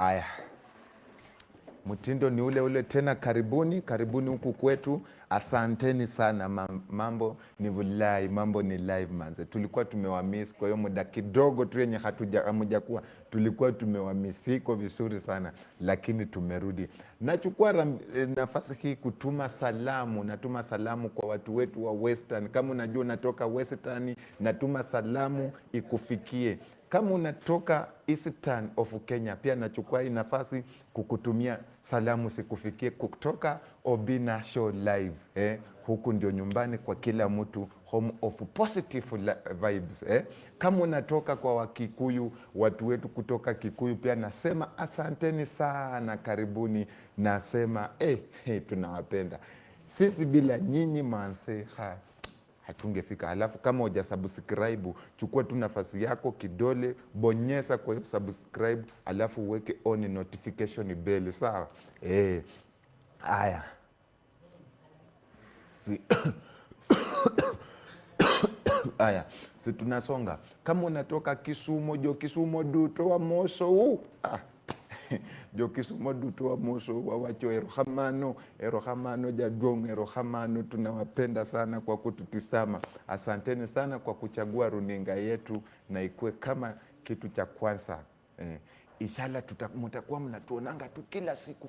Aya, mtindo ni ule ule tena. Karibuni huku kwetu. Asanteni sana. Mambo ni vulai, mambo ni live manze. Tulikuwa tumewamiss kwa hiyo muda kidogo tu yenye hamujakuwa, tulikuwa tumewamisiko vizuri sana, lakini tumerudi. Nachukua nafasi hii kutuma salamu. Natuma salamu kwa watu wetu wa Western. Kama unajua natoka Western, natuma salamu ikufikie. Kama unatoka Eastern of Kenya, pia nachukua hii nafasi kukutumia salamu sikufikie kutoka Obinna Show live. Huku ndio nyumbani kwa kila mtu, home of positive vibes. Kama unatoka kwa Wakikuyu, watu wetu kutoka Kikuyu, pia nasema asanteni sana, karibuni. Nasema tunawapenda. Sisi bila nyinyi manse hatungefika. Alafu kama hujasubscribe, chukua tu nafasi yako kidole, bonyeza kwa hiyo subscribe, alafu uweke on notification bell, sawa? Aya. Aya, si tunasonga. Kama unatoka Kisumu, jo Kisumu duto wa moso jo Kisumu duto wa moso wawacho erohamano jadong, erohamano. Tunawapenda sana kwa kututisama. Asanteni sana kwa kuchagua runinga yetu na ikue kama kitu cha kwanza. Inshallah mtakuwa mnatuonanga tu kila siku.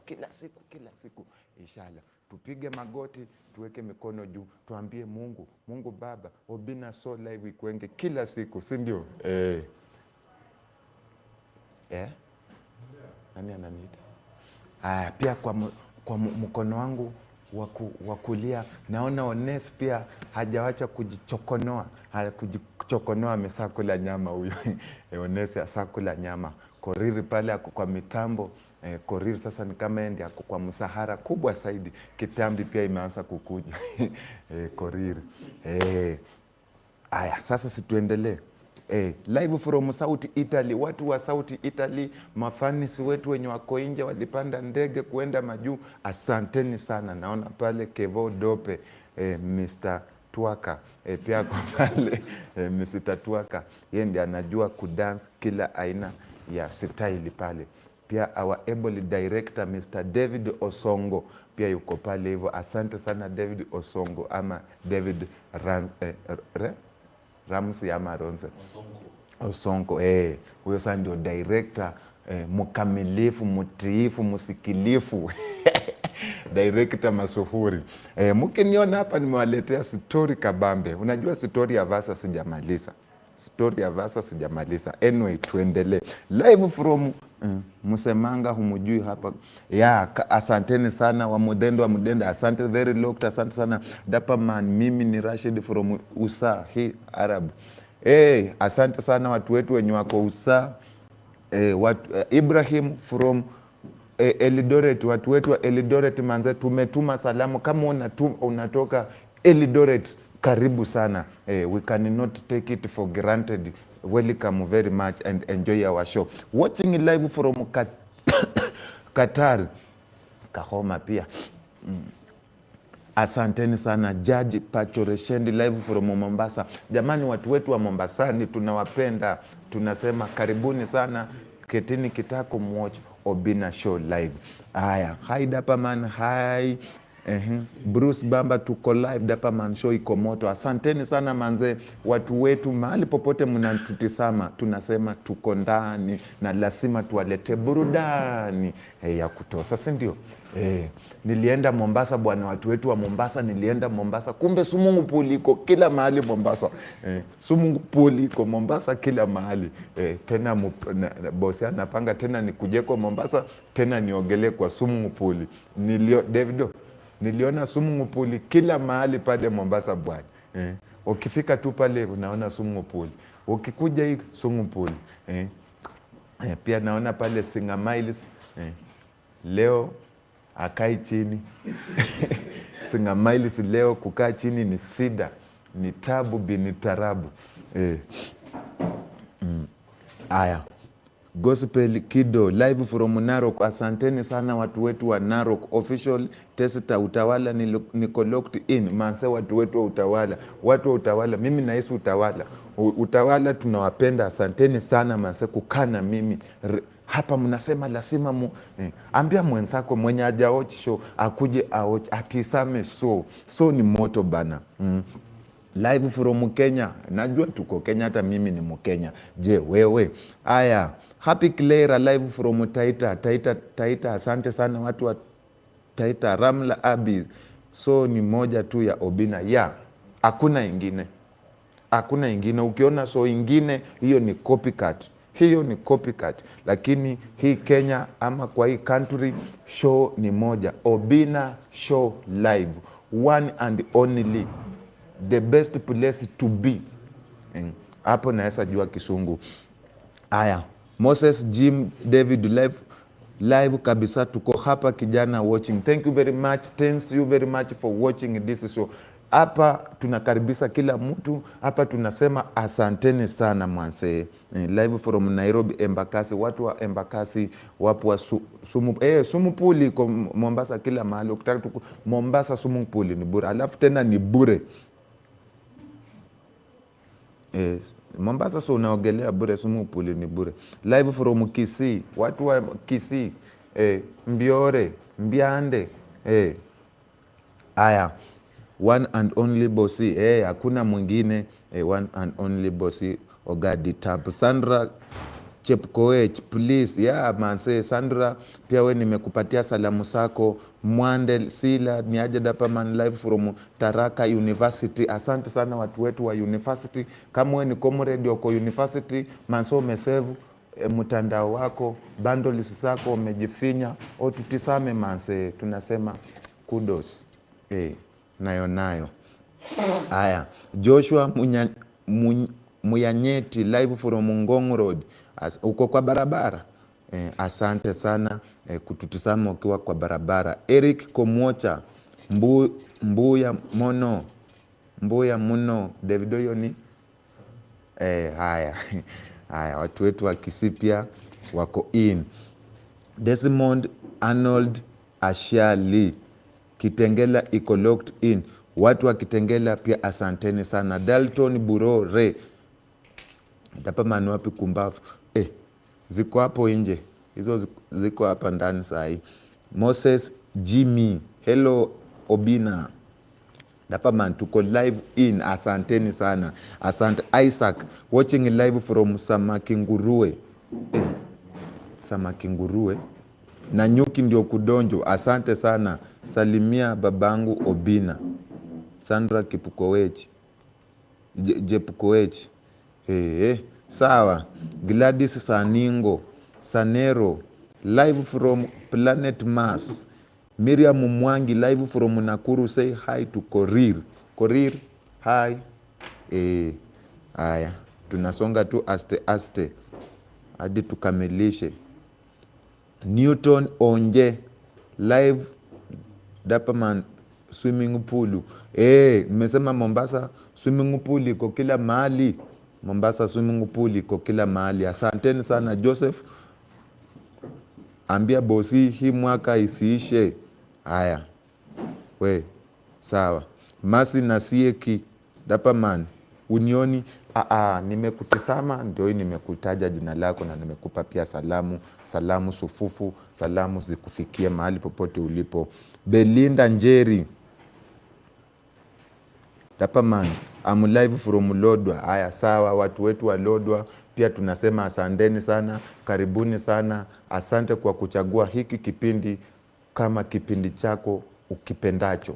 Inshallah tupige magoti, tuweke mikono juu, tuambie Mungu Baba, Obinna Show live ikuenge kila siku, si ndio? Nani ananiita? Pia kwa mkono wangu wa kulia naona Ones pia hajawacha kujichokonoa. Kujichokonoa, amesakula nyama huyo. Ones asakula nyama. Koriri pale ako kwa mitambo. Koriri sasa ni kama endi ako kwa msahara kubwa zaidi. Kitambi pia imeanza kukuja. Koriri. Aya, sasa situendelee. Live from South Italy. Watu wa South Italy, mafanisi wetu wenye wako nje walipanda ndege kuenda majuu. Asanteni sana. Naona pale Kevo Dope, Mr. Twaka, pia kwa pale Mr. Twaka. Yeye ndiye anajua kudance kila aina ya style pale. Pia our able director Mr. David Osongo pia yuko pale hivyo. Asante sana David Osongo ama David Ramsey ama Ronze Osongo. Huyo sasa ndio director mkamilifu, mtiifu, musikilifu. Director masuhuri. Mkiniona hapa nimewaletea story kabambe. Unajua story ya Vasa sijamaliza. Anyway, tuendelee. Live from Musemanga, humujui hapa. Asanteni sana wa Mudenda. Asante very locked. Asante sana Dapaman. Mimi ni Rashid from USA Arab. Asante sana watu wetu wenye wako USA. Ibrahim from Eldoret, watu wetu wa Eldoret manze, tumetuma salamu. Kama unatoka Eldoret, karibu sana. We cannot take it for granted. Welcome very much and enjoy our show. Watching live from Qatar, Kahoma pia. Asanteni sana. Judge Pachoreshendi live from Mombasa. Jamani, watu wetu wa Mombasani tunawapenda. Tunasema karibuni sana. Ketini kitako watch Obinna Show live. Aya, hi Dapaman, hi. Bruce Bamba, tuko live. Dapaman Show iko moto. Asanteni sana manze, watu wetu mahali popote mnatutisama. Tunasema tuko ndani na lazima tuwalete burudani ya kutosha, si ndio? Nilienda Mombasa bwana, watu wetu wa Mombasa, nilienda Mombasa. Kumbe swimming pool iko kila mahali Mombasa. Swimming pool iko Mombasa kila mahali. Tena bosi anapanga tena nikuje kwa Mombasa tena niogelee kwa swimming pool. Niliona swimming pool kila mahali pale Mombasa bwana. Ukifika tu pale unaona swimming pool. Ukikuja hii swimming pool. Pia naona pale Singa Miles. Leo akai chini. Singa Miles leo kukaa chini ni sida, ni tabu bini tarabu. Aya. Gospel Kido live from Narok. Asanteni sana watu wetu wa Narok. Official testa utawala niko locked in. Manse watu wetu wa utawala. Watu wa utawala. Mimi naisu utawala. Utawala tunawapenda. Asanteni sana manse kukana mimi. hapa mnasema lazima ambia mwenzako mwenye hajaochi show akuje aochi atisame so ni moto bana. Live from Kenya, najua tuko Kenya, hata mimi ni Mkenya. Je, wewe? Aya, Happy Clara live from Taita, asante sana watu wa Taita. Ramla Abi, so ni moja tu ya Obinna ya hakuna ingine, hakuna ingine. Ukiona so ingine, hiyo ni copycat, lakini hii Kenya ama kwa hii country show ni moja, Obinna Show live, one and only, the best place to be. Hapo naweza jua kisungu. Aya, Moses Jim David live kabisa, tuko hapa kijana watching. Thank you very much. Thanks you very much for watching this show. Hapa tunakaribisha kila mtu, hapa tunasema asanteni sana mwanse. Live from Nairobi Embakasi, watu wa Embakasi, wapo wa Sumu Puli kwa Mombasa, kila mahali ukitaka Mombasa Sumu Puli ni bure, alafu tena ni bure. Mombasa so unaogelea bure, Sumu Puli ni bure. Live from Kisii, watu wa Kisii, Mbiore, Mbiande, aya, one and only bossy, hakuna mwingine, one and only bossy, Ogadi Tap. Sandra Chepkoech, please. Yeah, man, say Sandra, pia we nimekupatia salamu sako. Mwande Sila, ni aje dapa man, live from Taraka University. Asante sana watu wetu wa university. Kama we ni comrade yoko university, manso umesevu mtandao wako, bundles zako umejifinya, tutisame manse, tunasema kudos. Nayo. Aya, Joshua Muyanyeti live from Ngong Road. Uko kwa barabara. Asante sana kututisama ukiwa kwa barabara. Eric Komwocha, Mbuya Muno, Davido yoni. Haya, watu wetu wa Kisii pia wako in. Desmond Arnold Ashali, Kitengela iko locked in. Watu wa Kitengela pia asanteni sana. Dalton Burore, dapa manuapi kumbafu. Ziko hapo nje, hizo ziko hapa ndani sahi. Moses Jimmy, hello Obinna, dapa man tuko live in, asanteni sana. Asante Isaac, watching live from Samakingurue. Samakingurue na nyuki ndio kudonjo, asante sana. Salimia babangu Obinna. Sandra Kipukoech, Jepukoech, sawa. Gladys Saningo Sanero, live from Planet Mars. Miriam Mwangi, live from Nakuru, say hi to Korir, hi. Aya, tunasonga tu aste hadi tukamilishe. Newton Onje, live Dapaman swimming pool. Nimesema Mombasa swimming pool iko kila mahali. Mombasa swimming pool iko kila mahali. Asanteni sana Joseph. Ambia bosi hii mwaka isiishe. Haya. We, sawa. Masi na Sieki, Dapaman, Unioni. Nimekutisama, ndio nimekutaja jina lako na nimekupa pia salamu sufufu, salamu zikufikie mahali popote ulipo. Belinda Njeri, Dapaman, I'm live from Lodwa. Haya, sawa, watu wetu wa Lodwa pia tunasema asanteni sana, karibuni sana. Asante kwa kuchagua hiki kipindi kama kipindi chako ukipendacho,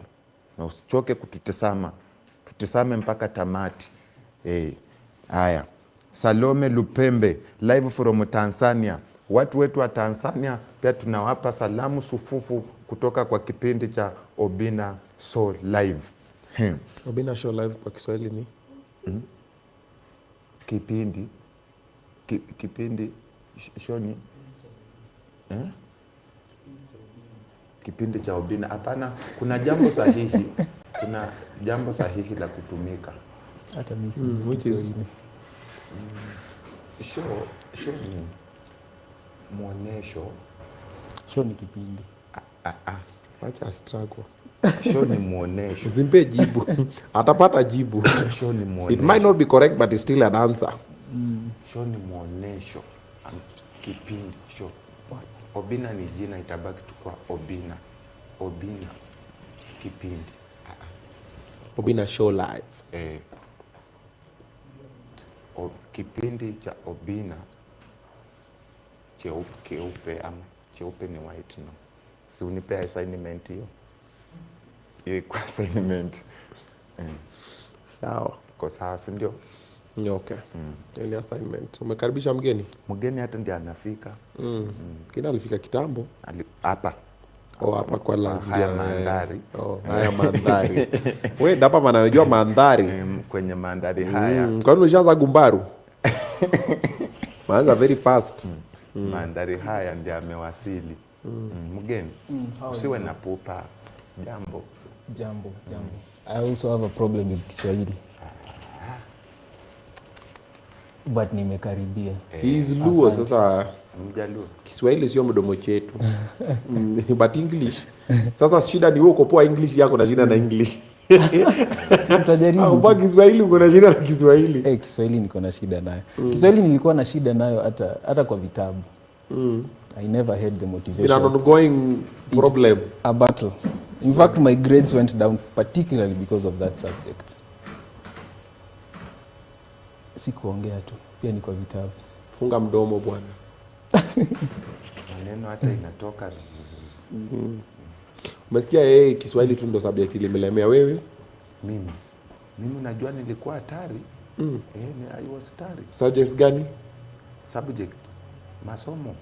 na usichoke kututesama, tutisame mpaka tamati. Haya, Salome Lupembe, live from Tanzania. Watu wetu wa Tanzania pia tunawapa salamu sufufu kutoka kwa kipindi cha Obinna Show live. Obinna Show live kwa Kiswahili ni kipindi show ni kipindi cha Obinna. Hapana, kuna jambo sahihi, kuna jambo sahihi la kutumika. Hata mimi which is show ni muonesho. Show ni kipindi. Wacha struggle. Show ni muonesho. Zimpe jibu. Atapata jibu. Show ni muonesho. It might not be correct but it's still an answer. Show ni muonesho. kipindi show. Obinna ni jina, itabaki tu kwa Obinna. Obinna kipindi. Obinna Show live. Kipindi cha Obinna cheupe ama cheupe ni white, no? Si unipe assignment hiyo. Hiyo kwa assignment. Sawa. Kwa sawa, si ndio? Okay. Ni assignment. Umekaribisha mgeni? Mgeni hata ndiye anafika. Kina alifika kitambo. Hapa. Hapa kwa live haya mandhari. Haya mandhari. Wewe hapa manajua mandhari. Kwenye mandhari haya. Kwani umeshaanza gumbaru? Maanza very fast. Mandhari haya ndiye amewasili. Mgeni. Usiwe na pupa. Jambo. I also have a problem with Kiswahili. But nimekaribia. He is Luo sasa. Mjaluo. Kiswahili sio mdomo chetu. But English. Sasa shida ni wewe uko poa English yako na shida na English. Si tutajaribu. Kwa Kiswahili uko na shida na Kiswahili. Kiswahili niko na shida nayo. Kiswahili nilikuwa na shida nayo hata kwa vitabu. I never had the motivation. It's been an ongoing problem. A battle. In fact, my grades went down particularly because of that subject. Si kuongea tu, pia ni kwa vitabu. Funga mdomo bwana. Maneno hata inatoka. Umesikia Kiswahili tu ndo subject ilimelemea wewe? Mimi najua nilikuwa hatari. I was hatari. Subjects gani? Subject. Masomo.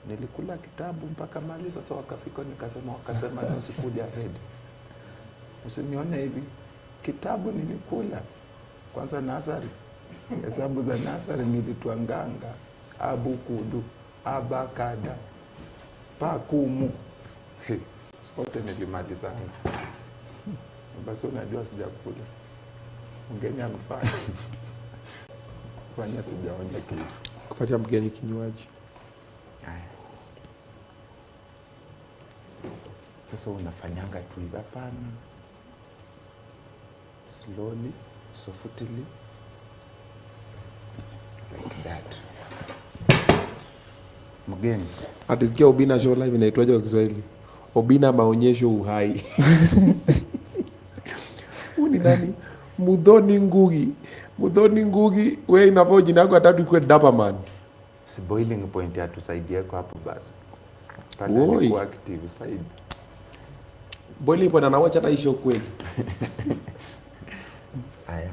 Nilikula kitabu mpaka mali, sasa wakasema no, usikuja ahead. Usinione hivi. Kitabu nilikula. Kwanza nasari. Hesabu za nasari nilituanganga. Abukudu, abakada, pakumu. Sote nilimaliza. Basi unajua sijakula. Mgeni anafanya. Fanya sijaonja kitu. Kupatia mgeni kinywaji. Sasa unafanyanga tu hivi, hapana. Slowly, softly. Like that. Mgeni. Atisikia Obinna Show live inaitwaje kwa Kiswahili? Obinna maonyesho uhai. Uni nani? Mudhoni Ngugi. Wewe inafaa jina yako atatu ikuwe Dapperman. Si boiling point ya tusaidie kwa hapo basi. Pale ni kwa active side. Boiling point anawacha hata hisho kweli. Haya.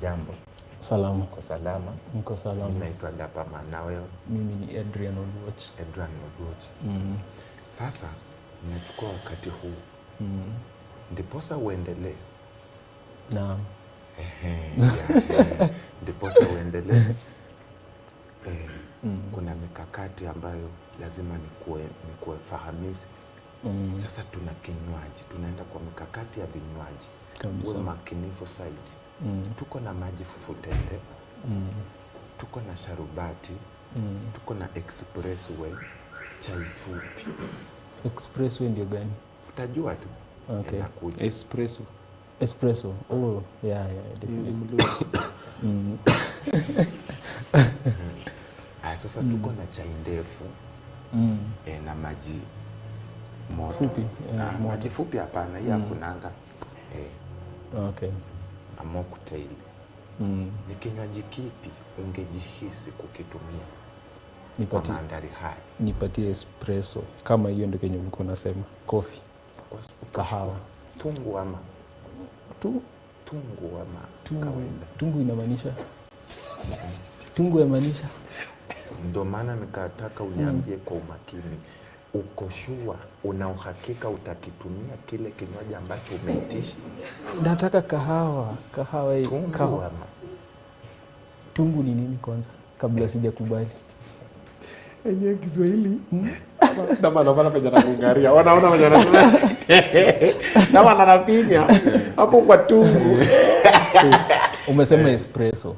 Jambo. Salama. Kwa salama. Niko salama. Naitwa Dapperman, na wewe? Mimi ni Adrian Oluoch. Adrian Oluoch. Sasa nimechukua wakati huu. Ndiposa uendelee. Naam. Ndiposa uendelee. Kuna mikakati ambayo lazima nikuefahamishe. Sasa tuna kinywaji, tunaenda kwa mikakati ya vinywaji. Uwe makinifu zaidi. Tuko na maji fufutende. Tuko na sharubati. Tuko na expressway, chai fupi. Expressway ndio gani? Utajua tu. Okay. Espresso. Oh, yeah, definitely. Sasa tuko na chai ndefu. Na maji moto. Fupi. Maji fupi hapana, hii hakunanga. Okay. Na mocktail. Ni kinywaji kipi ungejihisi kukitumia? Kwa mandhari haya. Nipatie espresso. Kama hiyo ndio kenye ulikuwa unasema. Coffee. Kahawa. Tungu ama kawaida. Tungu inamaanisha? Tungu yamaanisha? Ndio maana nikataka uniambie kwa umakini. Uko sure, una uhakika utakitumia kile kinywaji ambacho umeitisha? Nataka kahawa. Tungu ama. Tungu ni nini kwanza kabla sijakubali? Enye Kiswahili. Ndama nafana penye na Bungaria. Wanaona penye na. Ndama nanapinya. Hapo kwa tungu. Umesema espresso.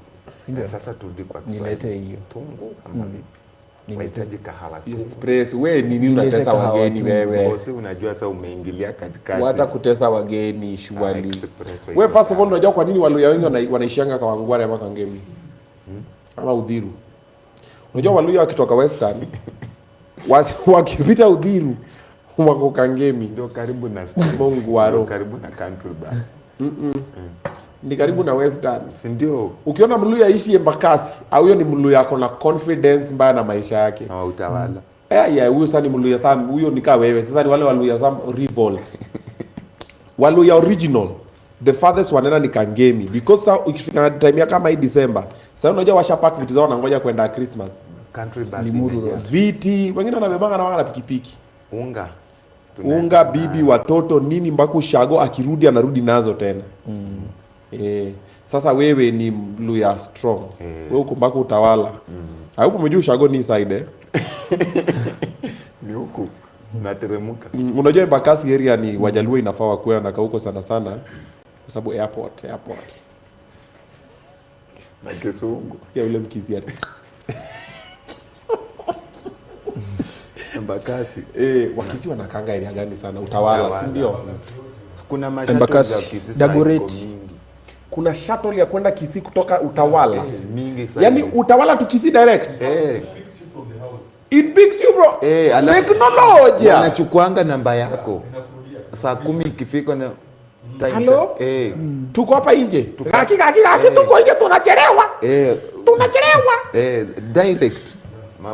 Sasa turudi kwa Kiswahili. Nilete hiyo. Tungu ama vipi? Unahitaji kahawa tu. Espresso. Wewe ni nini unatesa wageni wewe? Wewe unajua sasa umeingilia katikati. Hata kutesa wageni shughuli. Wewe first of all unajua kwa nini Waluya wengi wanaishianga kwa Wangware ama Kangemi? Ama Udhiru. Unajua Waluya wakitoka Western wakipita Uthiru wako Kangemi. Ndio karibu na Mungu waro. Karibu na country bus. Ni karibu na Western. Si ndio? Ukiona Mluya aishi Embakasi, au huyo ni Mluya ako na confidence mbaya na maisha yake. Na utawala. Huyo sasa ni Mluya sana, huyo ni kama wewe. Sasa ni wale Waluya sana revolt. Waluya original. The farthest wanaenda ni Kangemi because sa ukifika time ya kama hii December, sasa unajua washapack vitu zao na ngoja kwenda Christmas. Country bus. Viti, wengine wanabebanga na wanga na pikipiki. Unga, bibi, watoto, nini mpaka ushago akirudi anarudi nazo tena. Sasa wewe ni Mluya strong. Wewe uko mpaka utawala. Huko umejua ushago ni side ni huku. Nateremuka. Unajua Embakasi area ni Wajaluo inafaa wakuwe na huko sana sana kwa sababu airport. Na Kisumu. Sikia yule Mkizia. Embakasi. Wakisi wanakanga area gani sana? Utawala, si ndio? Kuna mashuttle za Kisii Dagoretti. Kuna shuttle ya kwenda Kisii kutoka Utawala. Mingi sana. Yaani Utawala to Kisii direct. It picks you bro. Technology. Wanachukuanga namba yako. Saa 10 ikifika na Hello? Tuko hapa nje. Hakika tuko nje tunachelewa. Tunachelewa. Direct.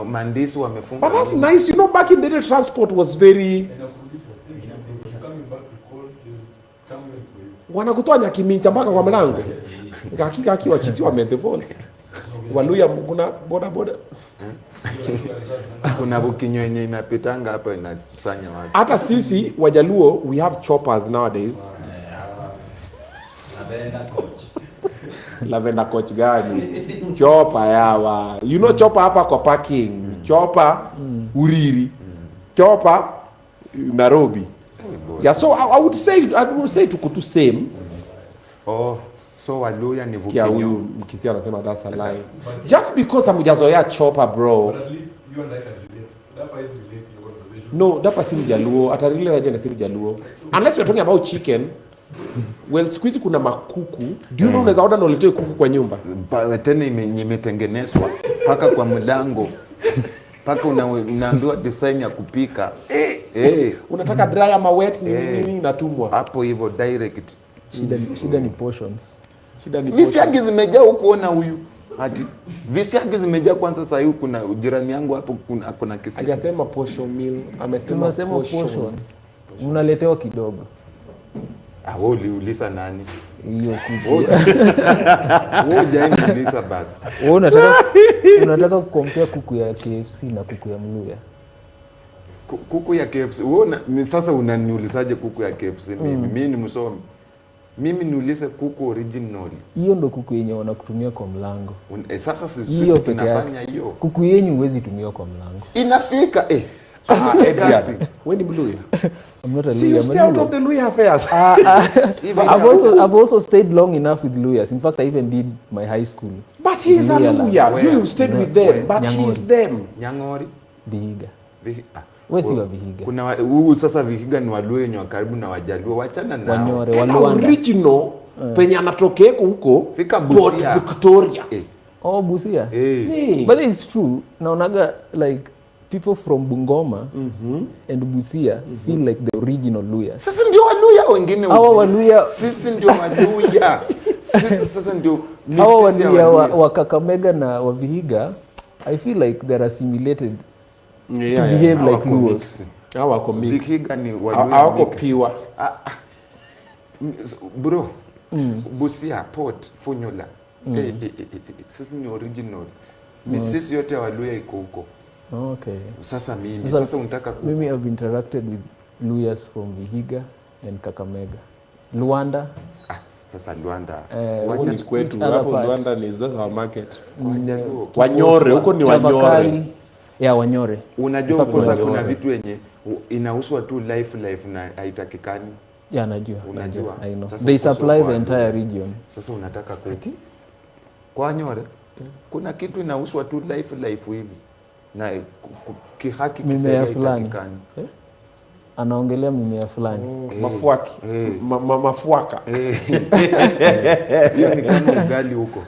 Mandisi wamefunga. But that's nice. You know, back in the day, transport was very... Wanakutoa Nyakimincha mpaka kwa mlango. Hakika Wakisi wamedevolve. Waluya kuna boda. Kuna bukinyo yenye inapitanga hapa inasanya watu. Hata sisi Wajaluo, we have choppers nowadays. Lavender coach gani? Chopper yawa. You know chopper hapa kwa parking. Chopper Uriri. Chopper Nairobi. Yeah, so I would say tuko tu same. So Waluya ni Sikia bukinyo. huyu Mkisi anasema that's a lie. Just because hamjazoea chopper bro. But at least you and I can relate. Dapa is relate to your conversation. No, Dapa si Mjaluo. Atarili raja na si Mjaluo. Unless you're talking about chicken. Well, siku hizi kuna makuku. Do you know unaweza order na uletee kuku kwa nyumba? Tena imetengenezwa paka kwa mlango. Paka unaambiwa design ya kupika. Unataka dry ama wet ni nini inatumwa? Hapo hivyo direct. Shida ni portions. Visiagi zimejaa huko ona huyu. Hadi visiagi zimejaa kwanza sasa hivi kuna jirani yangu hapo kuna kisi. Hajasema portion meal, amesema portions. Unaletewa kidogo. Wewe uliuliza nani? Hiyo kuku. Wewe hujaniuliza basi. Wewe unataka kukompea kuku ya KFC na kuku ya Mluya. Kuku ya KFC. Wewe ni sasa unaniulizaje kuku ya KFC mimi? Mimi ni msomi. Mimi niulize kuku original. Hiyo ndo kuku yenye wanakutumia kwa mlango. Sasa sisi tunafanya hiyo. Kuku yenyu huwezi tumia kwa mlango. Inafika Edgar, when ni Mluya? I'm not a See, Luya. you stay out of the Luya affairs. I've also stayed long enough with Luyas. In fact, I even did my high school. But he's a Luya. You've stayed with them, but Nyangori. he's them. Nyangori. Vihiga. Wewe si wa Vihiga. Kuna sasa Vihiga ni Waluo wenye karibu na Wajaluo. Wachana nao. Wanyore, And Waluanda. original penye anatokeko huko Fika Port Busia. Victoria. Oh, Busia. Hey. But it's true. Naonaga like people from Bungoma and Busia feel like the original Luya. Sisi ndio Waluya wengine. Hawa Waluya. Sisi ndio Waluya. Sisi sasa ndio Hawa Waluya wa Kakamega na wa Vihiga, I feel like they're assimilated to behave like Luos. Hawa wako mix. Vihiga ni Waluya. Hawako pure. Bro. Busia, Port, Funyula. Sisi ni original. Ni sisi yote Waluya iko huko. Okay. Sasa unataka mimi have interacted with Luyas from Vihiga and Kakamega. Luanda. Sasa Luanda. Huko ni kwetu. Hapo Luanda is that's our market. Wajaluo. Wanyore, huko ni Wanyore. Yeah, Wanyore. Unajua kuna vitu wenye inauswa tu life na haitakikani. Yeah, najua. Unajua. I know. Sasa They supply the entire region. Sasa unataka kweti? Kwa Wanyore kuna kitu inauswa tu life hivi. Na kihaki mimea fulani. Anaongelea mimea fulani. Mafuaki. Mafuaka. Hiyo ni kama ugali huko.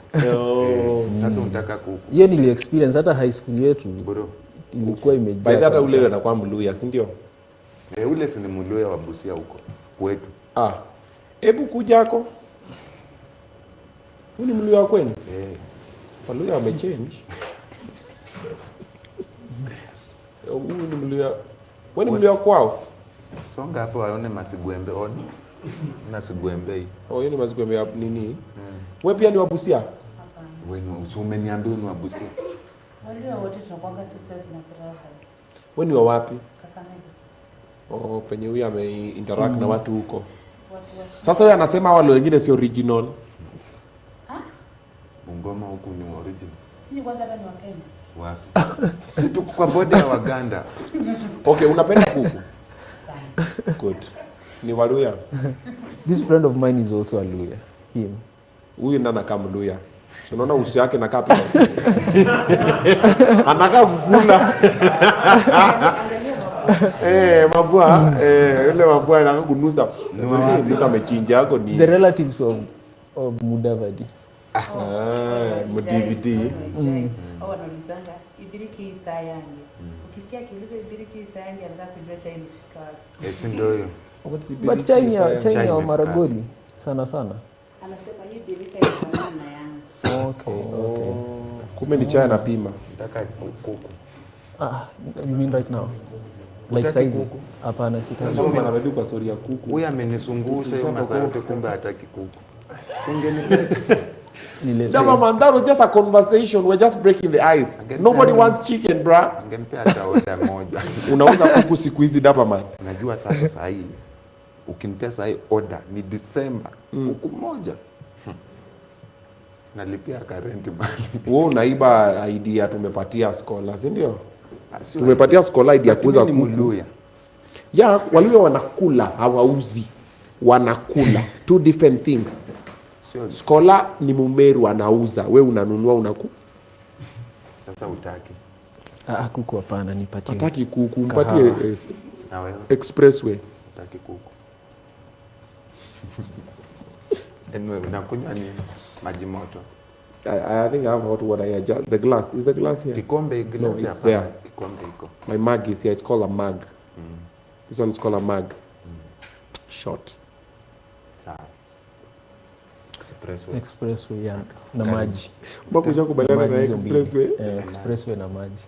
Sasa unataka kuku. Hiyo nili experience hata high school yetu. Bro. Ilikuwa imejaa. By that ule anakuwa Mluya, si ndio? Ule si ni Mluya wa Busia huko kwetu. Hebu kuja hako. Huyu ni Mluya kwenu? Waluya wamechange. Huyu ni Mluya. Wewe ni Mluya kwao? Songa hapo waone Masigwembe on. Na Sigwembe hii. Hiyo ni Masigwembe ya nini? Wewe pia ni wa Busia? Wewe umeniambia ni wa Busia. Wale wote tunakuanga sisters na brothers. Wewe ni wa wapi? Kakamega. Penye huyu ame-interact na watu huko. Sasa yeye anasema wale wengine si original. Bungoma huku ni original. Ni kwanza hata ni wa Kenya. Wapi? Si tuko kwa border ya Waganda. Okay, unapenda kuku? Sana. Good. Ni Waluya? This friend of mine is also a Luya. Him. Huyu ndio anakaa Mluya. Unaona uso yake na kapi. Anakaa kukula. Mabua, yule mabua anakaa kunusa. Ndio amechinja yako ni. The relatives of Mudavadi. DVD. Au wanaulizanga ibiriki isa yangu. Ukisikia kiuliza ibiriki isa yangu anataka kujua chai imefika wapi. Si ndio hiyo. But chai ya Maragoli sana sana. Anasema hii ibirika inafanana na yangu. Okay. Kumbe ni chai anapima. Nataka kuku. You mean right now? Like size? Hapana, sitaki. Sasa anarudi kwa story ya kuku. Huyu amenisungusha hiyo masaa yote kumbe hataki kuku. Ungenipeleka. No, man, that was just a conversation. We're just breaking the ice. Nobody wants chicken, bra. Ungenipea hata order moja. Unauza kuku siku hizi dapa man. Unajua sasa saa hii ukinipea saa hii order ni December kuku moja. Nalipia karenti bali. Wewe unaiba idea tumepatia scholar, si ndio? Tumepatia scholar idea kuuza kuku. Mluya. Yeah, Waluya wanakula, hawauzi. Wanakula. Two different things. Scholar ni Mumeru anauza, wewe unanunua unaku. Sasa utaki. Kuku hapana, nipatie. Hataki kuku, mpatie Na wewe expressway. utaki kuku. Anyway, unakunywa nini? Maji moto. I think I have hot water here. Just the glass. Is the glass here? Kikombe No, glasi it's hapa. there. Kikombe iko. My mug is here. It's called a mug. This one is called a mug. Short. Sawa. Expressway na maji. Mbona kuja kubaliana na expressway? Expressway na maji.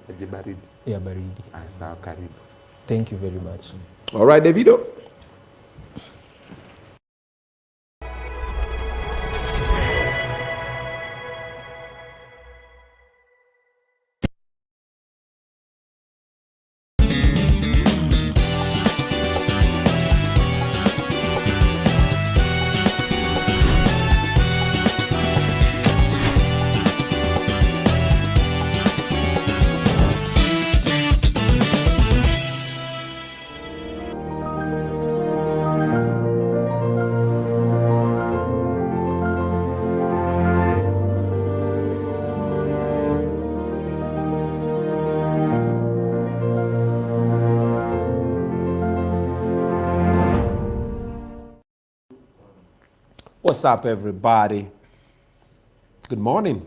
Maji baridi. Ya baridi. Sawa, karibu. Thank you very much. All right, Davido. What's up, everybody? Good morning,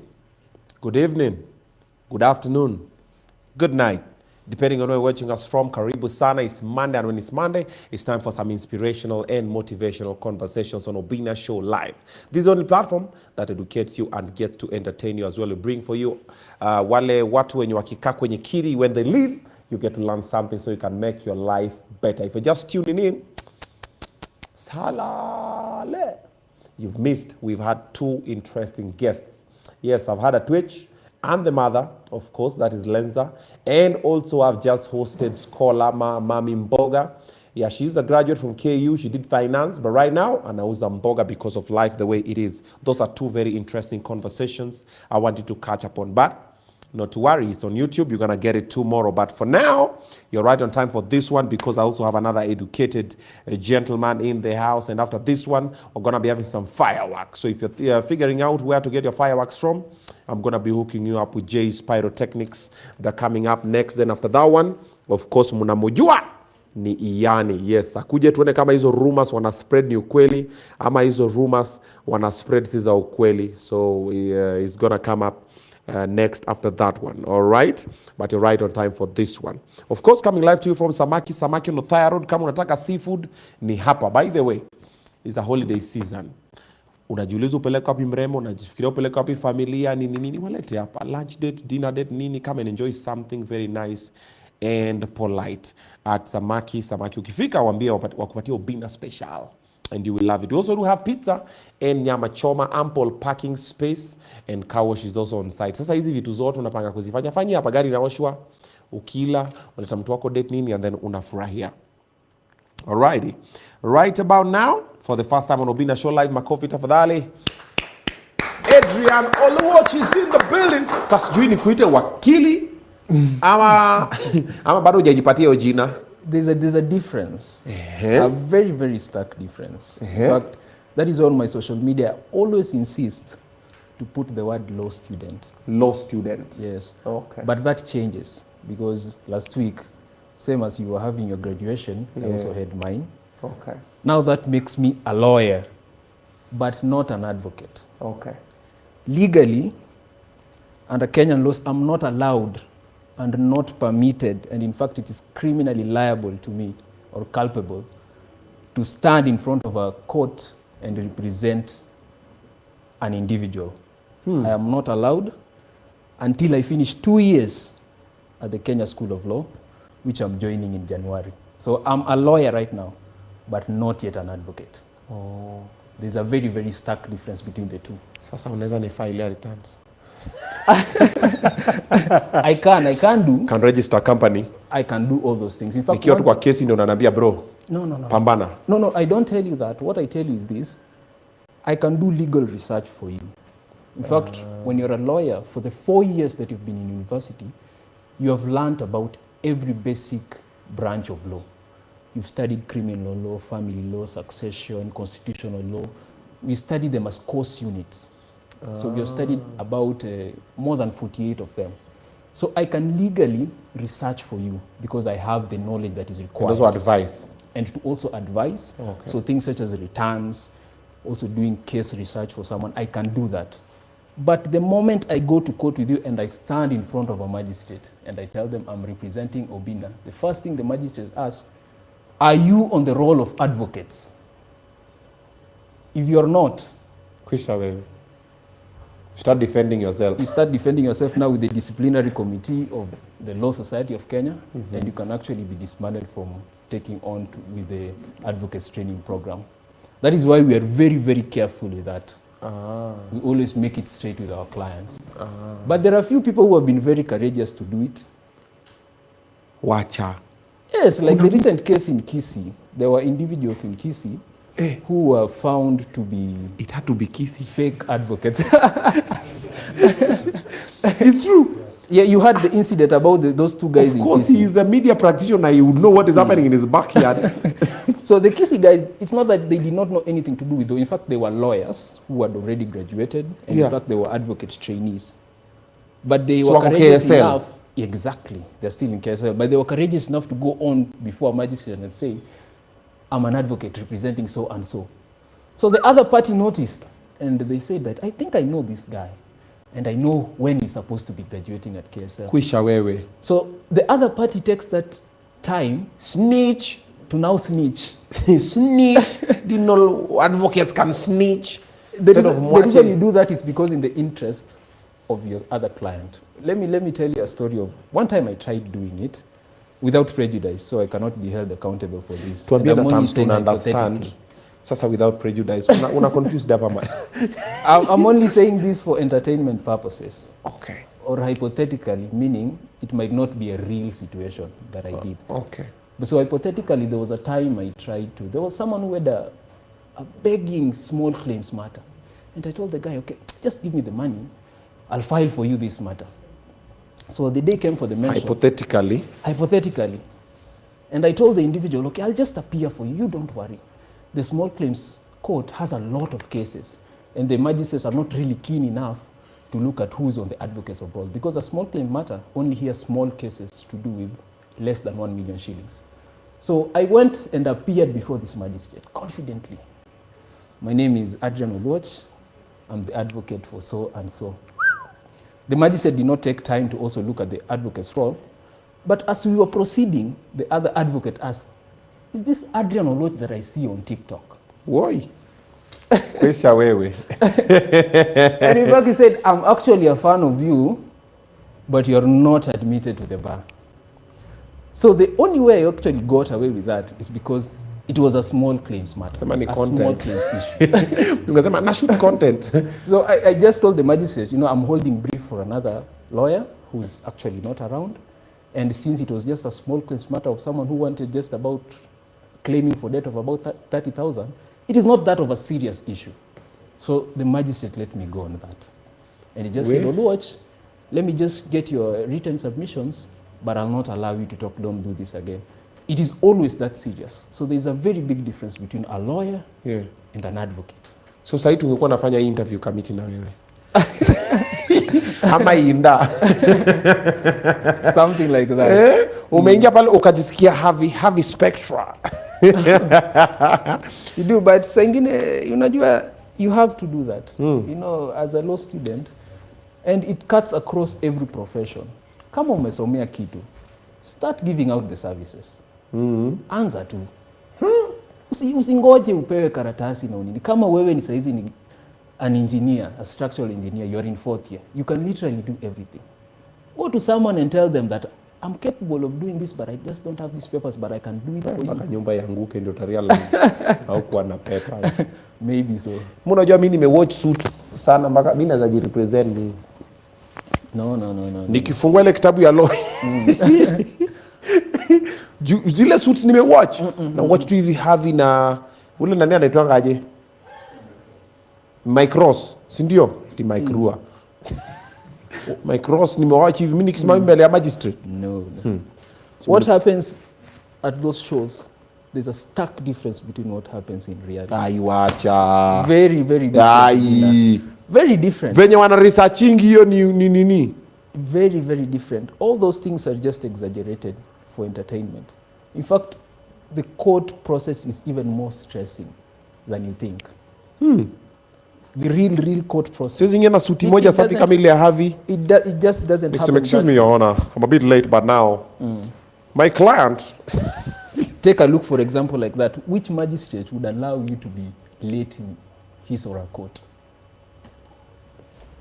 good evening, good afternoon, good night. Depending on where you're watching us from, Karibu Sana. It's Monday, and when it's Monday, it's time for some inspirational and motivational conversations on Obinna Show Live. This is the only platform that educates you and gets to entertain you as well. We bring for you wale watu wenye wakikaa kwenye kiti, when they leave, you get to learn something so you can make your life better. If you're just tuning in, salale. You've missed. We've had two interesting guests. Yes, I've had a Twitch and the mother, of course, that is Lenza. And also I've just hosted scholar Mami Mboga. Yeah, she's a graduate from KU. She did finance, but right now, anauza Mboga because of life the way it is. Those are two very interesting conversations I wanted to catch up on. But not to worry, it's on YouTube. You're going to get it tomorrow. But for now, you're right on time for this one because I also have another educated gentleman in the house. And after this one, we're going to be having some fireworks. So if you're figuring out where to get your fireworks from, I'm going to be hooking you up with Jay's Pyrotechnics. They're coming up next. Then after that one, of course, munamujua ni Iyani. Yes, akuje tuone kama hizo rumors wana spread ni ukweli ama hizo rumors wana spread si za ukweli. So he's gonna come up next after that one. All right, but you're right on time for this one. Of course, coming live to you from Samaki on Othaya Road. Kama unataka seafood ni hapa. By the way, it's a holiday season. Unajiuliza upeleka wapi mrembo, unajifikiria upeleka wapi familia, nini, walete hapa. Lunch date, dinner date, nini, come and enjoy something very nice and polite at Samaki. Ukifika waambie wakupatie Obinna special and you will love it. We also do have pizza and nyama choma, ample parking space, and car wash is also on site. Sasa hizi vitu zote unapanga kuzifanya hapa, gari inaoshwa, ukila, unaleta mtu wako date nini, and then unafurahia. Alrighty. Right about now, for the first time on Obinna Show live, makofi tafadhali. Adrian Oluoch is in the building. Sasa sijui ni kuite wakili ama bado hujajipatia hiyo jina. There's a difference. A very, very stark difference. In fact, that is on my social media. I always insist to put the word law student. Law student. Yes. Okay. But that changes because last week, same as you were having your graduation, I also had mine. Okay. Now that makes me a lawyer, but not an advocate. Okay. Legally, under Kenyan laws, I'm not allowed and not permitted, and in fact it is criminally liable to me or culpable to stand in front of a court and represent an individual. I am not allowed until I finish 2 years at the Kenya School of Law, which I'm joining in January. So I'm a lawyer right now, but not yet an advocate. Oh. There's a very, very stark difference between the two. Sasa unaweza ni file returns. I can do. Can register a company. I can do all those things. In fact, nikiwa tu kwa kesi ndio unaniambia bro. No. Pambana. No, I don't tell you that. What I tell you is this. I can do legal research for you. In fact, when you're a lawyer, for the 4 years that you've been in university, you have learned about every basic branch of law. You've studied criminal law, family law, succession, constitutional law. We study them as course units. So we have studied about more than 48 of them. So I can legally research for you because I have the knowledge that is required. And also advise. And to also advise. Okay. So things such as returns, also doing case research for someone, I can do that. But the moment I go to court with you and I stand in front of a magistrate and I tell them I'm representing Obinna, the first thing the magistrate asks, are you on the role of advocates? If you're not, Kwisha wewe. Start defending yourself. you start defending yourself now with the disciplinary committee of the Law Society of Kenya, and you can actually be dismantled from taking on with the advocates training program. That is why we are very, very careful with that. We always make it straight with our clients. But there are a few people who have been very courageous to do it. Wacha. Yes, like the recent case in Kisii, there were individuals in Kisii who were found to be It had to be kissy. fake advocates. It's true. Yeah, you had the incident about those two guys Of course, in he Kisii. is a media practitioner. He would know what is happening in his backyard. So the Kisii guys, it's not that they did not know anything to do with it. In fact, they were lawyers who had already graduated. And Yeah. in fact, they were advocate trainees. But they So were wako courageous KSL? enough. Exactly. They're still in KSL. But they were courageous enough to go on before a magistrate and say, I'm an advocate representing so and so. So the other party noticed. And they said that, I think I know this guy. And I know when he's supposed to be graduating at KSL. Kwisha wewe. So the other party takes that time Snitch. to now snitch. Snitch. The no advocates can snitch. The Instead of reason you watching. do that is because in the interest of your other client. Let me tell you a story of one time I tried doing it without prejudice, so I cannot be held accountable for this. Tuambie And na I'm only terms saying tuna understand. hypothetically. Sasa without prejudice. Una confused hapa man. I'm only saying this for entertainment purposes, Okay. or hypothetically, meaning it might not be a real situation that I did. Okay. But so hypothetically, there was a time I tried to. There was someone who had a begging small claims matter. And I told the guy, okay, just give me the money. I'll file for you this matter. So the day came for the mention. Hypothetically. And I told the individual, okay, I'll just appear for you. You don't worry. The small claims court has a lot of cases. And the magistrates are not really keen enough to look at who's on the advocates of roles. Because a small claim matter only hears small cases to do with less than 1 million shillings. So I went and appeared before this magistrate confidently. My name is Adrian Oluoch. I'm the advocate for so and so. The magistrate did not take time to also look at the advocate's role. But as we were proceeding, the other advocate asked, is this Adrian Oluoch that I see on TikTok? Why? Kwesha wewe. And in fact, he said, I'm actually a fan of you, but you're not admitted to the bar. So the only way I actually got away with that is because it was a small claims matter. Sema ni a content. small claims issue. Tungesema na shoot content. So I just told the magistrate, you know, I'm holding brief for another lawyer who's actually not around. And since it was just a small claims matter of someone who wanted just about claiming for debt of about 30,000, it is not that of a serious issue. So the magistrate let me go on that. And he just said, Oluoch, let me just get your written submissions, but I'll not allow you to talk, don't do this again. It is always that serious. So there's a very big difference between a lawyer and an advocate. So sasa tungekuwa nafanya hii interview kamiti na wewe. Ama inda. Something like that. Umeingia pale ukajisikia heavy spectra. You do, but sengine, unajua, you have to do that. You know, as a law student, and it cuts across every profession. Kama umesomea kitu, start giving out the services. Anza tu. Usingoje upewe karatasi na unini. Kama wewe ni saizi ni an engineer, a structural engineer, you're in 4th year, you can literally do everything. Go to someone and tell them that I'm capable of doing this, but I just don't have these papers, but I can do it for you. Mpaka nyumba yanguke ndio tarealize au kuwa na papers. Maybe so. Unajua mimi nimewatch Suits sana mpaka mimi naweza jirepresent ni. No. Nikifungua ile kitabu ya law. Zile Suits nimewatch. Na watch tu hivi Harvey na ule nani anaitwa aje? Mike Ross, si ndio? Ti Mike Rua. Mike Ross nimewatch hivi mimi nikisimama mbele ya magistrate. No. What happens at those shows, there's a stark difference between what happens in reality. Aiwacha. Very different. Very different. Venye wana researching hiyo ni nini? Very different. All those things are just exaggerated for entertainment. In fact, the court process is even more stressing than you think. The real court process. Sisi ngine na suti moja safi kama ile ya Harvey. It just doesn't happen. Excuse me, Your Honor. I'm a bit late, but now my client. Take a look, for example, like that. Which magistrate would allow you to be late in his or her court?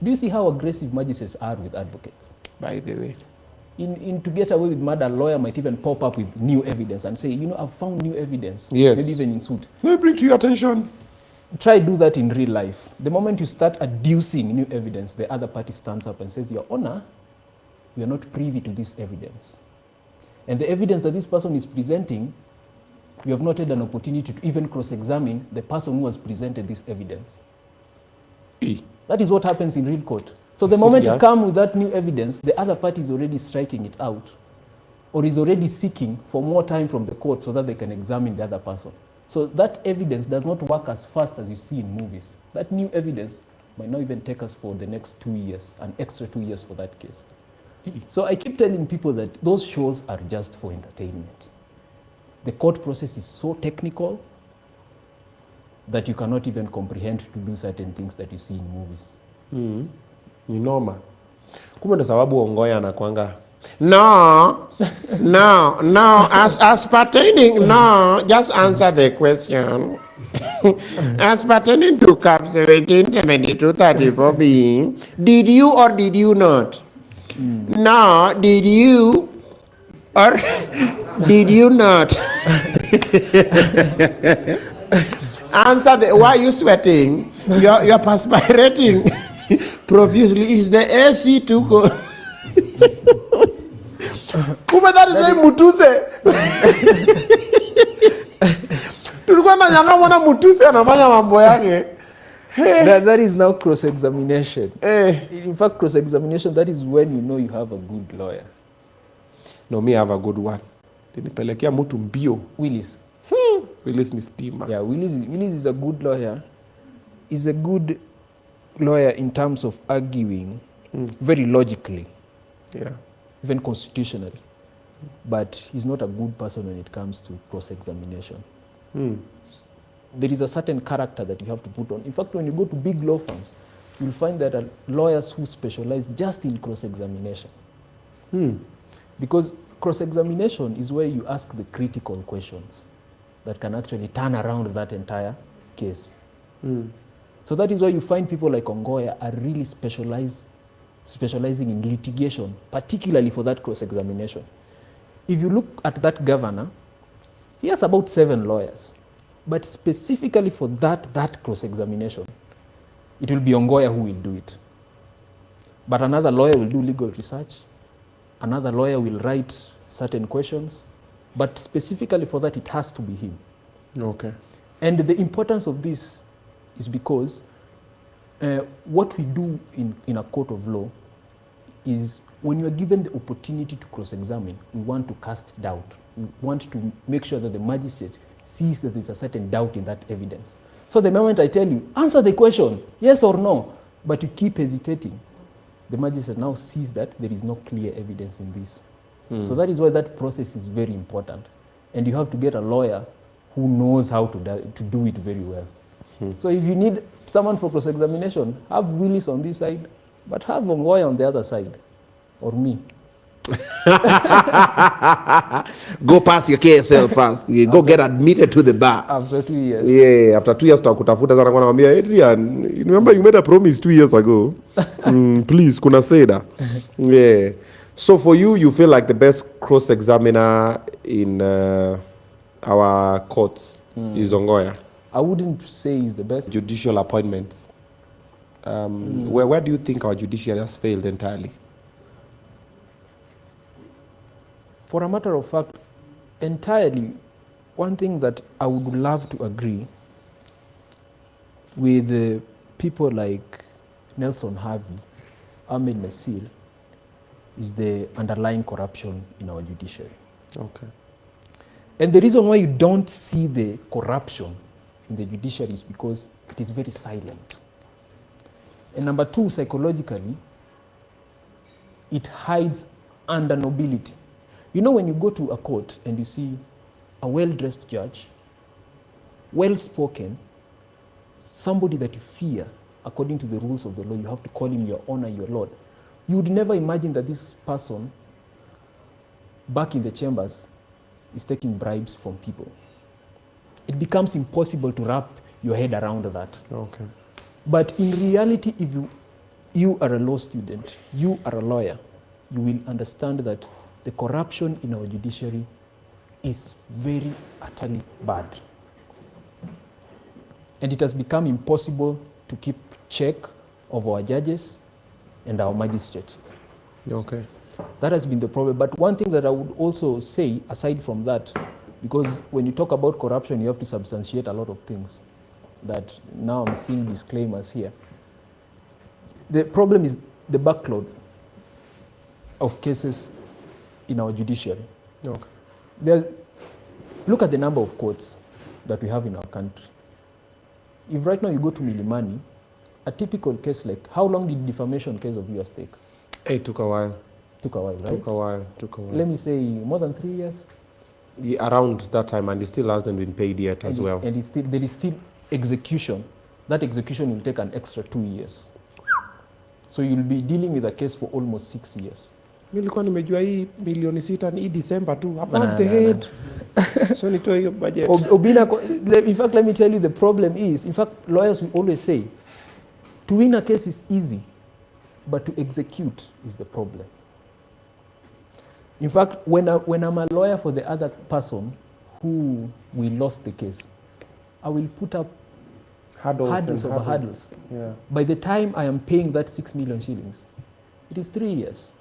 Do you see how aggressive magistrates are with advocates? By the way. In to get away with murder, a lawyer might even pop up with new evidence and say, you know, I've found new evidence. Yes. Maybe even in suit. May I bring to your attention? Try do that in real life. The moment you start adducing new evidence, the other party stands up and says, Your Honor, we are not privy to this evidence. And the evidence that this person is presenting, we have not had an opportunity to even cross-examine the person who has presented this evidence. That is what happens in real court. So the moment you come with that new evidence, the other party is already striking it out, or is already seeking for more time from the court so that they can examine the other person. So that evidence does not work as fast as you see in movies. That new evidence might not even take us for the next 2 years, an extra 2 years for that case. So I keep telling people that those shows are just for entertainment. The court process is so technical that you cannot even comprehend to do certain things that you see in movies. Ni noma. Kumbe ndo sababu Ongoya anakuanga No, as pertaining, no, just answer the question. As pertaining to Cap 1772-34 did you or did you not? No, did you or did you not? Answer the, why are you sweating? You're perspiring profusely. Is the AC too cold? Kumbe that is why Mutuse. Tulikuwa na nyanga mwana Mutuse anafanya mambo yake. That is now cross-examination. In fact, cross-examination, that is when you know you have a good lawyer. No, me have a good one. Nilipelekea mtu mbio. Willis. Willis ni stima. Yeah, Willis is a good lawyer. He's a good lawyer in terms of arguing very logically. Yeah. Even constitutionally. but he's not a good person when it comes to cross-examination. There is a certain character that you have to put on. In fact, when you go to big law firms, you'll find that are lawyers who specialize just in cross-examination. Because cross-examination is where you ask the critical questions that can actually turn around that entire case. So that is why you find people like Ongoya are really specializing in litigation, particularly for that cross-examination. If you look at that governor, he has about 7 lawyers, but specifically for that cross-examination, it will be Ongoya who will do it. But another lawyer will do legal research, another lawyer will write certain questions, but specifically for that, it has to be him. Okay. And the importance of this is because what we do in a court of law is when you are given the opportunity to cross-examine, we want to cast doubt. We want to make sure that the magistrate sees that there's a certain doubt in that evidence. So the moment I tell you, answer the question, yes or no, but you keep hesitating, the magistrate now sees that there is no clear evidence in this. So that is why that process is very important. And you have to get a lawyer who knows how to do it very well. So if you need someone for cross-examination, have Willis on this side, but have Ongoya on the other side, or me. Go pass your KSL first. Go get admitted to the bar. After 2 years. Yeah, after 2 years tutakutafuta sana kwa naambia Adrian, remember you made a promise 2 years ago. Please, kuna seda. Yeah. So for you, you feel like the best cross-examiner in our courts is Ongoya? I wouldn't say he's the best. Judicial appointments. Where do you think our judiciary has failed entirely? For a matter of fact, entirely, one thing that I would love to agree with people like Nelson Harvey, Ahmed Nasir, is the underlying corruption in our judiciary. Okay. And the reason why you don't see the corruption in the judiciary is because it is very silent. And number 2, psychologically, it hides under nobility. You know, when you go to a court and you see a well-dressed judge, well-spoken, somebody that you fear, according to the rules of the law, you have to call him your honor, your lord. You would never imagine that this person, back in the chambers, is taking bribes from people. It becomes impossible to wrap your head around that. Okay. But in reality, if you are a law student, you are a lawyer, you will understand that the corruption in our judiciary is very utterly bad. And it has become impossible to keep check of our judges and our magistrates. Okay. That has been the problem. But one thing that I would also say, aside from that, because when you talk about corruption, you have to substantiate a lot of things that now I'm seeing disclaimers here. The problem is the backlog of cases in our judiciary. Okay. Look at the number of courts that we have in our country. If right now you go to Milimani, a typical case like, how long did defamation case of yours take? It took a while. Took a while, right? Took a while. Let me say more than 3 years. Yeah, around that time, and it still hasn't been paid yet as well. And there is still execution. That execution will take an extra 2 years. So you'll be dealing with a case for almost 6 years. Nilikuwa nimejua hii milioni 6 ni December tu, above the head. So nitoe hiyo budget. Obinna, in fact, let me tell you, the problem is, in fact, lawyers will always say, to win a case is easy, but to execute is the problem. In fact, when I'm a lawyer for the other person who we lost the case, I will put up hurdles over hurdles. Yeah. By the time I am paying that 6 million shillings, it is 3 years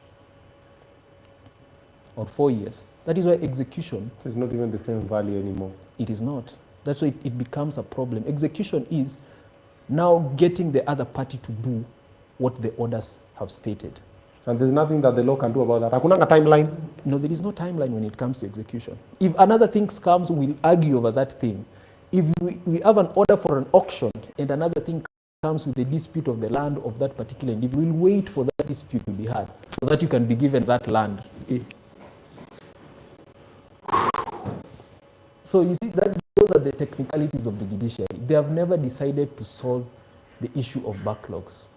or 4 years. That is why execution... It's not even the same value anymore. It is not. That's why it becomes a problem. Execution is now getting the other party to do what the orders have stated. And there's nothing that the law can do about that. Hakunanga timeline? No, there is no timeline when it comes to execution. If another thing comes, we'll argue over that thing. If we have an order for an auction and another thing comes with the dispute of the land of that particular individual, we'll wait for that dispute to be heard so that you can be given that land. So you see, that those are the technicalities of the judiciary. They have never decided to solve the issue of backlogs,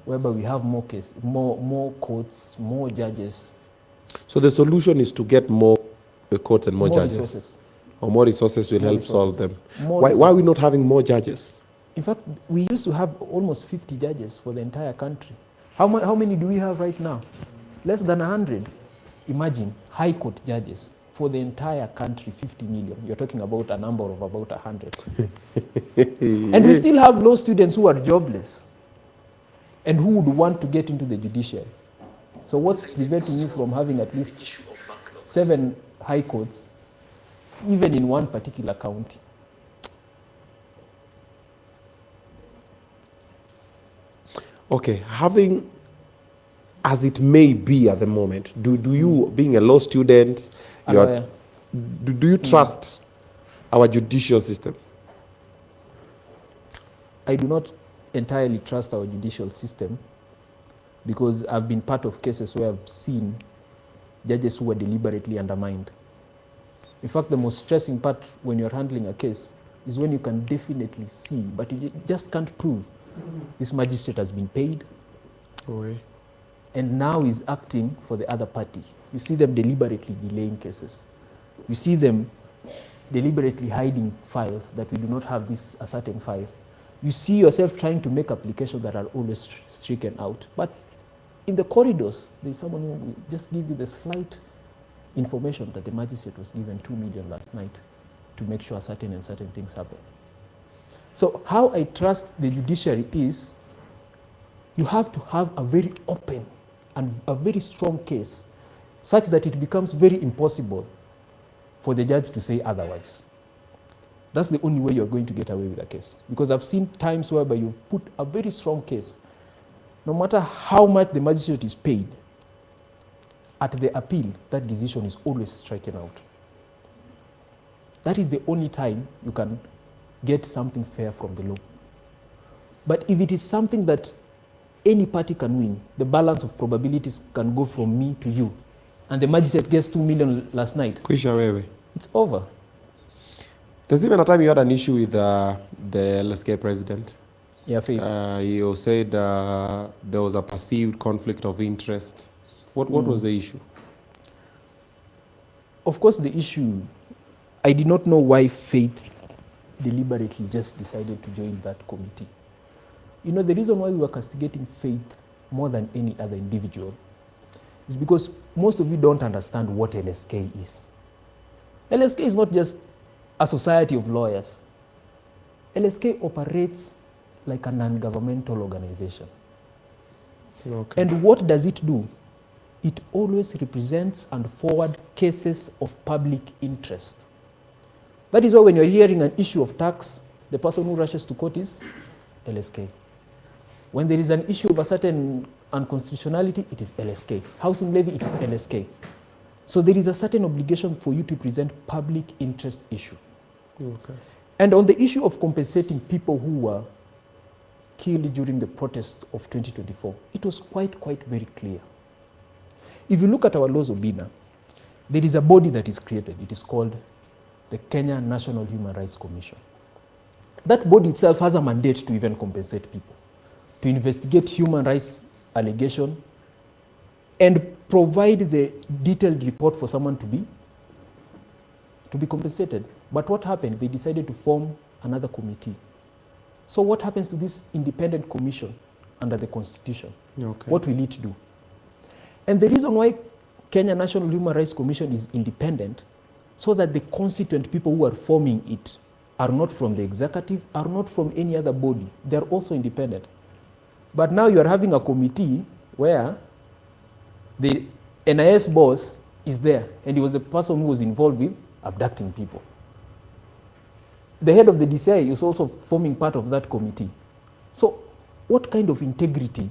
whereby we have more cases, more courts, more judges. So the solution is to get more courts and more judges. Resources. Or more resources will More help resources. solve them. More Why are we resources. not having more judges? In fact, we used to have almost 50 judges for the entire country. How many do we have right now? Less than 100. Imagine, high court judges for the entire country, 50 million. You're talking about a number of about 100. And we still have law students who are jobless and who would want to get into the judiciary. So what's preventing you from having at least 7 high courts, even in one particular county? Okay, having, as it may be at the moment, do you, being a law student, do you trust our judicial system? I do not entirely trust our judicial system because I've been part of cases where I've seen judges who were deliberately undermined. In fact, the most stressing part when you're handling a case is when you can definitely see, but you just can't prove this magistrate has been paid and now is acting for the other party. You see them deliberately delaying cases. You see them deliberately hiding files that we do not have a certain file. You see yourself trying to make applications that are always stricken out. But in the corridors, there's someone who will just give you the slight information that the magistrate was given 2 million last night to make sure certain and certain things happen. So how I trust the judiciary is you have to have a very open and a very strong case such that it becomes very impossible for the judge to say otherwise. That's the only way you're going to get away with a case. Because I've seen times whereby you've put a very strong case, no matter how much the magistrate is paid, at the appeal, that decision is always stricken out. That is the only time you can get something fair from the law. But if it is something that any party can win, the balance of probabilities can go from me to you, and the magistrate gets 2 million last night, it's over. There's even a time you had an issue with the LSK president. Yeah, Faith. You said there was a perceived conflict of interest. What was the issue? Of course, the issue, I did not know why Faith deliberately just decided to join that committee. You know, the reason why we were castigating Faith more than any other individual is because most of you don't understand what LSK is. LSK is not just a society of lawyers. LSK operates like a non-governmental organization. Okay. And what does it do? It always represents and forward cases of public interest. That is why when you're hearing an issue of tax, the person who rushes to court is LSK. When there is an issue of a certain unconstitutionality, it is LSK. Housing levy, it is LSK. So there is a certain obligation for you to present public interest issue. Okay. And on the issue of compensating people who were killed during the protests of 2024, it was quite very clear. If you look at our laws, Obinna, there is a body that is created. It is called the Kenyan National Human Rights Commission. That body itself has a mandate to even compensate people, to investigate human rights allegation, and provide the detailed report for someone to be compensated. But what happened? They decided to form another committee. So what happens to this independent commission under the Constitution? Okay. What will it do? And the reason why Kenya National Human Rights Commission is independent, so that the constituent people who are forming it are not from the executive, are not from any other body. They're also independent. But now you're having a committee where the NIS boss is there, and he was the person who was involved with abducting people. The head of the DCI is also forming part of that committee. So what kind of integrity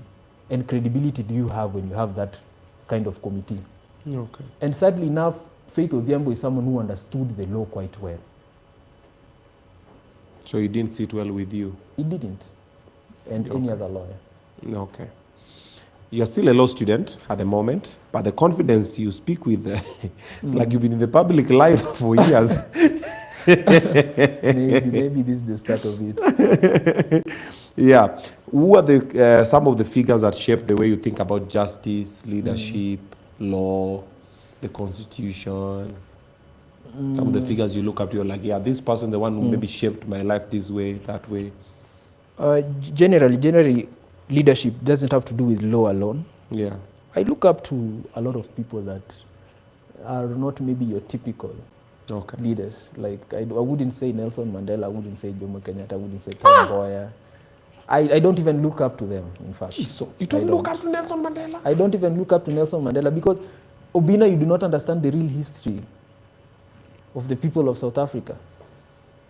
and credibility do you have when you have that kind of committee? Okay. And sadly enough, Faith Odhiambo is someone who understood the law quite well. So he didn't sit well with you? He didn't, and any other lawyer. Okay. You're still a law student at the moment, but the confidence you speak with, it's like you've been in the public life for years. Maybe this is the start of it. Yeah. Who are the some of the figures that shape the way you think about justice, leadership, law, the constitution? Some of the figures you look up to, you're like, yeah, this person, the one who maybe shaped my life this way, that way. Generally, leadership doesn't have to do with law alone. Yeah. I look up to a lot of people that are not maybe your typical Okay. leaders. Like, I wouldn't say Nelson Mandela, I wouldn't say Jomo Kenyatta, I wouldn't say Tom Mboya. I don't even look up to them, in fact. So you don't look up to Nelson Mandela? I don't even look up to Nelson Mandela because, Obinna, you do not understand the real history of the people of South Africa.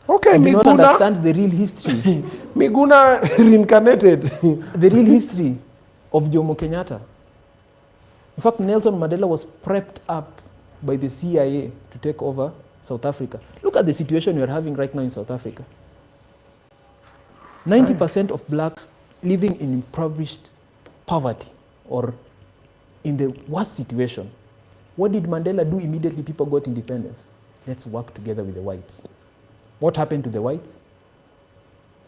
Okay, You do not understand the real history. Miguna reincarnated. The real history of Jomo Kenyatta. In fact, Nelson Mandela was prepped up by the CIA to take over South Africa. Look at the situation we are having right now in South Africa. 90% of blacks living in impoverished poverty or in the worst situation. What did Mandela do immediately people got independence? Let's work together with the whites. What happened to the whites?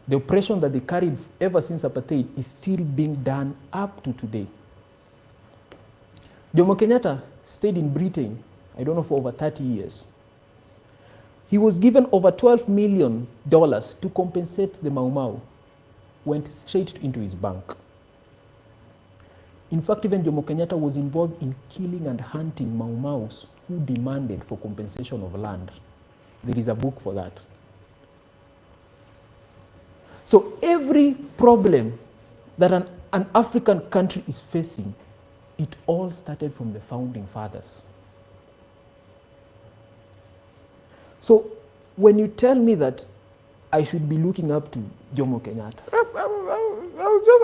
The oppression that they carried ever since apartheid is still being done up to today. Jomo Kenyatta stayed in Britain, I don't know, for over 30 years. He was given over $12 million to compensate the Mau Mau. Went straight into his bank. In fact, even Jomo Kenyatta was involved in killing and hunting Mau Maus who demanded for compensation of land. There is a book for that. So every problem that an African country is facing, it all started from the founding fathers. So when you tell me that I should be looking up to Jomo Kenyatta.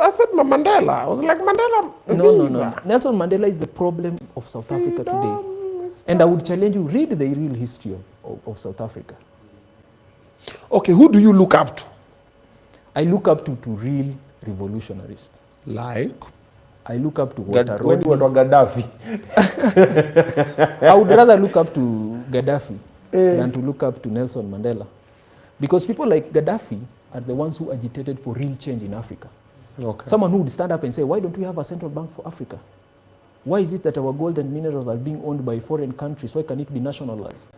I said Mandela. I was like, Mandela. No. Nelson Mandela is the problem of South Africa today. And I would challenge you, read the real history of South Africa. Okay, who do you look up to? I look up to real revolutionaries. Like? I look up to Walter When you were Rodney. Gaddafi. I would rather look up to Gaddafi than to look up to Nelson Mandela. Because people like Gaddafi are the ones who agitated for real change in Africa. Okay. Someone who would stand up and say, why don't we have a central bank for Africa? Why is it that our gold and minerals are being owned by foreign countries? Why can it be nationalized?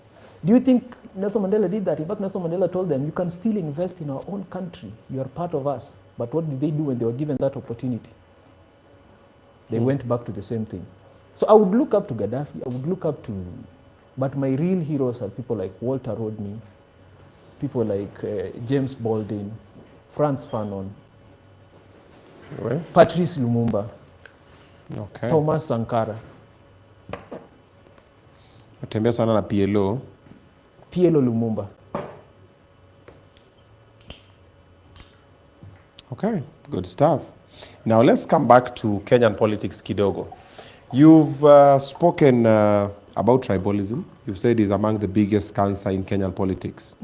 Do you think Nelson Mandela did that? In fact, Nelson Mandela told them, you can still invest in our own country. You are part of us. But what did they do when they were given that opportunity? They went back to the same thing. So I would look up to Gaddafi. I would look up to, but my real heroes are people like Walter Rodney, people like James Baldwin, Frantz Fanon, Patrice Lumumba, Thomas Sankara. Natembea sana na PLO. PLO Lumumba. Okay, good stuff. Now let's come back to Kenyan politics kidogo. You've spoken about tribalism. You've said it's among the biggest cancer in Kenyan politics.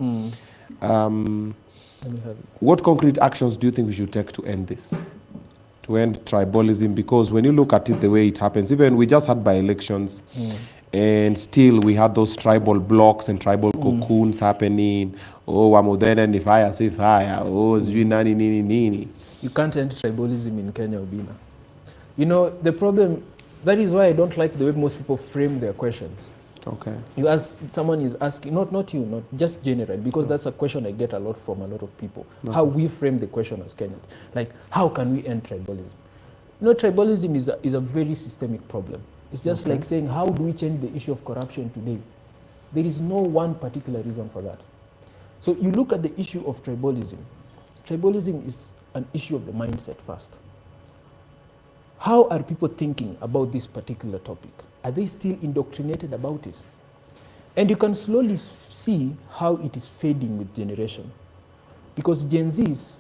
What concrete actions do you think we should take to end this? To end tribalism? Because when you look at it the way it happens, even we just had by-elections, and still we had those tribal blocks and tribal cocoons happening. Oh, wamudhene ni fire, si fire. Oh, sijui nani nini nini. You can't end tribalism in Kenya, Obinna. You know, the problem, that is why I don't like the way most people frame their questions. Okay. You ask, someone is asking, not you, not just general, because that's a question I get a lot from a lot of people. Okay. How we frame the question as Kenyans. Like, how can we end tribalism? You know, tribalism is a very systemic problem. It's just like saying, how do we change the issue of corruption today? There is no one particular reason for that. So you look at the issue of tribalism. Tribalism is an issue of the mindset first. How are people thinking about this particular topic? Are they still indoctrinated about it? And you can slowly see how it is fading with generation. Because Gen Zs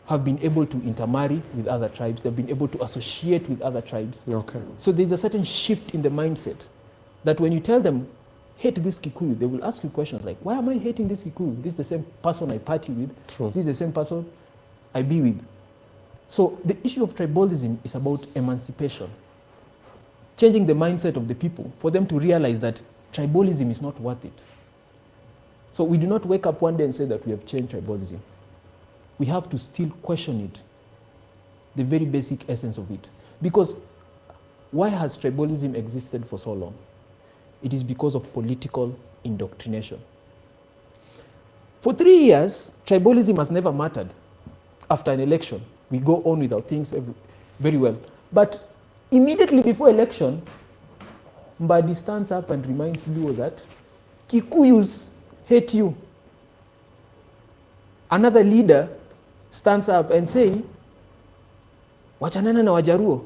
have been able to intermarry with other tribes. They've been able to associate with other tribes. Okay. So there's a certain shift in the mindset that when you tell them, hate this Kikuyu, they will ask you questions like, why am I hating this Kikuyu? This is the same person I party with. True. This is the same person I be with. So the issue of tribalism is about emancipation. Changing the mindset of the people for them to realize that tribalism is not worth it. So we do not wake up one day and say that we have changed tribalism. We have to still question it, the very basic essence of it. Because why has tribalism existed for so long? It is because of political indoctrination. For 3 years, tribalism has never mattered. After an election, we go on with our things very well. But immediately before election, Mbadi stands up and reminds Luo that Kikuyus hate you. Another leader stands up and say, wachanana na Wajaruo.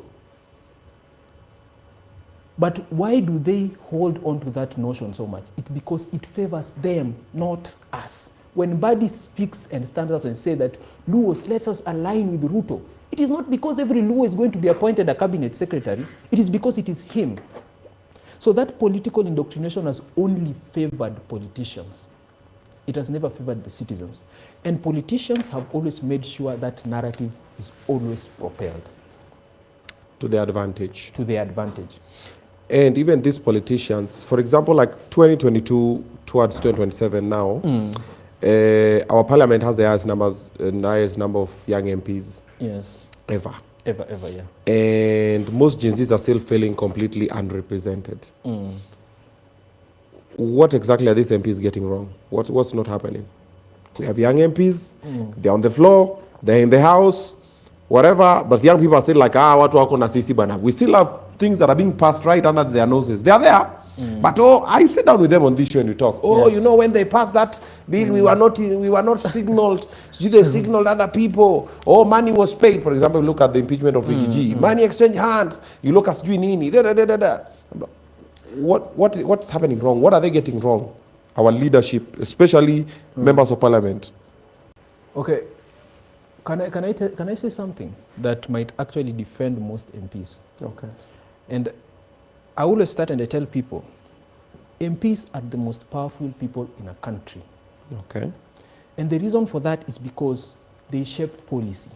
But why do they hold on to that notion so much? It's because it favors them, not us. When Mbadi speaks and stands up and says that Luos, let us align with Ruto, it is not because every Luo is going to be appointed a cabinet secretary. It is because it is him. So that political indoctrination has only favored politicians. It has never favored the citizens. And politicians have always made sure that narrative is always propelled. To their advantage. To their advantage. And even these politicians, for example, like 2022 towards 2027 now, our parliament has the highest number of young MPs Yes. ever. Ever, yeah. And most Gen Zs are still feeling completely unrepresented. What exactly are these MPs getting wrong? What's not happening? We have young MPs, they're on the floor, they're in the house, whatever, but young people are still like, watu wako na sisi bana. We still have things that are being passed right under their noses. They are there. But I sit down with them on this show and we talk. Yes. You know, when they passed that bill, we were not signaled. They signaled other people. Money was paid. For example, look at the impeachment of Ricky G. Money exchange hands. You look at Sijui Nini. What's happening wrong? What are they getting wrong? Our leadership, especially members of parliament. Okay. Can I say something that might actually defend most MPs? Okay. And I always start and I tell people, MPs are the most powerful people in a country. Okay. And the reason for that is because they shape policy.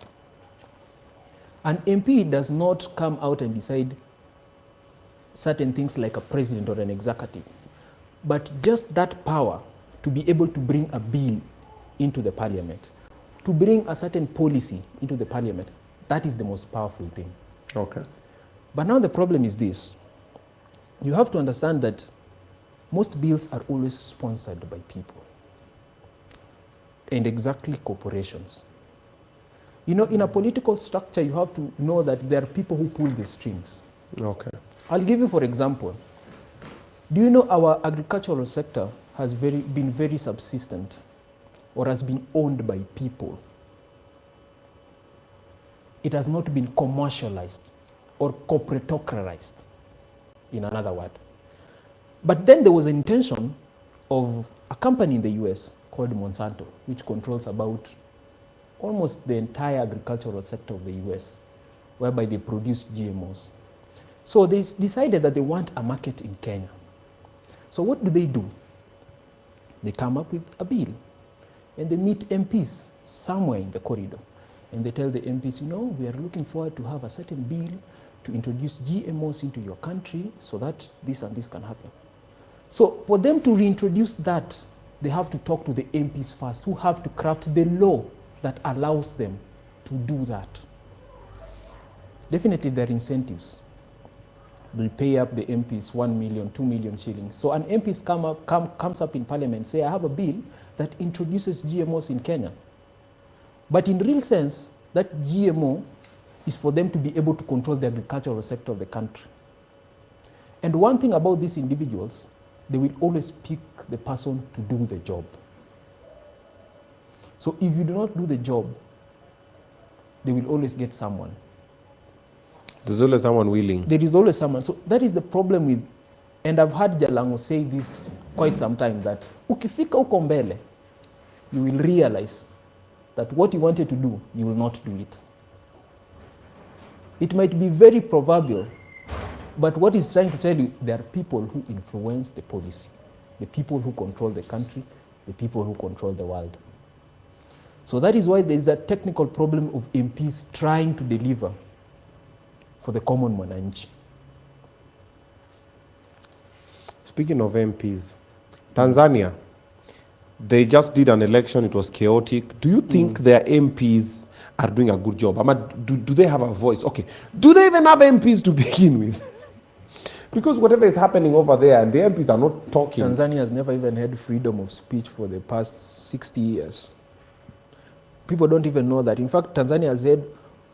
An MP does not come out and decide certain things like a president or an executive, but just that power to be able to bring a bill into the parliament, to bring a certain policy into the parliament, that is the most powerful thing. Okay. But now the problem is this. You have to understand that most bills are always sponsored by people, and exactly corporations. You know, in a political structure, you have to know that there are people who pull the strings. Okay. I'll give you, for example, do you know our agricultural sector has been very subsistent, or has been owned by people? It has not been commercialized or corporatocratized, in another word. But then there was an intention of a company in the US called Monsanto, which controls about almost the entire agricultural sector of the US, whereby they produce GMOs. So they decided that they want a market in Kenya. So what do? They come up with a bill, and they meet MPs somewhere in the corridor, and they tell the MPs, you know, we are looking forward to have a certain bill to introduce GMOs into your country so that this and this can happen. So for them to reintroduce that, they have to talk to the MPs first, who have to craft the law that allows them to do that. Definitely there are incentives. They pay up the MPs 1 million, 2 million shillings. So an MP comes up in parliament and say, I have a bill that introduces GMOs in Kenya. But in real sense, that GMO is for them to be able to control the agricultural sector of the country. And one thing about these individuals, they will always pick the person to do the job. So if you do not do the job, they will always get someone. There's always someone willing. There is always someone. So that is the problem with, and I've heard Jalango say this quite some time, that ukifika uko mbele, you will realize that what you wanted to do, you will not do it. It might be very proverbial, but what he's trying to tell you, there are people who influence the policy, the people who control the country, the people who control the world. So that is why there is a technical problem of MPs trying to deliver for the common mwananchi. Speaking of MPs, Tanzania, They just did an election, it was chaotic. Do you think their MPs are doing a good job? Do they have a voice? Okay, do they even have MPs to begin with? Because whatever is happening over there, and the MPs are not talking. Tanzania has never even had freedom of speech for the past 60 years. People don't even know that. In fact, Tanzania has had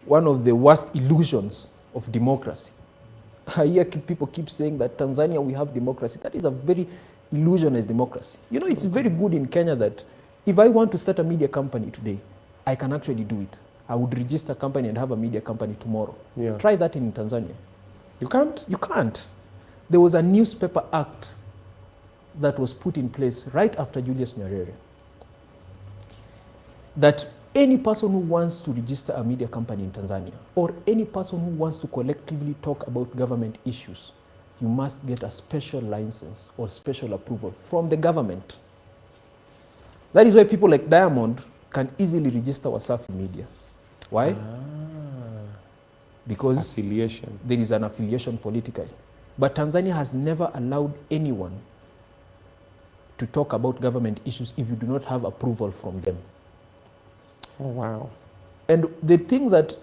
one of the worst illusions of democracy. I hear people keep saying that Tanzania, we have democracy. That is a very illusionist democracy. You know, it's very good in Kenya that if I want to start a media company today, I can actually do it. I would register a company and have a media company tomorrow. Yeah. Try that in Tanzania. You can't? You can't. There was a newspaper act that was put in place right after Julius Nyerere, that any person who wants to register a media company in Tanzania, or any person who wants to collectively talk about government issues, you must get a special license or special approval from the government. That is why people like Diamond can easily register Wasafi Media. Why? Because Affiliation. there is an affiliation politically. But Tanzania has never allowed anyone to talk about government issues if you do not have approval from them. Oh, wow. And the thing that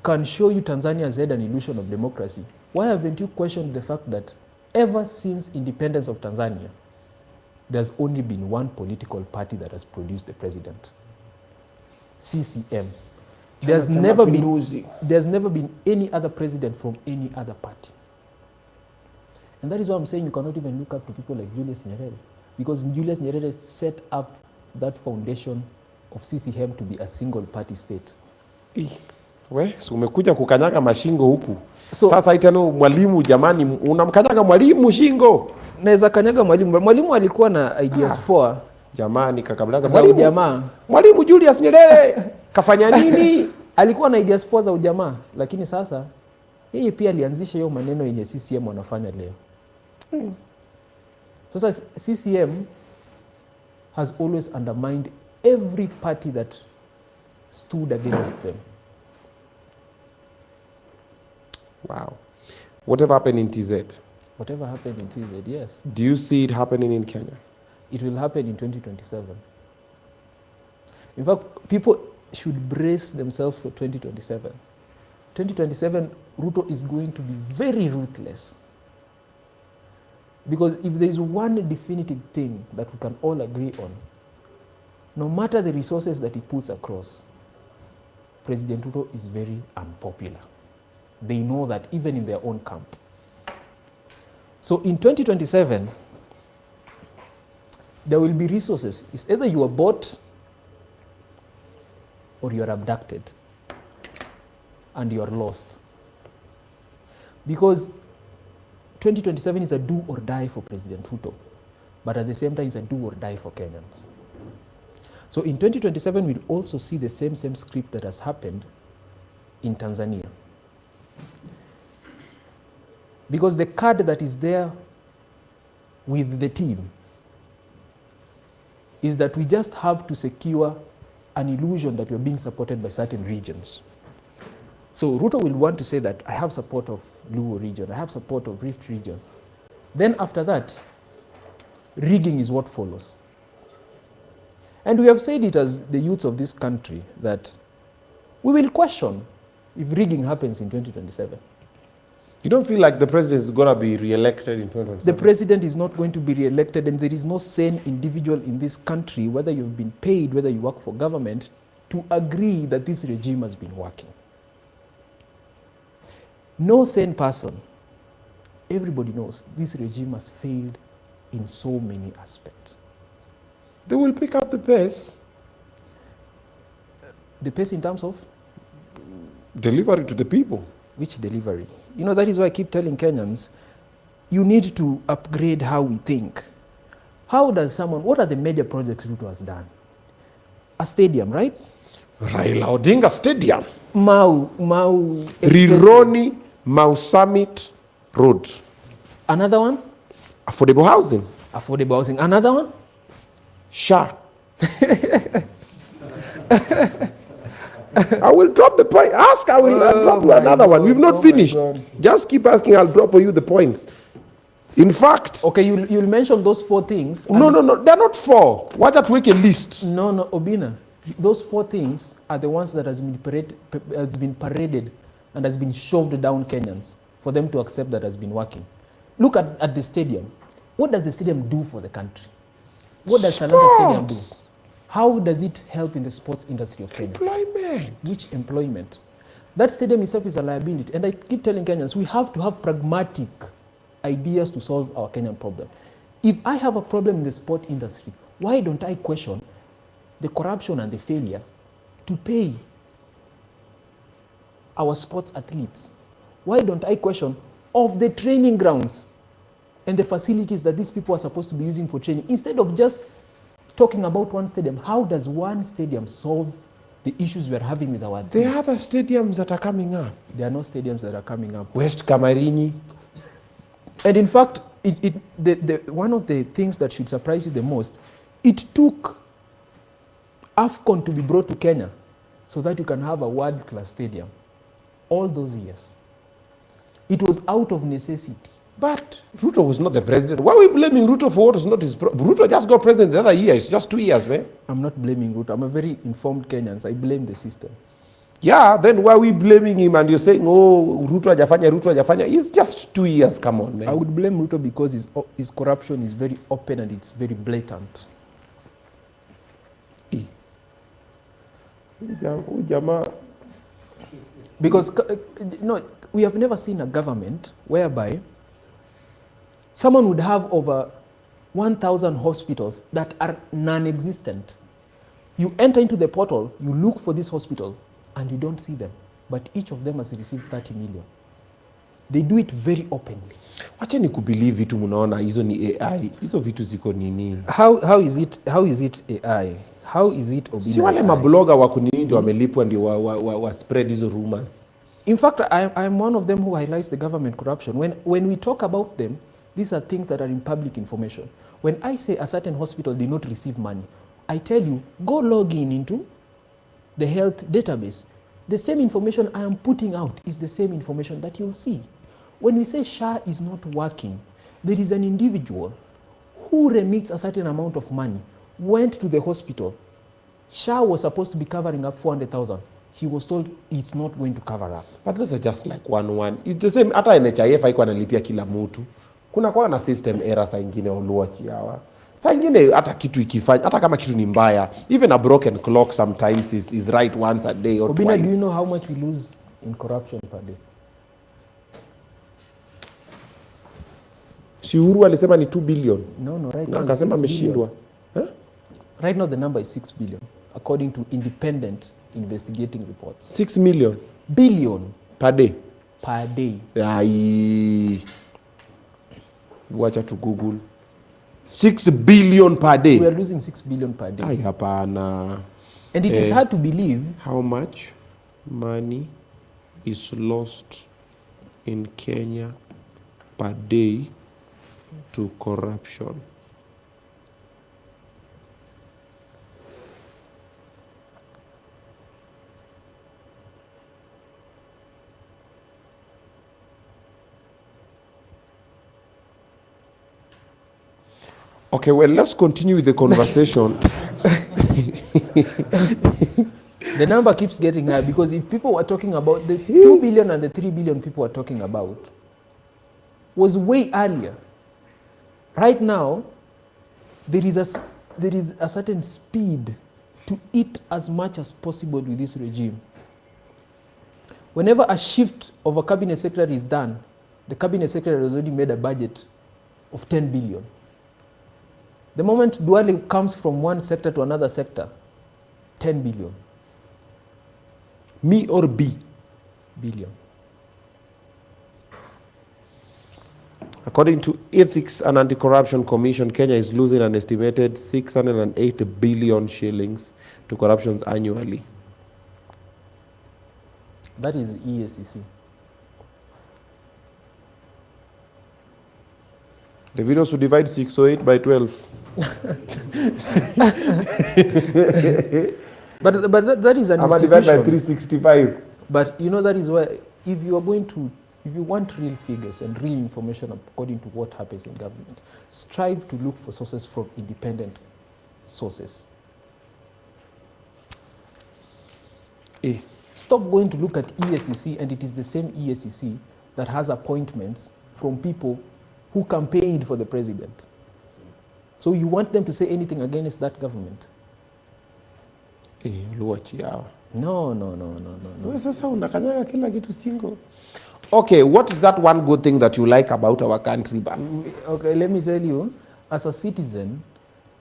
can show you Tanzania has had an illusion of democracy, why haven't you questioned the fact that ever since independence of Tanzania, there's only been one political party that has produced the president? CCM. There's never been any other president from any other party. And that is why I'm saying you cannot even look up to people like Julius Nyerere, because Julius Nyerere set up that foundation of CCM to be a single party state. We, so umekuja kukanyaga mashingo huku. So, sasa itano mwalimu jamani, unamkanyaga mwalimu shingo. Naweza kanyaga mwalimu. Mwalimu alikuwa na ideas poa. Jamani kakablaza za ujamaa. Mwalimu Julius Nyerere kafanya nini? Alikuwa na ideas poa za ujamaa, lakini sasa yeye pia alianzisha hiyo maneno yenye CCM wanafanya leo. Sasa CCM has always undermined every party that stood against them. Wow. Whatever happened in TZ? Whatever happened in TZ, yes. Do you see it happening in Kenya? It will happen in 2027. In fact, people should brace themselves for 2027. 2027, Ruto is going to be very ruthless. Because if there is one definitive thing that we can all agree on, no matter the resources that he puts across, President Ruto is very unpopular. They know that even in their own camp. So in 2027, there will be resources. It's either you are bought or you are abducted and you are lost. Because 2027 is a do or die for President Ruto, but at the same time it's a do or die for Kenyans. So in 2027, we'll also see the same script that has happened in Tanzania. Because the card that is there with the team is that we just have to secure an illusion that we're being supported by certain regions. So Ruto will want to say that I have support of Luo region, I have support of Rift region. Then after that, rigging is what follows. And we have said it as the youth of this country that we will question if rigging happens in 2027. You don't feel like the president is going to be re-elected in 2027? The president is not going to be re-elected, and there is no sane individual in this country, whether you've been paid, whether you work for government, to agree that this regime has been working. No sane person, everybody knows this regime has failed in so many aspects. They will pick up the pace. The pace in terms of? Delivery to the people. Which delivery? You know, that is why I keep telling Kenyans, you need to upgrade how we think. How does someone, what are the major projects Ruto has done? A stadium, right? Raila Odinga Stadium. Mau Rironi, Mau Summit Road. Another one? Affordable housing. Affordable housing. Another one? SHA. I will drop the point. Ask, I'll drop you another one. We've not finished. Just keep asking, I'll drop for you the points. In fact, Okay, you'll mention those 4 things. and- no, they're not 4. Wacha tuweke list. No, Obinna. Those 4 things are the ones that has been paraded and has been shoved down Kenyans for them to accept that has been working. Look at the stadium. What does the stadium do for the country? What does Talanta Stadium do? Sports. How does it help in the sports industry of Kenya? Employment. Which employment? That stadium itself is a liability. And I keep telling Kenyans, we have to have pragmatic ideas to solve our Kenyan problem. If I have a problem in the sport industry, why don't I question the corruption and the failure to pay our sports athletes? Why don't I question of the training grounds and the facilities that these people are supposed to be using for training? Instead of just talking about one stadium, how does one stadium solve the issues we're having with our athletes? There are other stadiums that are coming up. There are no stadiums that are coming up. West Kamarini. And in fact, one of the things that should surprise you the most, it took AFCON to be brought to Kenya so that you can have a world-class stadium. All those years. It was out of necessity. But Ruto was not the president. Why are we blaming Ruto for what was not his Ruto just got president the other year. It's just 2 years, man. I'm not blaming Ruto. I'm a very informed Kenyan. I blame the system. Yeah, then why are we blaming him and you're saying, oh, Ruto hajafanya? It's just 2 years, come on, man. I would blame Ruto because his corruption is very open and it's very blatant. Because we have never seen a government whereby someone would have over 1,000 hospitals that are non-existent. You enter into the portal, you look for this hospital, and you don't see them. But each of them has received 30 million. They do it very openly. Wacha ni kubelieve vitu munaona hizo ni AI. Hizo vitu ziko nini? How is it AI? How is it Obinna? Si wale mabloga wako nini ndio wamelipwa ndio wa spread hizo rumors. In fact, I'm one of them who highlights the government corruption. When we talk about them, these are things that are in public information. When I say a certain hospital did not receive money, I tell you, go log in into the health database. The same information I am putting out is the same information that you'll see. When we say SHA is not working, there is an individual who remits a certain amount of money, went to the hospital. SHA was supposed to be covering up 400,000. He was told it's not going to cover up. But those are just like one. It's the same, hata NHIF haikuwa analipia kila mtu. Kuna kwa na system error saa ingine Oluoch hawa. Saa ingine hata kitu ikifanya, hata kama kitu ni mbaya, even a broken clock sometimes is right once a day or Obinna, twice. do you know how much we lose in corruption per day? Si Uhuru alisema ni 2 billion. No, right Na now it's akasema 6 billion. ameshindwa. Right now the number is 6 billion, according to independent investigating reports. 6 million Billion per day. per day. Ai. Wacha tu Google. 6 billion per day. We are losing 6 billion per day. Ai hapana. And it is hard to believe. How much money is lost in Kenya per day to corruption? Okay, well, let's continue with the conversation. The number keeps getting higher because if people were talking about the 2 billion and the 3 billion people are talking about was way earlier. Right now, there is a certain speed to eat as much as possible with this regime. Whenever a shift of a cabinet secretary is done, the cabinet secretary has already made a budget of 10 billion. The moment Duale comes from one sector to another sector, 10 billion. Me or B? Billion. According to Ethics and Anti-Corruption Commission, Kenya is losing an estimated 608 billion shillings to corruptions annually. That is EACC. The video should divide 608 by 12. But that is an I'm divide by institution. 365. But you know, that is why if you are going to If you want real figures and real information according to what happens in government, strive to look for sources from independent sources. Stop going to look at EACC, and it is the same EACC that has appointments from people who campaigned for the president. So you want them to say anything against that government? Oluoch yao. No. Wewe sasa unakanyaga kila kitu single. Okay, what is that one good thing that you like about our country? Okay, let me tell you, as a citizen,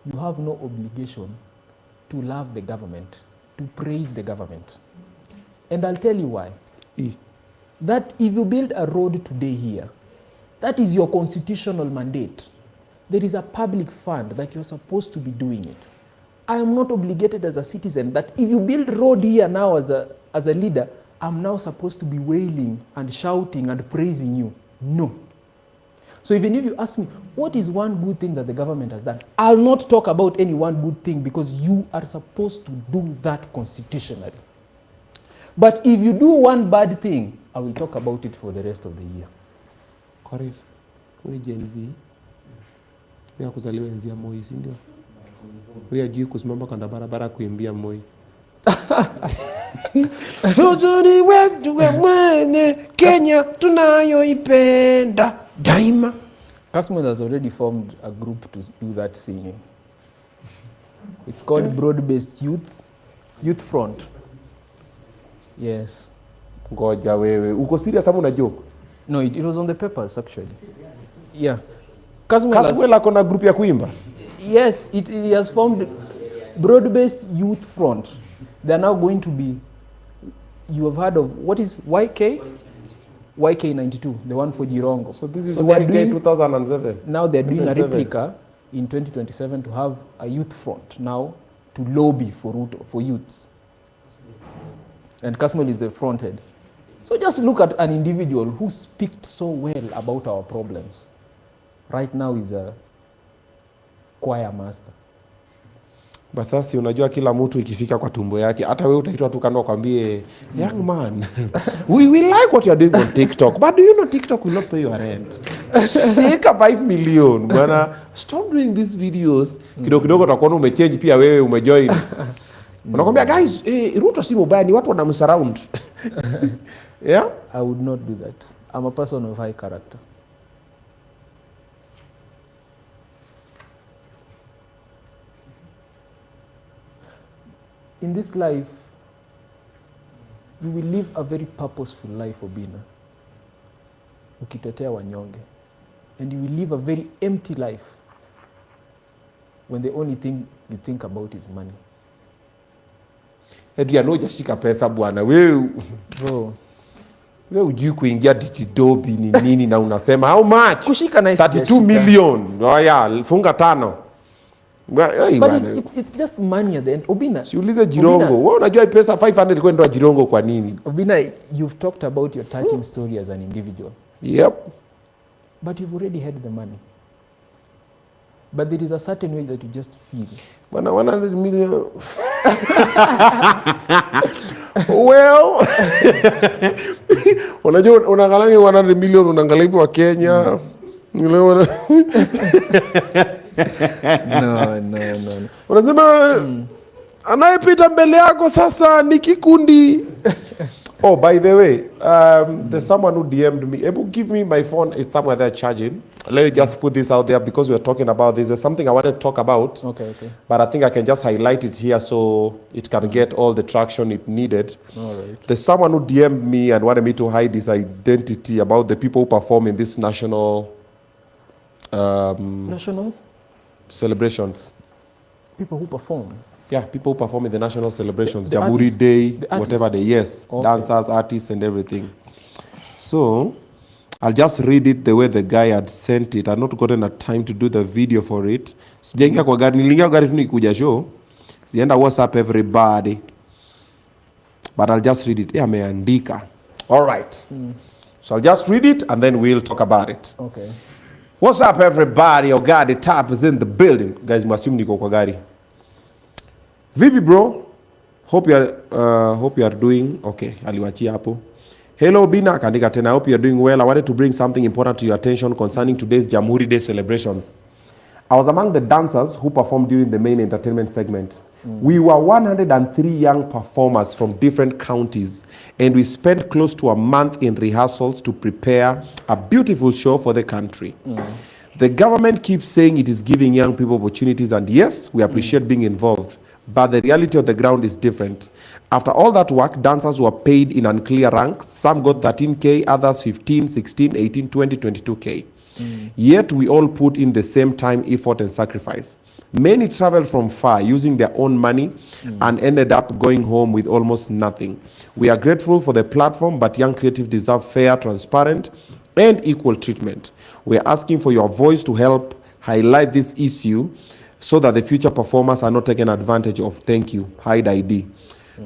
you have no obligation to love the government, to praise the government. And I'll tell you why. That if you build a road today here, that is your constitutional mandate. There is a public fund that you're supposed to be doing it. I am not obligated as a citizen that if you build road here now as a leader, I'm now supposed to be wailing and shouting and praising you. No. So even if you ask me, what is one good thing that the government has done? I'll not talk about any one good thing because you are supposed to do that constitutionally. But if you do one bad thing, I will talk about it for the rest of the year. Correct. Wewe Gen Z. Wewe kuzaliwa enzi ya Moi, si ndio? Wewe ajui kusimama kando barabara kuimbia Moi. Tuzuri wetu mwenye Kenya tunayoipenda daima. Kasmuel has already formed a group to do that singing. It's called Broad-Based Youth Front. Yes. Ngoja wewe. Uko serious ama una joke? No, it was on the papers actually. Yeah. Kasmuel ako na group ya kuimba? Yes, he has formed Broad-Based Youth Front. They are now going to be, you have heard of, what is YK? YK92, the one for Jirongo. So this is YK 2007. Now they're doing 2007. a replica in 2027 to have a youth front now to lobby for youths. And Kasmuel is the front head. So just look at an individual who speaks so well about our problems. Right now is a choir master. Basasi unajua kila mtu ikifika kwa tumbo yake, hata wewe utaitwa tu kando kwambie, young man, we like what you are doing on TikTok, but do you know TikTok will not pay your rent? Sika 5 million, bwana, stop doing these videos. Kidogo kidogo utakuwa umechange pia wewe umejoin. Unakwambia guys, Ruto si mobile, ni watu wanamsurround. Yeah? I would not do that. I'm a person of high character. In this life, you will live a very purposeful life, Obinna. Ukitetea wanyonge. And you will live a very empty life when the only thing you think about is money. Adrian hujashika pesa bwana. Wewe Bro, wewe hujui kuingia digidobi ni nini na unasema how much? kushika na 32 million. Oya, funga 5. But it's just money at the end. Obinna, Siulize Jirongo. Wewe unajua pesa 500 kwenda Jirongo kwa nini? Obinna, you've talked about your touching story as an individual. Yep. But you've already had the money. But there is a certain way that you just feel. Bwana 100 million. Well, unajua unaangalia 100 million unaangalia hivyo wa Kenya. No. Unasema anayepita mbele yako sasa ni kikundi. Oh, by the way, there's someone who DM'd me. Able give me my phone. It's somewhere there charging. Let me just put this out there because we're talking about this. There's something I wanted to talk about. Okay. But I think I can just highlight it here so it can get all the traction it needed. All right. There's someone who DM'd me and wanted me to hide his identity about the people who perform in this national National? celebrations. People who perform. Yeah, people who perform in the national celebrations, The Jamhuri artists? Day, The whatever artists? day, yes, Okay. dancers, artists and everything. So, I'll just read it the way the guy had sent it. I've not gotten a time to do the video for it. Sijaingia kwa gari, nilingia gari tu nikuja show. Sijaenda WhatsApp everybody. But I'll just read it. Yeah, ameandika. All right. So I'll just read it and then we'll talk about it. Okay. What's up everybody? Oga the Top is in the building. Guys, mwasimu niko kwa gari. Vipi bro? Hope you are doing okay. Aliwachia hapo. Hello Obinna, akaandika tena, I hope you're doing well. I wanted to bring something important to your attention concerning today's Jamhuri Day celebrations. I was among the dancers who performed during the main entertainment segment. We were 103 young performers from different counties, and we spent close to a month in rehearsals to prepare a beautiful show for the country. The government keeps saying it is giving young people opportunities, and yes, we appreciate being involved, but the reality of the ground is different. After all that work, dancers were paid in unclear ranks. Some got 13K, others 15, 16, 18, 20, 22K. Yet we all put in the same time, effort, and sacrifice. Many traveled from far using their own money and ended up going home with almost nothing. We are grateful for the platform, but young creatives deserve fair, transparent, and equal treatment. We are asking for your voice to help highlight this issue so that the future performers are not taken advantage of. Thank you. Hide ID.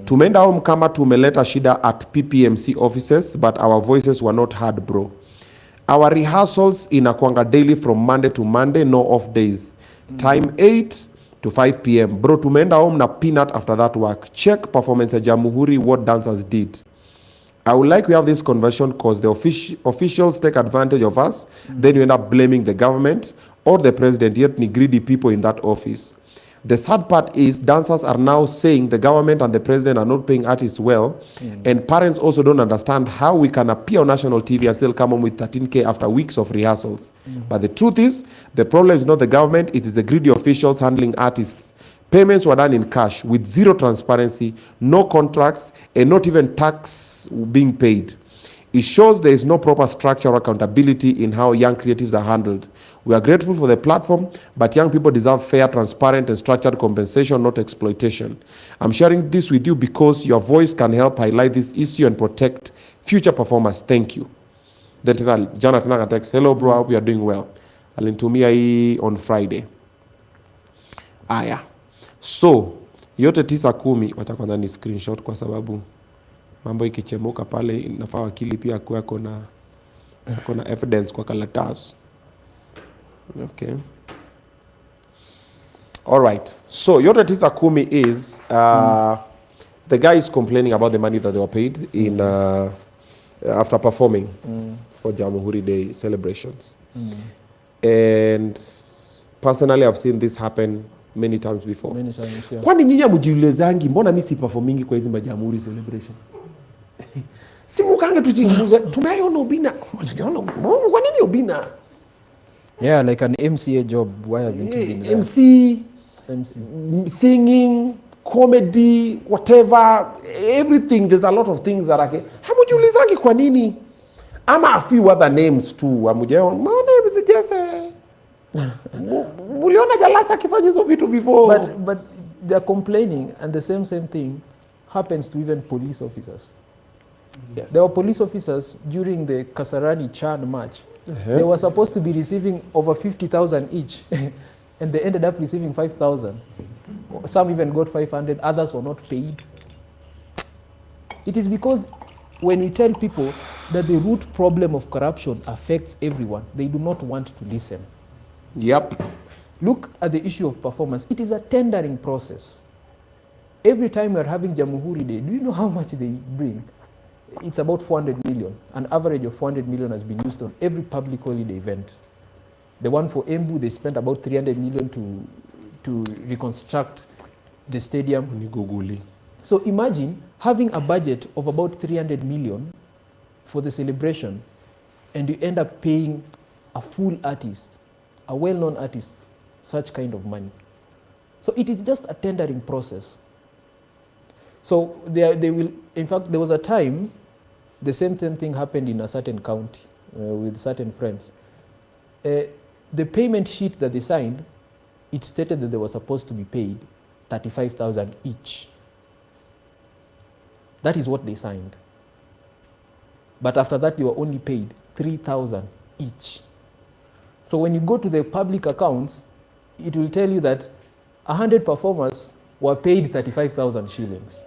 Tumeenda home kama tumeleta shida at PPMC offices, but our voices were not heard, bro. Our rehearsals inakuanga daily from Monday to Monday, no off days. Time 8 to 5 p.m. Bro, tumeenda home na peanut after that work. Check performance at Jamhuri, what dancers did. I would like we have this conversion because the officials take advantage of us. Then you end up blaming the government or the president, yet ni greedy people in that office. The sad part is dancers are now saying the government and the president are not paying artists well, and parents also don't understand how we can appear on national TV and still come home with 13K after weeks of rehearsals. But the truth is, the problem is not the government, it is the greedy officials handling artists. Payments were done in cash with zero transparency, no contracts, and not even tax being paid. It shows there is no proper structure or accountability in how young creatives are handled. We are grateful for the platform, but young people deserve fair, transparent, and structured compensation, not exploitation. I'm sharing this with you because your voice can help highlight this issue and protect future performers. Thank you. Then jana tena text, hello bro, I hope you are doing well. Alinitumia hii on Friday. Aya. So, yote 9-10, wacha kwanza ni screenshot kwa sababu mambo ikichemuka pale inafaa wakili pia kuwa kona evidence kwa karatasi. Okay. All right. So yote 9-10 is the guy is complaining about the money that they were paid in after performing for Jamhuri Day celebrations. And personally I've seen this happen many times before. Many times, yeah. Kwani nyinyi mjiulizangi mbona mimi si performingi kwa hizo Jamhuri celebration? Si mukange tuchinguza tumeona Obinna. Kwa nini Obinna? Yeah, like an MCA job. Why haven't you been there? MC, singing, comedy, whatever, everything. There's a lot of things that are. Hamujiulizangi kwa nini? Ama a few other names too. Amujeo, my name is Jesse. Muliona Jalasa akifanya hizo vitu before. But they're complaining, and the same thing happens to even police officers. Yes. There were police officers during the Kasarani Chan march. They were supposed to be receiving over 50,000 each, and they ended up receiving 5,000. Some even got 500, others were not paid. It is because when we tell people that the root problem of corruption affects everyone, they do not want to listen. Yep. Look at the issue of performance. It is a tendering process. Every time we are having Jamhuri Day, do you know how much they bring? It's about 400 million. An average of 400 million has been used on every public holiday event. The one for Embu, they spent about 300 million to reconstruct the stadium. So imagine having a budget of about 300 million for the celebration, and you end up paying a full artist, a well-known artist, such kind of money. So it is just a tendering process. So they will, in fact, there was a time the same thing happened in a certain county with certain friends. The payment sheet that they signed, it stated that they were supposed to be paid 35,000 each. That is what they signed. But after that, they were only paid 3,000 each. So when you go to the public accounts, it will tell you that 100 performers were paid 35,000 shillings.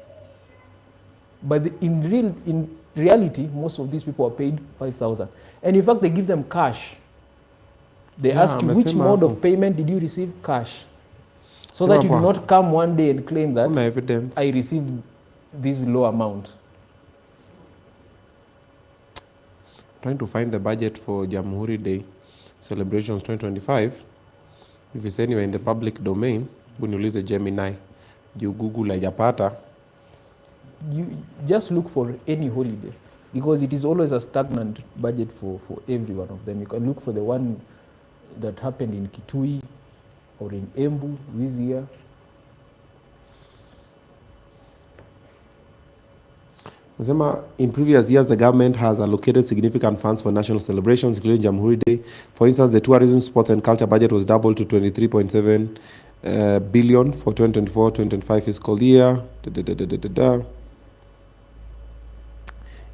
But in reality, most of these people are paid 5,000. And in fact, they give them cash. They ask you, which mode of payment did you receive? Cash. So that you do not come one day and claim that evidence. I received this low amount. trying to find the budget for Jamhuri Day celebrations 2025. If it's anywhere in the public domain, uniulize Gemini. You Google haijapata. You just look for any holiday because it is always a stagnant budget for every one of them. You can look for the one that happened in Kitui or in Embu this year. In previous years, the government has allocated significant funds for national celebrations, including Jamhuri Day. For instance, the tourism, sports and culture budget was doubled to 23.7 billion for 2024-2025 fiscal year.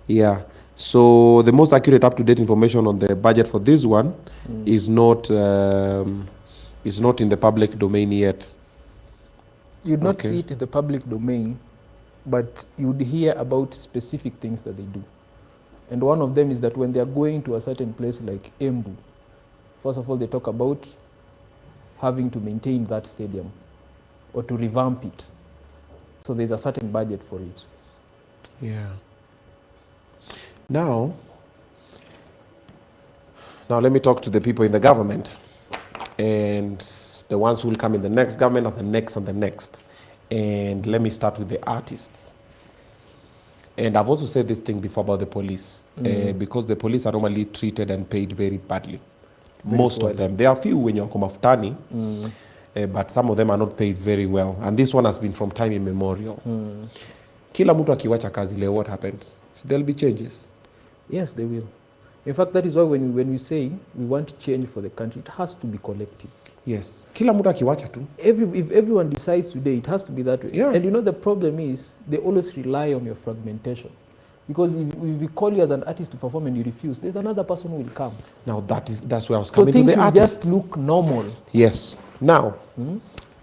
Yeah. So the most accurate, up-to-date information on the budget for this one is not in the public domain yet. You'd not see it in the public domain, but you'd hear about specific things that they do. And one of them is that when they are going to a certain place like Embu, first of all, they talk about having to maintain that stadium or to revamp it. So there's a certain budget for it. Yeah. Now let me talk to the people in the government and the ones who will come in the next government and the next and the next. And let me start with the artists. And I've also said this thing before about the police, because the police are normally treated and paid very badly. Most of them. There are a few when you're Komafutani, but some of them are not paid very well. And this one has been from time immemorial. Kila mtu akiwacha kazi leo, what happens? So there'll be changes. Yes, they will. In fact, that is why when we say we want change for the country, it has to be collective. Yes. Kila mtu akiwacha tu. If everyone decides today, it has to be that way. Yeah. And you know the problem is, they always rely on your fragmentation. Because if we call you as an artist to perform and you refuse, there's another person who will come. Now that's where I was coming to the So things will artists. just look normal. Yes. Now, I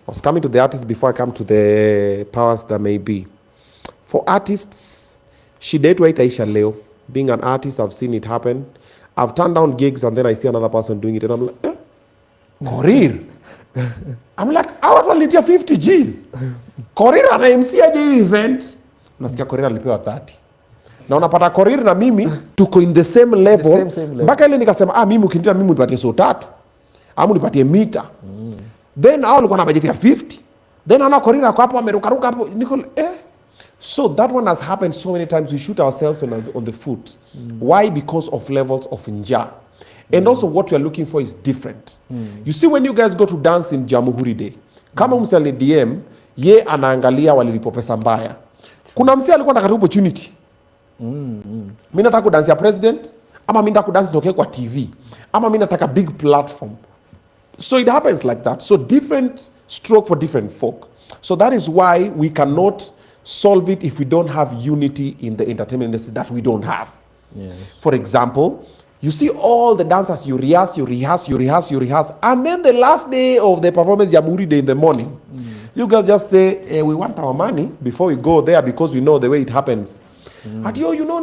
was coming to the artists before I come to the powers that may be. For artists, shida yetu haitaisha leo. Being an artist, I've seen it happen. I've turned down gigs and then I see another person doing it and I'm like, Korir. I'm like, I want to litia 50 G's. Korir ana MC aje event. Unasikia Korir alipewa 30. Na unapata Korir na mimi tuko in the same level. Same level. Mpaka ile nikasema mimi ukinita mimi unipatie so 3. Ama unipatie mita. Then hao walikuwa na budget ya 50. Then ana Korir ako hapo ameruka hapo niko So that one has happened so many times. We shoot ourselves on the foot. Why? Because of levels of nja. And also what we are looking for is different. You see, when you guys go to dance in Jamhuri Day, kama mse ali DM, ye anaangalia walilipo pesa mbaya. Kuna mse alikuwa anataka opportunity. Mimi nataka kudansia president, ama mimi nataka kudansi nitoke kwa TV, ama mimi nataka big platform. So it happens like that. So different stroke for different folk. So that is why we cannot solve it if we don't have unity in the entertainment industry that we don't have. Yes. For example, you see all the dancers, you rehearse, and then the last day of the performance, Jamhuri Day in the morning, you guys just say, we want our money before we go there because we know the way it happens. At you know,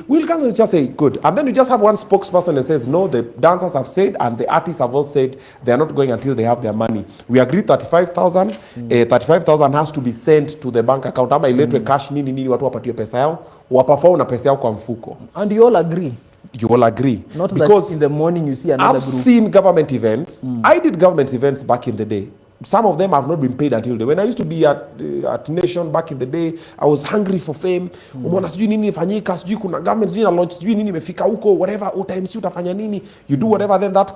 we'll cancel. Just say, good. And then you just have one spokesperson that says, no, the dancers have said and the artists have all said they are not going until they have their money. We agreed 35,000. 35,000 has to be sent to the bank account. Ama iletwe cash nini watu wapatiwe pesa yao, waperform na pesa yao kwa mfuko. And you all agree. You all agree. Not because that in the morning you see another I've group. seen government events. I did government events back in the day. Some of them have not been paid until today. When I used to be at Nation back in the day, I was hungry for fame. Umeona sijui nini ifanyika, sijui kuna government sijui na launch, sijui nini imefika huko, whatever, UTMC utafanya nini, you do whatever, then that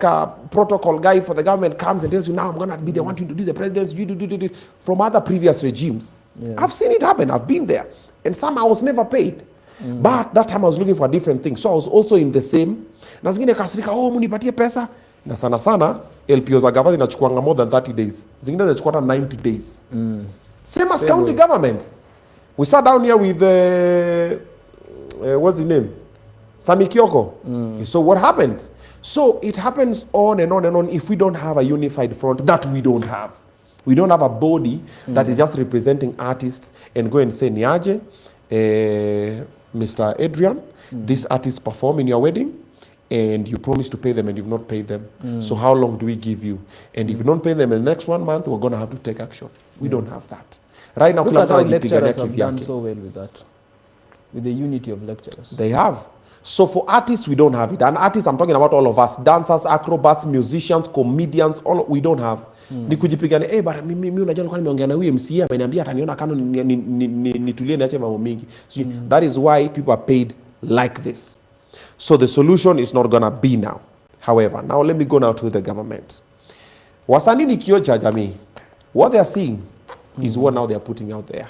protocol guy for the government comes and tells you, now I'm going to be the one to introduce the presidents, you do from other previous regimes. Yeah. I've seen it happen. I've been there. And some I was never paid. But that time I was looking for a different thing. So I was also in the same. Na zingine kasirika, munipatie pesa. Na sana LPO za gava zinachukuanga more than 30 days. Zingine zinachukua 90 days. Same as county governments. We sat down here with what's his name? Sami Kioko. So what happened? So it happens on and on and on if we don't have a unified front that we don't have. We don't have a body that is just representing artists and go and say, Niaje, Mr. Adrian, these artists perform in your wedding and you promise to pay them and you've not paid them. So how long do we give you? And if you don't pay them in the next 1 month, we're going to have to take action. We don't have that. Right now, look at how lecturers have done so well with that. with the unity of lecturers. They have. So for artists, we don't have it. And artists, I'm talking about all of us, dancers, acrobats, musicians, comedians, all we don't have. Ni kujipigania, bara mimi unajua nilikuwa nimeongea na huyu MC ameniambia ataniona kama nitulie niache mambo mingi. So that is why people are paid like this. So the solution is not gonna be now. However, now let me go now to the government. Wasanii ni kioo cha jamii. What they are seeing is what now they are putting out there.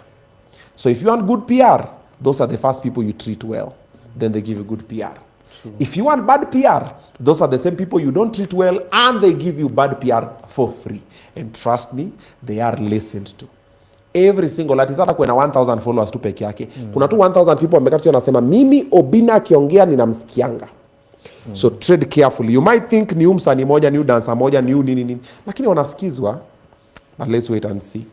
So if you want good PR, those are the first people you treat well. Then they give you good PR. If you want bad PR, those are the same people you don't treat well and they give you bad PR for free. And trust me, they are listened to. Every single artist, hata kuna 1000 followers tu peke yake. Kuna tu 1000 people wamekaa tu wanasema mimi Obinna akiongea ninamsikianga. So tread carefully. You might think ni msanii moja, ni dancer moja, ni nini. Lakini wanasikizwa. But let's wait and see.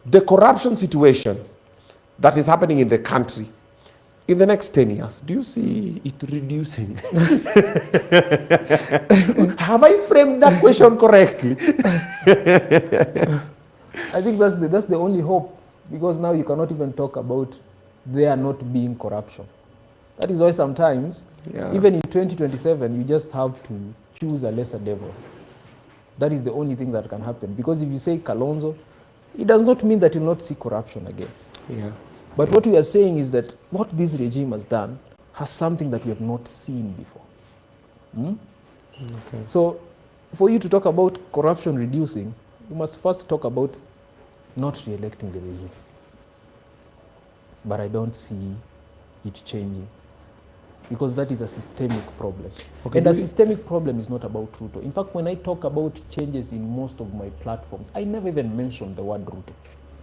The corruption situation that is happening in the country in the next 10 years, do you see it reducing? Have I framed that question correctly? I think that's the only hope, because now you cannot even talk about there not being corruption. That is why sometimes, even in 2027, you just have to choose a lesser devil. That is the only thing that can happen. Because if you say Kalonzo, it does not mean that you'll not see corruption again. Yeah. But what we are saying is that what this regime has done has something that we have not seen before. Okay. So for you to talk about corruption reducing, you must first talk about not re-electing the regime. But I don't see it changing, because that is a systemic problem. Okay, And a systemic problem is not about Ruto. In fact, when I talk about changes in most of my platforms, I never even mention the word Ruto.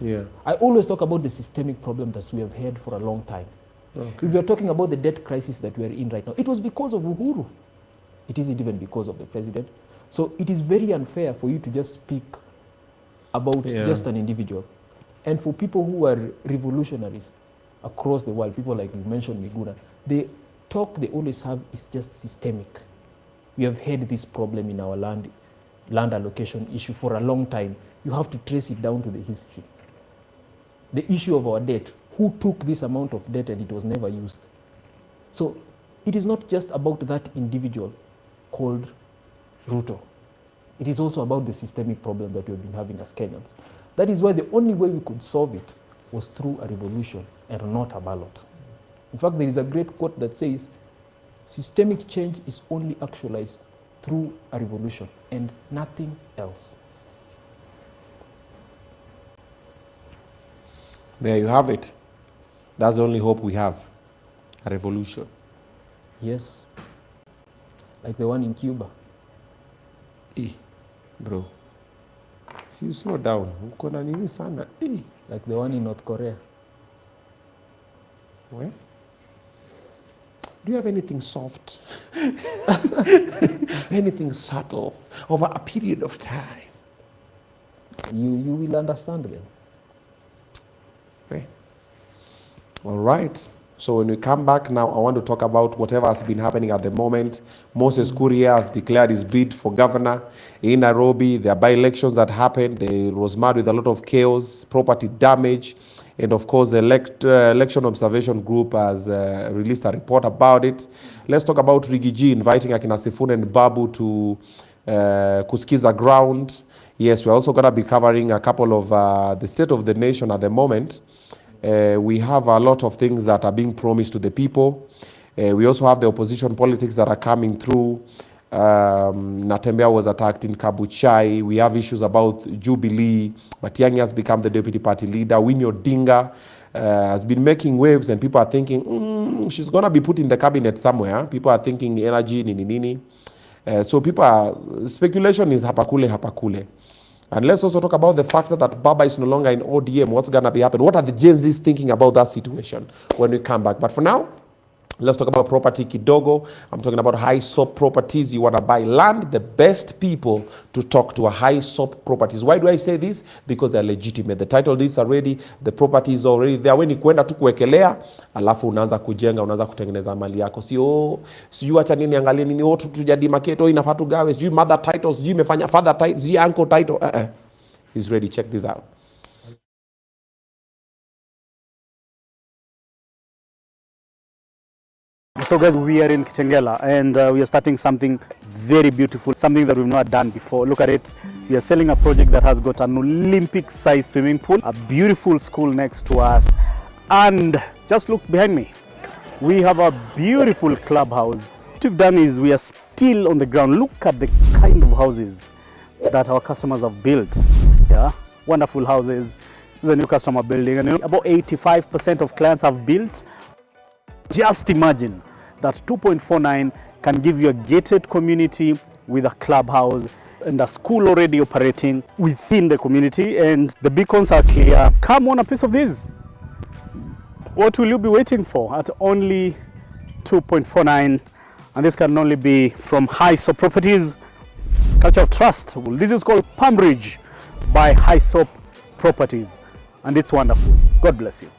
Yeah. I always talk about the systemic problem that we have had for a long time. Okay. If we are talking about the debt crisis that we are in right now, it was because of Uhuru. It isn't even because of the president. So it is very unfair for you to just speak about just an individual. And for people who are revolutionaries across the world, people like you mentioned Miguna, the talk they always have is just systemic. We have had this problem in our land allocation issue for a long time. You have to trace it down to the history. The issue of our debt, who took this amount of debt and it was never used. So it is not just about that individual called Ruto. It is also about the systemic problem that we have been having as Kenyans. That is why the only way we could solve it was through a revolution and not a ballot. In fact, there is a great quote that says, systemic change is only actualized through a revolution and nothing else. There you have it. That's the only hope we have. A revolution. Yes. Like the one in Cuba. Bro. See, you slow down. Uko na nini sana? Like the one in North Korea. Where? Do you have anything soft? Anything subtle over a period of time? You will understand them. Okay. All right. So when we come back now, I want to talk about whatever has been happening at the moment. Moses Kuria has declared his bid for governor in Nairobi. There are by-elections that happened. They was marred with a lot of chaos, property damage, and of course the election observation group has released a report about it. Let's talk about Rigiji inviting Akina Sifuna and Babu to kusikiza ground. Yes, we're also going to be covering a couple of the state of the nation at the moment. We have a lot of things that are being promised to the people. We also have the opposition politics that are coming through. Natembea was attacked in Kabuchai. We have issues about Jubilee. Matiang'i has become the deputy party leader. Winnie Odinga has been making waves, and people are thinking, she's going to be put in the cabinet somewhere. People are thinking energy, nini. So speculation is hapakule. And let's also talk about the fact that Baba is no longer in ODM. What's going to be happening? What are the Gen Zs thinking about that situation when we come back? But for now, let's talk about property kidogo. I'm talking about high SOP properties. You want to buy land, the best people to talk to are high SOP properties. Why do I say this? Because they're legitimate. The title deeds are ready, the property is already there. When you kwenda tu kuwekelea, alafu unaanza kujenga, unaanza kutengeneza mali yako. Sijui acha nini angalie nini tujadi maketo inafaa tugawe, sijui mother titles, sijui imefanya father title, sijui uncle title. He's ready. Check this out. So guys, we are in Kitengela and we are starting something very beautiful, something that we've not done before. Look at it. We are selling a project that has got an Olympic-sized swimming pool, a beautiful school next to us, and just look behind me. We have a beautiful clubhouse. What we've done is we are still on the ground. Look at the kind of houses that our customers have built. Yeah, wonderful houses. This is a new customer building, and about 85% of clients have built. Just imagine that 2.49 can give you a gated community with a clubhouse and a school already operating within the community, and the beacons are clear. Come on a piece of this. What will you be waiting for at only 2.49? And this can only be from Hyssop Properties, Culture of Trust. This is called Palm Ridge by Hyssop Properties, and it's wonderful. God bless you.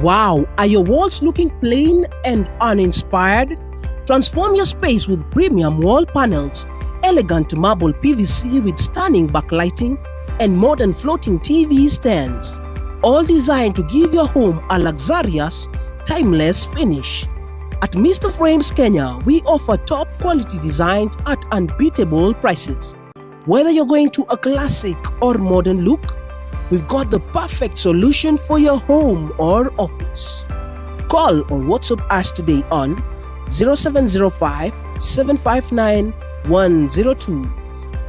Wow, are your walls looking plain and uninspired? Transform your space with premium wall panels, elegant marble PVC with stunning backlighting, and modern floating TV stands. All designed to give your home a luxurious, timeless finish. At Mr. Frames Kenya, we offer top quality designs at unbeatable prices. Whether you're going to a classic or modern look, we've got the perfect solution for your home or office. Call or WhatsApp us today on 0705 759 102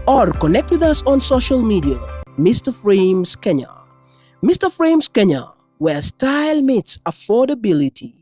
or connect with us on social media. Mr. Frames Kenya. Mr. Frames Kenya, where style meets affordability.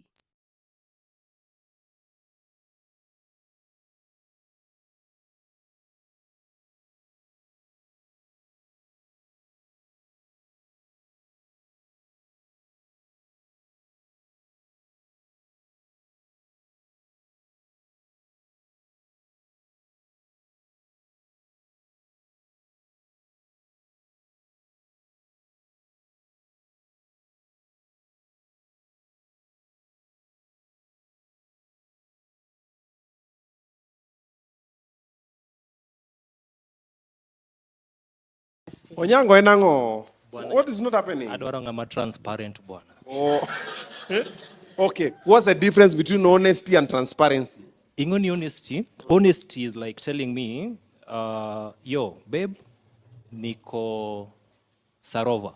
Onyango enango. What is not happening? Adwaranga transparent bwana. Oh. Okay. What's the difference between honesty and transparency? Ingoni honesty. Honesty is like telling me, yo, babe, niko Sarova.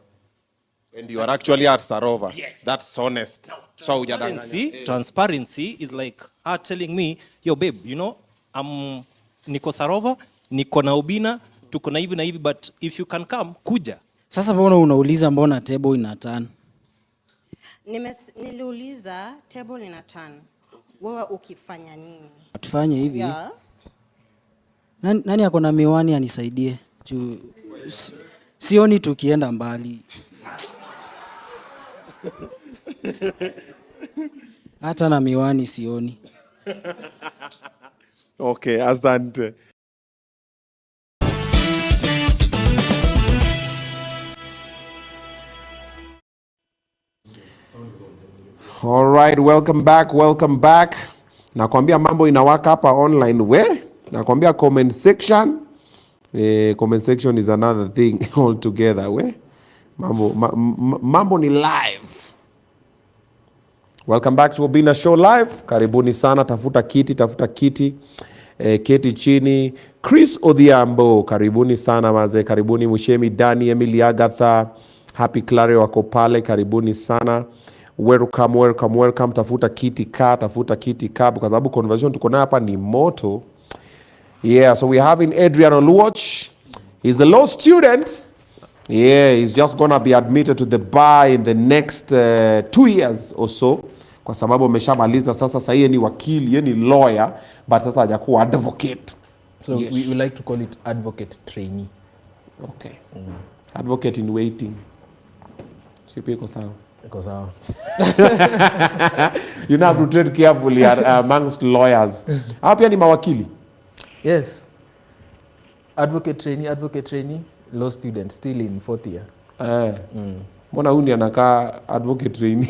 And you are actually at Sarova. Yes. That's honest. So Transparency is like her telling me, yo, babe, you know, I'm niko Sarova, niko na Obinna, tuko na hivi, but if you can come, kuja. Sasa mbona unauliza mbona table ina turn? Niliuliza table ina turn. Wewe ukifanya nini? Tufanye hivi. Yeah. Nani ako na miwani anisaidie? Sioni tukienda mbali. Hata na miwani sioni. Okay, asante. All right, welcome back. Nakwambia mambo inawaka hapa online nakwambia comment section. Comment section is another thing altogether mambo ni live. Welcome back to Obinna Show live. Karibuni sana, tafuta kiti. Keti chini. Chris Odhiambo, karibuni sana maze, karibuni Mushemi, Dani, Emily, Agatha, Happy Clary wako pale, karibuni sana. Welcome. Tafuta kiti ka kwa sababu conversation tuko nayo hapa ni moto. Yeah, so we're having Adrian Oluoch. He's the law student. Yeah, he's just gonna be admitted to the bar in the next 2 years or so. Kwa sababu ameshamaliza sasa yeye ni wakili, yeye ni lawyer, but sasa hajakuwa advocate. So yes. we like to call it advocate trainee. Okay. Advocate in waiting. Sipi iko sawa. You have to tread carefully amongst lawyers. Hao pia ni mawakili. Yes. Advocate trainee, law student, still in 4th year. Mbona huyu anakaa advocate trainee?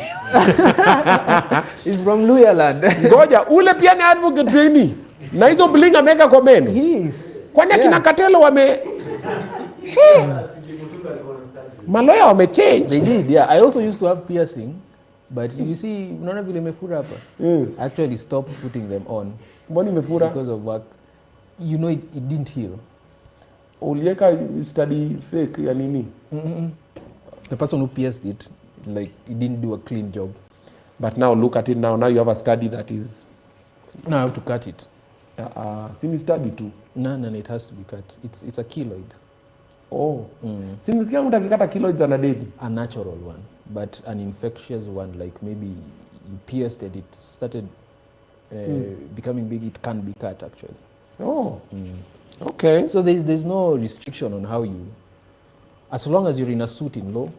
He's from Luyaland. Ngoja, ule pia ni advocate trainee. Na hizo bling ameweka kwa meno. Kwani akina Katelo wame Maloya wamechange. They did, yeah. I also used to have piercing, but you see, unaona vile imefura hapa. I actually stopped putting them on. Mbona imefura? Because of work. You know, it didn't heal. Ulieka study fake ya nini? The person who pierced it, like, he didn't do a clean job. But now look at it now. Now you have a study that is. Now I have to cut it. Sini study too. No, it has to be cut. It's a keloid. Oh. Sini sikia mtu akikata keloid ana dedi. A natural one, but an infectious one, like maybe you pierced it, it started becoming big. It can be cut actually. Oh. Okay. So there's no restriction on how you, as long as you're in a suit in law,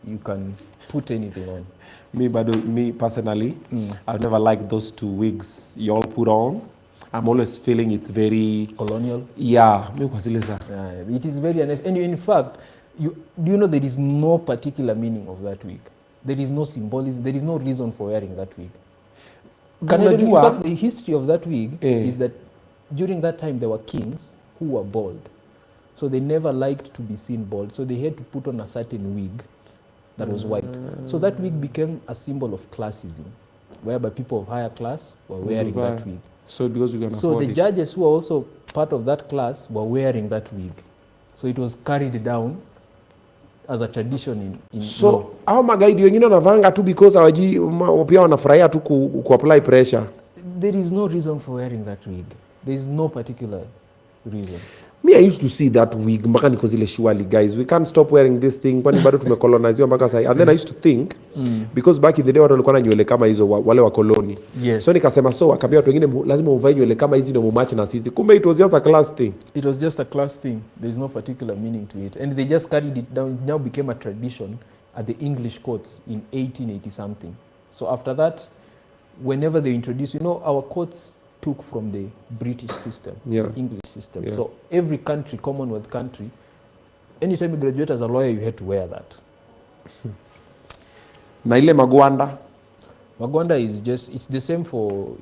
you can put anything on. Me personally, I've never liked those two wigs you all put on. I'm always feeling it's very colonial. Yeah, it is very honest. And in fact, do you know there is no particular meaning of that wig? There is no symbolism. There is no reason for wearing that wig. In fact, the history of that wig is that during that time there were kings who were bald, so they never liked to be seen bald. So they had to put on a certain wig that was white. So that wig became a symbol of classism, whereby people of higher class were wearing that wig. So because we can so afford the it. judges who are also part of that class were wearing that wig. So it was carried down as a tradition in so hao magaidi wengine wanavanga tu because hawaji pia wanafurahia tu ku apply pressure. There is no reason for wearing that wig. There is no particular reason. Me, I used to see that wig mpaka niko zile surely guys we can't stop wearing this thing kwani bado tumecolonize mpaka sasa. And then I used to think because back in the day watu walikuwa na nywele kama hizo wale wa koloni. Yes. So nikasema so akaambia watu wengine lazima uvae nywele kama hizi ndio mumatch na sisi. Kumbe it was just a class thing. It was just a class thing. There is no particular meaning to it. And they just carried it down. It now became a tradition at the English courts in 1880 something. So after that, whenever they introduced, you know, our courts took from the British system, the English system. Yeah. So every country, Commonwealth country, anytime you graduate as a lawyer, you had to wear that. Na ile magwanda? Magwanda is just, it's the same for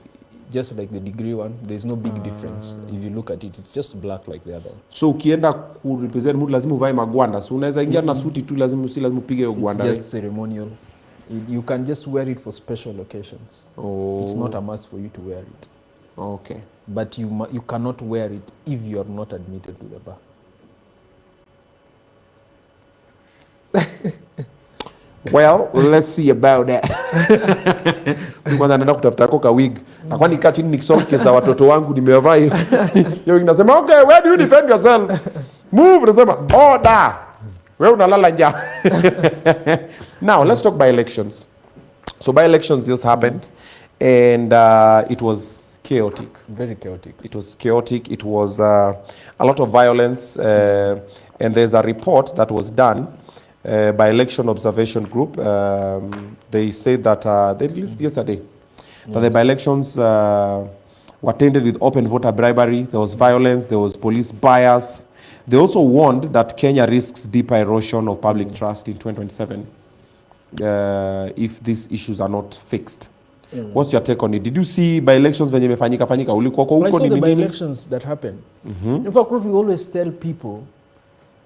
just like the degree one. There's no big difference. If you look at it, it's just black like the other one. So ukienda ku represent mtu lazima uvae magwanda. So unaweza ingia na suti tu lazima upige hiyo gwanda. It's just ceremonial. You can just wear it for special occasions. Oh. It's not a must for you to wear it. Okay. But you cannot wear it if you are not admitted to the bar. Well, let's see about that. Kwanza naenda kutafuta koka wig. Na kwani kaa chini nikisoma kesi za watoto wangu nimevaa hiyo. Yeye inasema okay, where do you defend yourself? Move, nasema order. Wewe unalala njaa. Now, let's talk by elections. So by elections just happened and it was chaotic. Very chaotic. It was chaotic. It was a lot of violence and there's a report that was done by Election Observation Group. They said that they released yesterday that the by-elections were tainted with open voter bribery. There was violence. There was police bias. They also warned that Kenya risks deeper erosion of public trust in 2027 if these issues are not fixed. What's your take on it? Did you see by-elections venye imefanyika? Ulikuwa kwa huko I saw ni the nini? by-elections that happened. In fact, we always tell people,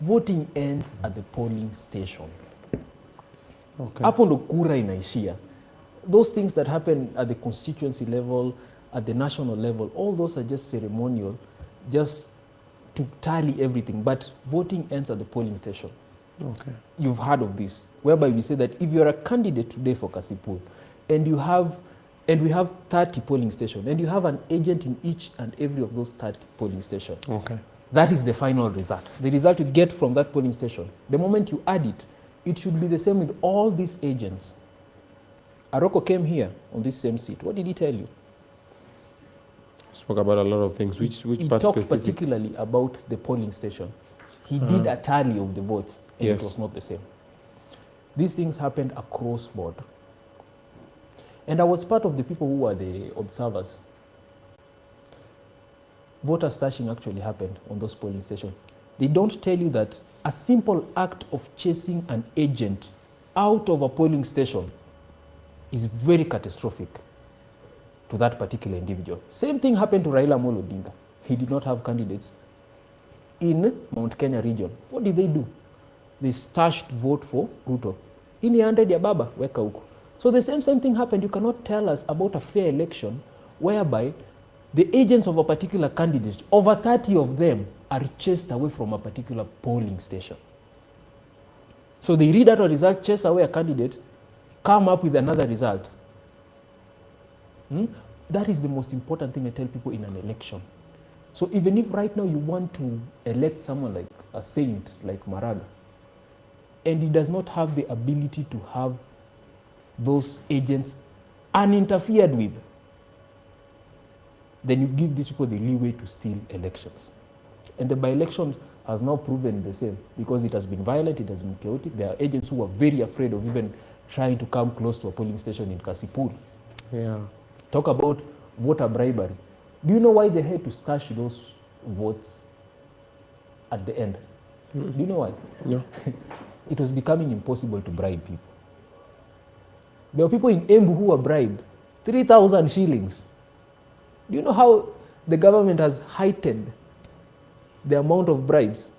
voting ends at the polling station. Okay. Hapo ndo kura inaishia. Those things that happen at the constituency level, at the national level, all those are just ceremonial, just to tally everything. But voting ends at the polling station. Okay. You've heard of this, whereby we say that if you're a candidate today for Kasipul, and we have 30 polling stations, and you have an agent in each and every of those 30 polling stations. Okay. That is the final result. The result you get from that polling station. The moment you add it, it should be the same with all these agents. Aroko came here on this same seat. What did he tell you? Spoke about a lot of things. Which He part talked specific? particularly about the polling station. He did a tally of the votes, and Yes. it was not the same. These things happened across board. And I was part of the people who were the observers. Voter stashing actually happened on those polling stations. They don't tell you that a simple act of chasing an agent out of a polling station is very catastrophic to that particular individual. Same thing happened to Raila Amolo Odinga. He did not have candidates in Mount Kenya region. What did they do? They stashed vote for Ruto. In the 100 ya baba, weka huko. So the same thing happened. You cannot tell us about a fair election whereby the agents of a particular candidate, over 30 of them, are chased away from a particular polling station. So they read out a result, chase away a candidate, come up with another result. That is the most important thing I tell people in an election. So even if right now you want to elect someone like a saint, like Maraga, and he does not have the ability to have those agents uninterfered with, then you give these people the leeway to steal elections. And the by-election has now proven the same, because it has been violent, it has been chaotic. There are agents who are very afraid of even trying to come close to a polling station in Kasipul. Yeah. Talk about voter bribery. Do you know why they had to stash those votes at the end? Do you know why? No. It was becoming impossible to bribe people. There were people in Embu who were bribed 3,000 shillings. Do you know how the government has heightened the amount of bribes?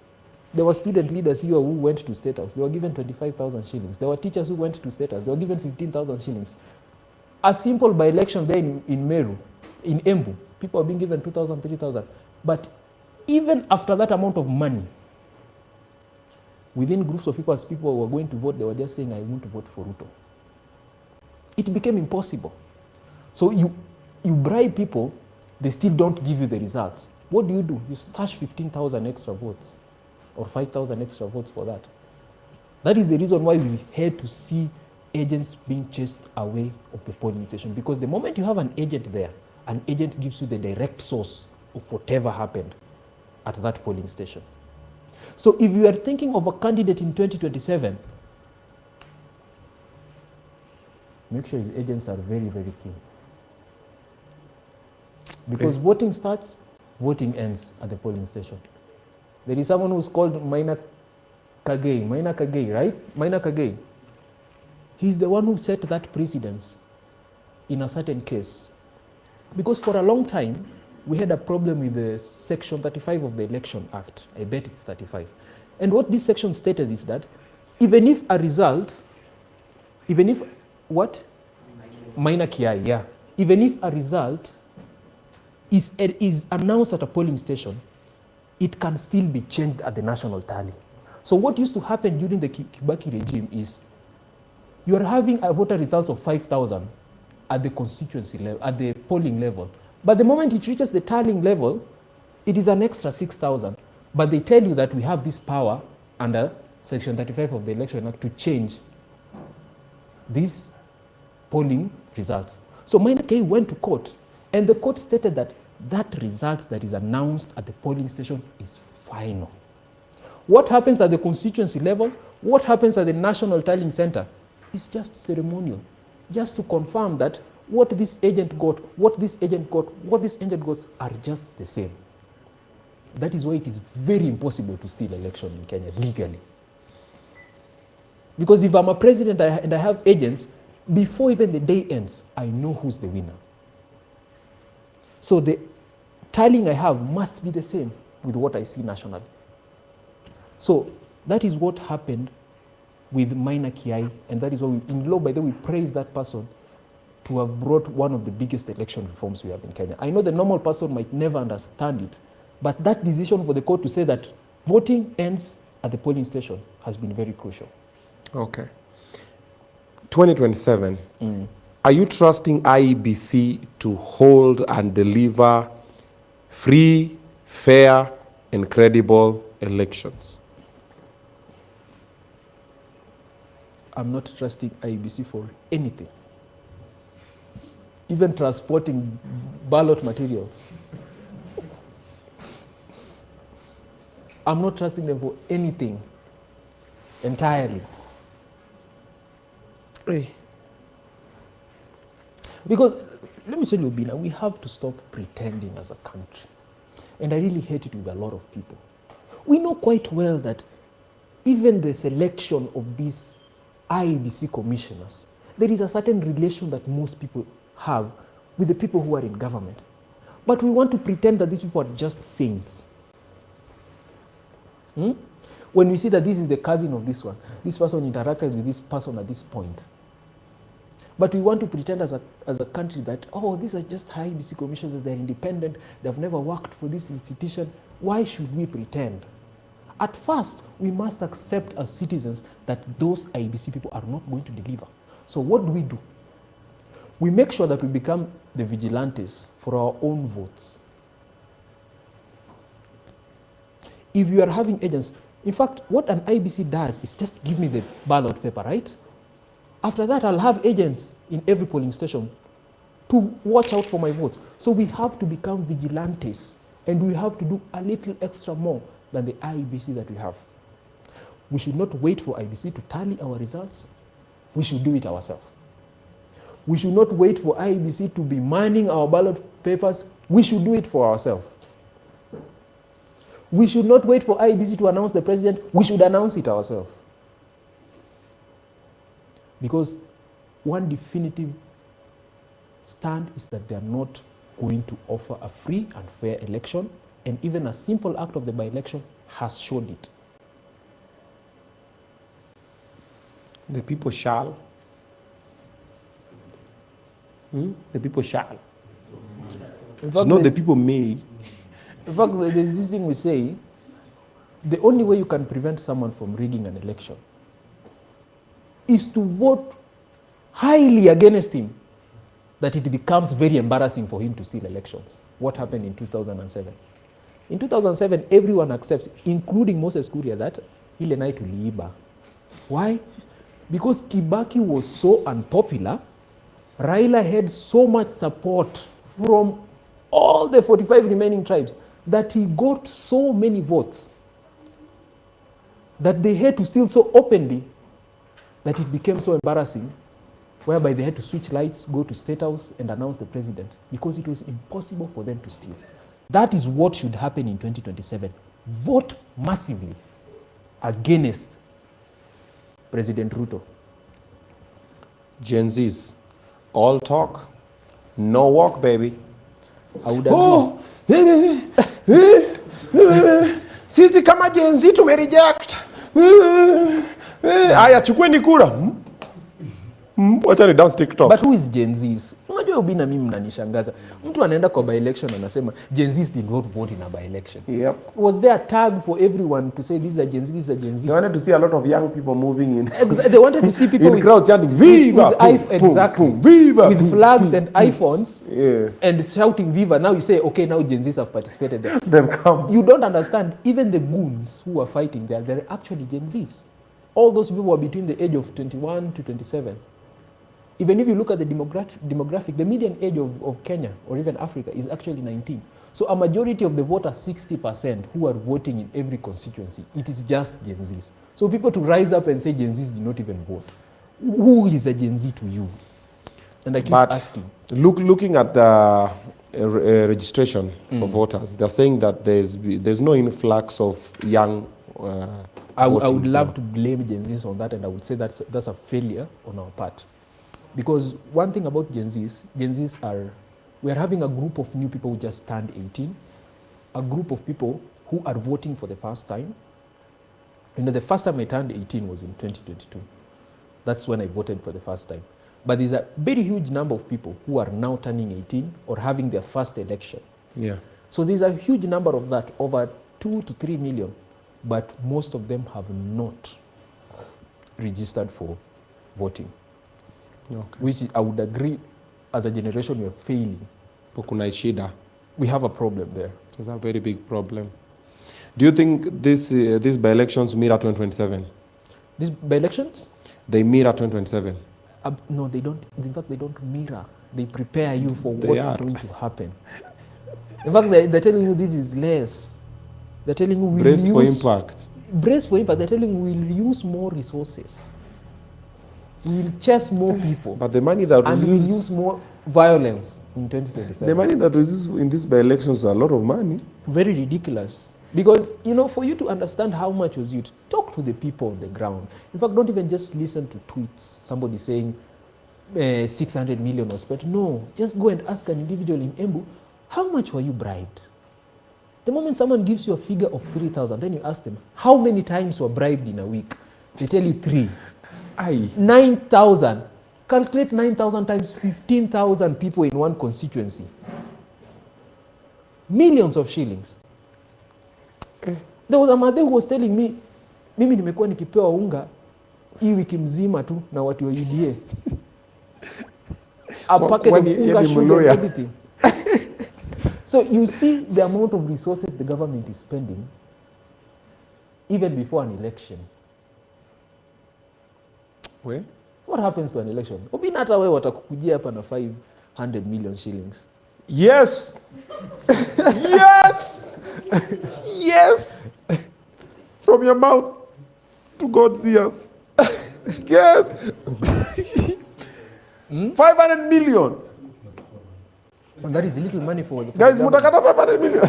There were student leaders here who went to State House. They were given 25,000 shillings. There were teachers who went to State House. They were given 15,000 shillings. A simple by-election there in Meru, in Embu, people are being given 2,000, 3,000. But even after that amount of money, within groups of people, as people were going to vote, they were just saying, I want to vote for Ruto. It became impossible. So you bribe people, they still don't give you the results. What do? You stash 15,000 extra votes or 5,000 extra votes for that. That is the reason why we had to see agents being chased away of the polling station, because the moment you have an agent there, an agent gives you the direct source of whatever happened at that polling station. So if you are thinking of a candidate in 2027, make sure his agents are very, very keen. Because voting starts, voting ends at the polling station. There is someone who's called Maina Kagei, right? Maina Kagei. He's the one who set that precedence in a certain case. Because for a long time, we had a problem with the Section 35 of the Election Act. I bet it's 35. And what this section stated is that even if a result, minor KI, yeah. Even if a result is announced at a polling station, it can still be changed at the national tally. So what used to happen during the Kibaki regime is you are having a voter results of 5,000 at the constituency level, at the polling level. But the moment it reaches the tallying level, it is an extra 6,000. But they tell you that we have this power under Section 35 of the Election Act to change these polling results. So Maina K went to court, and the court stated that that result that is announced at the polling station is final. What happens at the constituency level, what happens at the national tallying center is just ceremonial, just to confirm that what this agent got, what this agent got, what this agent got are just the same. That is why it is very impossible to steal election in Kenya legally. Because if I'm a president and I have agents, before even the day ends, I know who's the winner. So the tallying I have must be the same with what I see nationally. So that is what happened with Maina Kiai, and that is why in law, by the way, we praise that person to have brought one of the biggest election reforms we have in Kenya. I know the normal person might never understand it, but that decision for the court to say that voting ends at the polling station has been very crucial. Okay. 2027, are you trusting IEBC to hold and deliver free, fair, and credible elections? I'm not trusting IEBC for anything. Even transporting ballot materials. I'm not trusting them for anything entirely. Because, let me tell you, Obinna, we have to stop pretending as a country. And I really hate it with a lot of people. We know quite well that even the selection of these IEBC commissioners, there is a certain relation that most people have with the people who are in government. But we want to pretend that these people are just saints. When we see that this is the cousin of this one, this person interacted with this person at this point. But we want to pretend as a country that, oh, these are just high IEBC commissioners, they're independent, they've never worked for this institution. Why should we pretend? At first, we must accept as citizens that those IEBC people are not going to deliver. So what do? We make sure that we become the vigilantes for our own votes. If you are having agents, in fact, what an IEBC does is just give me the ballot paper, right? After that, I'll have agents in every polling station to watch out for my votes. So we have to become vigilantes, and we have to do a little extra more than the IEBC that we have. We should not wait for IEBC to tally our results. We should do it ourselves. We should not wait for IEBC to be manning our ballot papers. We should do it for ourselves. We should not wait for IEBC to announce the president. We should announce it ourselves. Because one definitive stand is that they are not going to offer a free and fair election, and even a simple act of the by-election has showed it. The people shall. The people shall. It's not the people may. In fact, there's this thing we say, the only way you can prevent someone from rigging an election is to vote highly against him, that it becomes very embarrassing for him to steal elections. What happened in 2007? In 2007, everyone accepts, including Moses Kuria, that ile night tuliiba. Why? Because Kibaki was so unpopular, Raila had so much support from all the 45 remaining tribes that he got so many votes that they had to steal so openly that it became so embarrassing, whereby they had to switch lights, go to State House and announce the president, because it was impossible for them to steal. That is what should happen in 2027. Vote massively against President Ruto. Gen Zs, all talk, no walk, baby. I would agree. Sisi kama Gen Z tumereject. Aya, chukweni kura. Wacha ni dance TikTok. But who is Gen Zs? Unajua Obinna, mimi mnanishangaza. Mtu anaenda kwa by-election anasema Gen Zs did not vote in a by-election. Yep. Was there a tag for everyone to say these are Gen Z, these are Gen Z? They wanted to see a lot of young people moving in. They wanted to see people in with crowds chanting Viva! Exactly. Viva! With flags and iPhones, yeah, and shouting Viva. Now you say, okay, now Gen Zs have participated there. They've come. You don't understand. Even the goons who are fighting there, they're actually Gen Zs. All those people were between the age of 21 to 27. Even if you look at the demographic, the median age of Kenya or even Africa is actually 19. So a majority of the voters, 60%, who are voting in every constituency, it is just Gen Zs. So people to rise up and say Gen Zs did not even vote. Who is a Gen Z to you? And I keep asking. Looking at the registration of voters, they're saying that there's no influx of young I would love to blame Gen Zs on that, and I would say that's a failure on our part. Because one thing about Gen Zs are, we are having a group of new people who just turned 18, a group of people who are voting for the first time. You know, the first time I turned 18 was in 2022. That's when I voted for the first time. But there's a very huge number of people who are now turning 18 or having their first election. Yeah. So there's a huge number of that, over 2 to 3 million, but most of them have not registered for voting. Okay. Which I would agree, as a generation, we are failing. We have a problem there. There's a very big problem. Do you think these by-elections mirror 2027? These by-elections? They mirror 2027. No, they don't. In fact, they don't mirror. They prepare you for what's going to happen. In fact, they're telling you this is less. They're telling you we'll brace for impact. Brace for impact. They're telling you we'll use more resources. We'll chase more people. But the money that we'll use more violence in 2027. The money that was used in these by-elections is a lot of money. Very ridiculous. Because, you know, for you to understand how much was used, talk to the people on the ground. In fact, don't even just listen to tweets. Somebody saying, 600 million was spent. No, just go and ask an individual in Embu, how much were you bribed? The moment someone gives you a figure of 3,000, then you ask them, how many times were bribed in a week? They tell you 3. 9,000. Calculate 9,000 times 15,000 people in one constituency. Millions of shillings. There was a mother who was telling me, mimi nimekuwa nikipewa unga hii wiki mzima tu na watu wa UDA. A packet of unga, sugar, and everything. So you see the amount of resources the government is spending even before an election. Where? What happens to an election? Obinna hata wewe watakukujia hapa na 500 million shillings. Yes. Yes. Yes. From your mouth to God's ears. Yes. 500 million. And that is little money for guys, mutakata 500 million.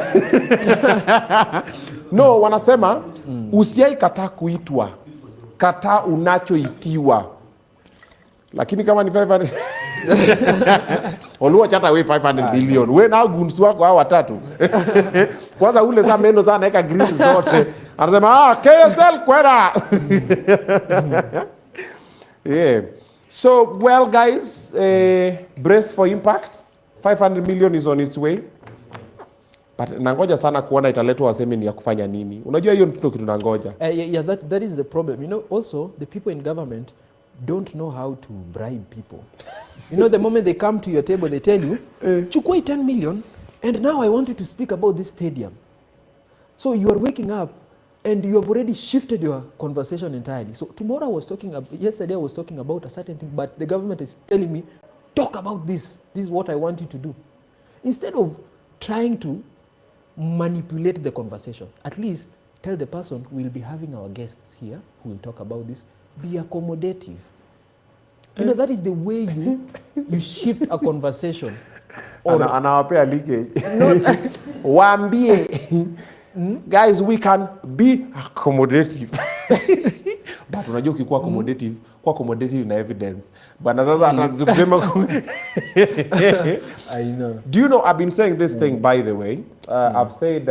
No, wanasema usiai kataa kuitwa, kataa unachoitiwa. Lakini kama ni 500 Oluoch hata we 500 million. We na gunsu wako hao watatu. Kwanza ule za meno za naeka grill zote. Anasema KSL kwenda. Yeah. So, well guys, brace for impact. 500 million is on its way. But nangoja sana kuona italetwa waseme ni ya kufanya nini. Unajua hiyo ndio kitu nangoja. Yeah, that is the problem. You know, also the people in government don't know how to bribe people. You know, the moment they come to your table, they tell you, chukua 10 million, and now I want you to speak about this stadium. So you are waking up, and you have already shifted your conversation entirely. So tomorrow I was talking, yesterday I was talking about a certain thing, but the government is telling me, talk about this. This is what I want you to do. Instead of trying to manipulate the conversation, at least tell the person, we'll be having our guests here who will talk about this. Be accommodative. You know, that is the way you shift a conversation. Anawapea leakage. Waambie, guys, we can be accommodative. But unajua ukikuwa accommodative, kwa accommodative na evidence. Bwana sasa anazungumza. I know. Do you know, I've been saying this thing, by the way. I've said,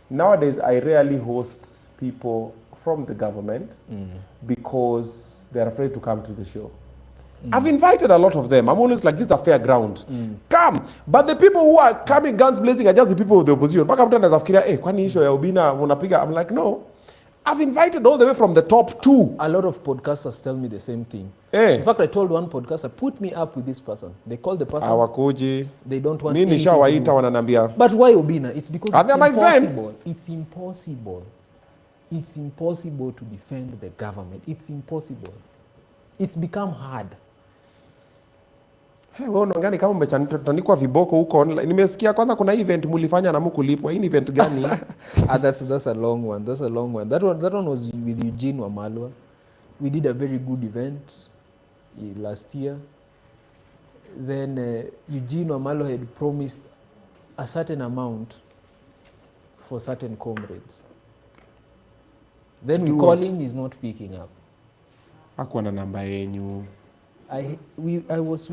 nowadays I rarely host people from the government because they're afraid to come to the show. I've invited a lot of them. I'm always like, this is a fair ground. Come. But the people who are coming guns blazing are just the people of the opposition. Mpaka mtu anafikiria, kwani issue ya Obinna unapiga? I'm like, no. I've invited all the way from the top 2. A lot of podcasters tell me the same thing. In fact, I told one podcaster, put me up with this person. They call the person. Hawakuji. They don't want Mimi nishawaita wananiambia. But why Obinna? It's because it's my impossible. friends. It's impossible. It's impossible to defend the government. It's impossible. It's become hard. Wewe unaongea kama umetanikwa viboko huko online. Nimesikia kwanza kuna event mulifanya na mkulipwa. Hii ni event gani? That's a long one. That's a long one. That one was with Eugene Wamalwa. We did a very good event last year. Then Eugene Wamalwa had promised a certain amount for certain comrades. Then we call him, he's not picking up. Hakuwa na namba yenyu. I was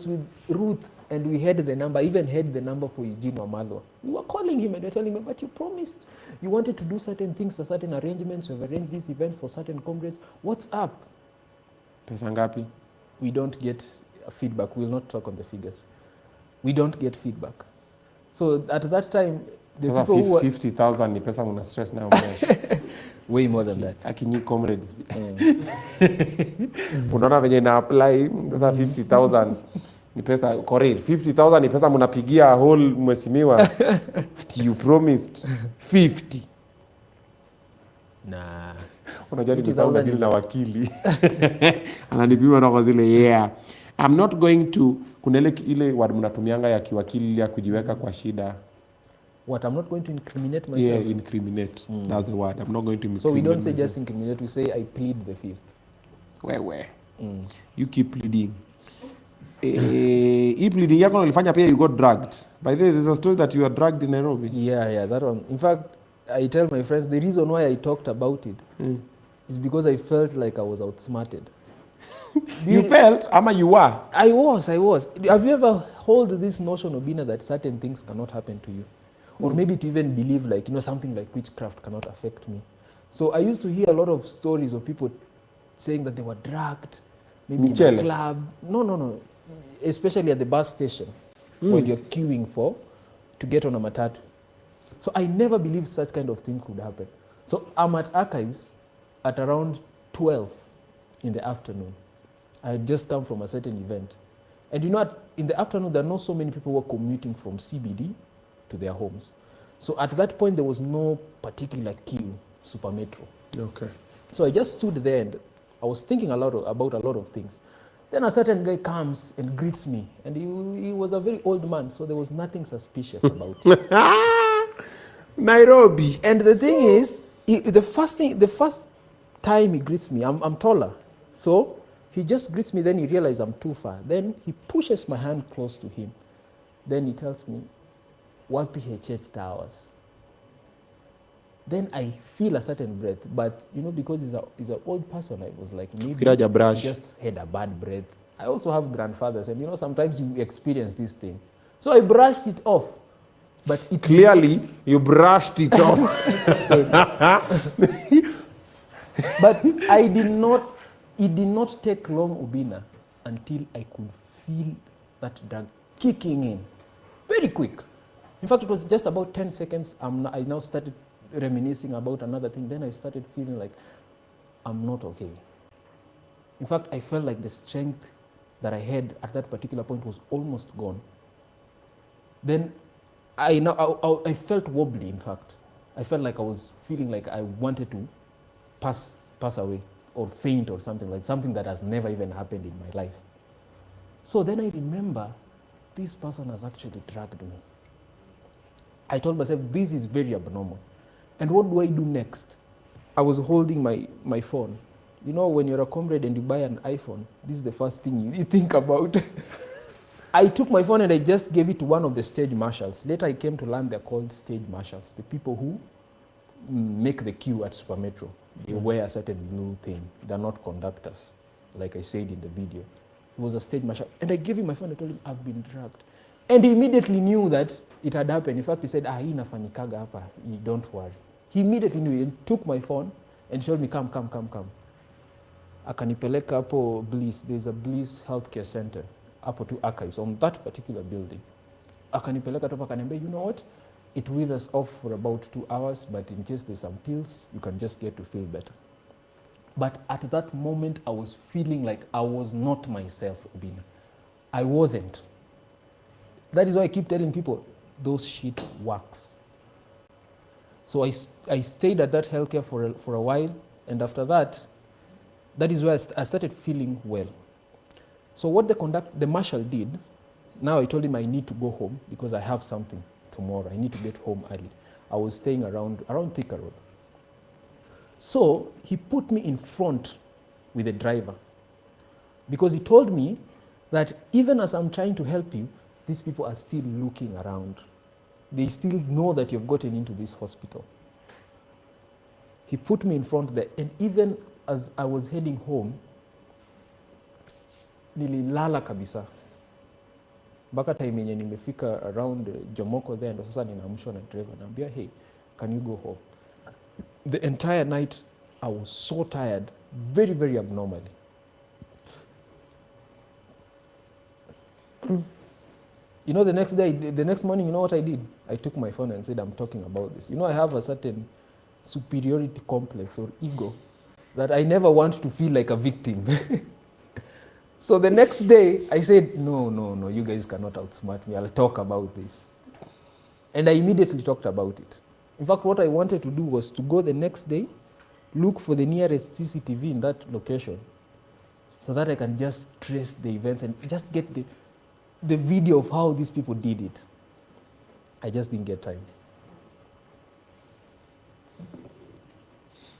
with Ruth and we had the number. I even had the number for Eugene Wamalwa. We were calling him and we were telling him, but you promised you wanted to do certain things, certain arrangements. You have arranged this event for certain comrades. What's up? Pesa ngapi? We don't get feedback. We will not talk on the figures. We don't get feedback. So at that time, the so people who were 50,000 ni pesa muna stress nayo mwisho. Way more than that. Akinyi comrades. Unaona venye na apply sasa 50,000 ni pesa correct. 50,000 ni pesa mnapigia whole mheshimiwa. Ati you promised 50. Nah. Unajua ni deal na wakili. Ananipima na kwa zile yeah. I'm not going to kuna ile word mnatumianga ya kiwakili ya kujiweka kwa shida. What, I'm not going to incriminate myself? Yeah, incriminate. That's the word. I'm not going to incriminate. So we don't say myself. just incriminate, we say I plead the fifth. Where? You keep pleading. Hii pleading yako nilifanya pia you got dragged. By the way, there's a story that you were dragged in Nairobi. Yeah, that one. In fact, I tell my friends, the reason why I talked about it is because I felt like I was outsmarted. You felt ama you were? I was. Have you ever hold this notion, Obinna, that certain things cannot happen to you? Or maybe to even believe like, something like witchcraft cannot affect me. So I used to hear a lot of stories of people saying that they were drugged, maybe in a club. No. Especially at the bus station when you're queuing to get on a matatu. So I never believed such kind of thing could happen. So I'm at Archives at around 12 in the afternoon. I had just come from a certain event. And in the afternoon, there are not so many people who were commuting from CBD to their homes. So at that point, there was no particular queue, Super Metro. Okay. So I just stood there and I was thinking about a lot of things. Then a certain guy comes and greets me. And he was a very old man, so there was nothing suspicious about it. Nairobi. And the thing is, the first time he greets me, I'm taller. So he just greets me, then he realizes I'm too far. Then he pushes my hand close to him. Then he tells me, "Wapi church towers?" Then I feel a certain breath, but because he's an old person, I was like, maybe he just had a bad breath. I also have grandfathers, and sometimes you experience this thing. So I brushed it off, but Clearly, you brushed it off. But it did not take long, Obinna, until I could feel that drug kicking in. Very quick. In fact, it was just about 10 seconds. I now started reminiscing about another thing. Then I started feeling like I'm not okay. In fact, I felt like the strength that I had at that particular point was almost gone. Then I felt wobbly, in fact. I felt like I was feeling like I wanted to pass away or faint or something that has never even happened in my life. So then I remember this person has actually dragged me. I told myself, this is very abnormal. And what do I do next? I was holding my phone. When you're a comrade and you buy an iPhone, this is the first thing you think about. I took my phone and I just gave it to one of the stage marshals. Later I came to learn they're called stage marshals, the people who make the queue at Super Metro. They wear a certain blue thing. They're not conductors, like I said in the video. He was a stage marshal. And I gave him my phone and I told him, I've been dragged. And he immediately knew that it had happened. In fact, he said, hii inafanyikaga hapa, don't worry. He immediately knew. He took my phone and showed me, come. Akanipeleka hapo Bliss. There's a Bliss Healthcare Center hapo to Archives on that particular building. Akanipeleka hapo, akaniambia, you know what? It withers off for about 2 hours, but in case there's some pills, you can just get to feel better. But at that moment, I was feeling like I was not myself, Obinna. I wasn't. That is why I keep telling people, those shit works. So I stayed at that healthcare for a while, and after that is where I started feeling well. So what the marshal did, now I told him I need to go home because I have something tomorrow. I need to get home early. I was staying around Thika Road. So he put me in front with the driver because he told me that even as I'm trying to help you, these people are still looking around. They still know that you've gotten into this hospital. He put me in front there, and even as I was heading home, nililala kabisa. Mpaka time yenye nimefika around Jomoko there, ndo sasa ninaamshwa na driver, naambia, hey, can you go home? The entire night, I was so tired, very, very abnormally. The next morning, you know what I did? I took my phone and said, I'm talking about this. I have a certain superiority complex or ego that I never want to feel like a victim. So the next day, I said, no, you guys cannot outsmart me. I'll talk about this. And I immediately talked about it. In fact, what I wanted to do was to go the next day, look for the nearest CCTV in that location so that I can just trace the events and just get the video of how these people did it. I just didn't get time.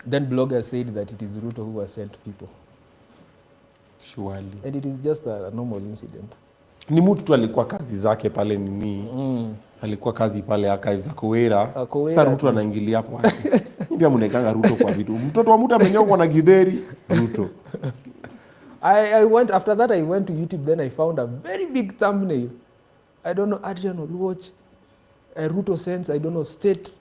Then bloggers said that it is Ruto who has sent people. Surely. And it is just a normal incident. Ni mtu tu alikuwa kazi zake pale nini. Alikuwa kazi pale Archives Akowera. Sasa Ruto anaingilia hapo. Pia mnaikanga Ruto kwa vitu. Mtoto wa mtu amenyongwa na githeri, Ruto. I went, after that I went to YouTube, then I found a very big thumbnail. I don't know, Adrian Oluoch, Ruto sends, I don't know, state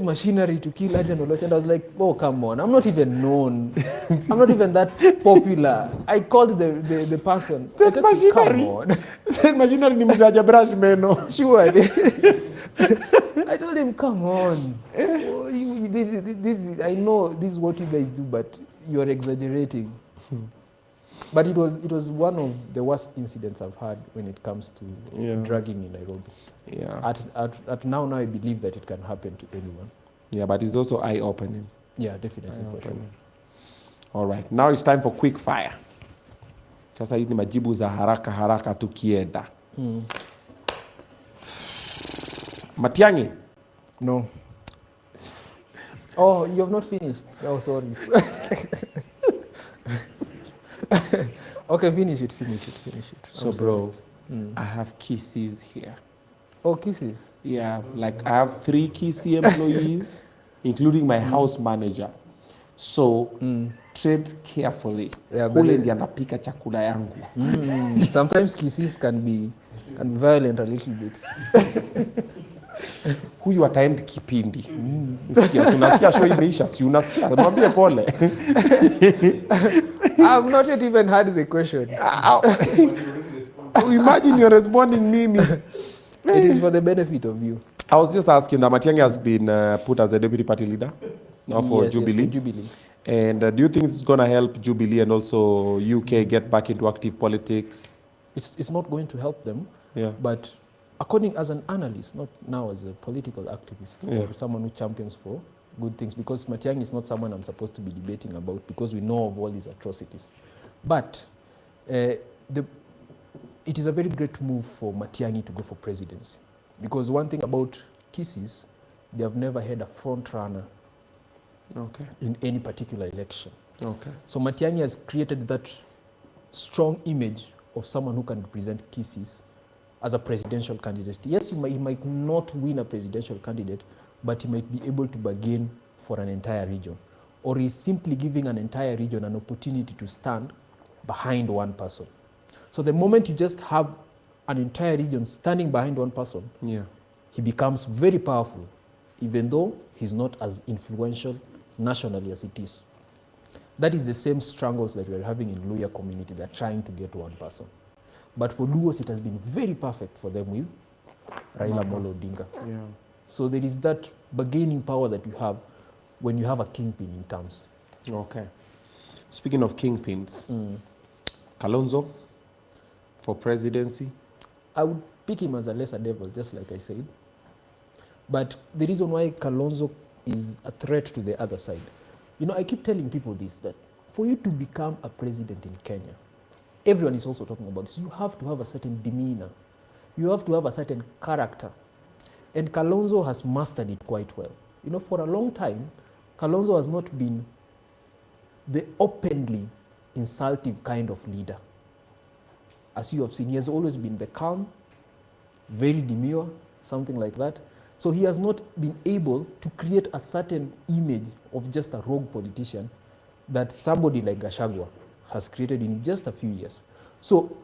machinery to kill Adrian Oluoch. And I was like, oh, come on, I'm not even known. I'm not even that popular. I called the person. State machinery? Come on. State machinery ni mzaja brush meno. Sure. I told him, come on. Oh, I know this is what you guys do, but you're exaggerating. But it was one of the worst incidents I've had when it comes to dragging in Nairobi. Yeah. At now I believe that it can happen to anyone. Yeah, but it's also eye-opening. Yeah, definitely, for sure. All right, now it's time for quick fire. Sasa hizi majibu za haraka tukienda. Matiang'i? No. Oh, you have not finished? Oh, sorry. Okay, finish it. So, bro, I have kisses here. Oh, kisses? Yeah, like I have 3 kissy employees, including my house manager. So, tread carefully. Yeah, Ule ndiye anapika chakula yangu. Sometimes kisses can be violent a little bit. Huyu ataend kipindi. Unasikia show imeisha, si unasikia? Mwambie pole. I've not yet even heard the question. Imagine you're responding nini. It is for the benefit of you. I was just asking that Matiang'i has been put as the deputy party leader now for Jubilee. Yes, for Jubilee. And do you think it's going to help Jubilee and also UK get back into active politics? It's not going to help them, but according as an analyst, not now as a political activist, or someone who champions for good things, because Matiang'i is not someone I'm supposed to be debating about because we know of all these atrocities. But it is a very great move for Matiang'i to go for presidency, because one thing about kisses, they have never had a front runner in any particular election. So Matiang'i has created that strong image of someone who can represent kisses as a presidential candidate. Yes, he might not win a presidential candidate, but he might be able to bargain for an entire region. Or he's simply giving an entire region an opportunity to stand behind one person. So the moment you just have an entire region standing behind one person, he becomes very powerful, even though he's not as influential nationally as it is. That is the same struggles that we're having in Luhya community. They're trying to get one person. But for Luos, it has been very perfect for them with Raila Amolo Odinga. So there is that bargaining power that you have when you have a kingpin in terms. Speaking of kingpins, Kalonzo for presidency? I would pick him as a lesser devil, just like I said. But the reason why Kalonzo is a threat to the other side, you know, I keep telling people this, that for you to become a president in Kenya, everyone is also talking about this, you have to have a certain demeanor. You have to have a certain character. And Kalonzo has mastered it quite well. You know, for a long time, Kalonzo has not been the openly insultive kind of leader. As you have seen, he has always been the calm, very demure, something like that. So he has not been able to create a certain image of just a rogue politician that somebody like Gachagua has created in just a few years. So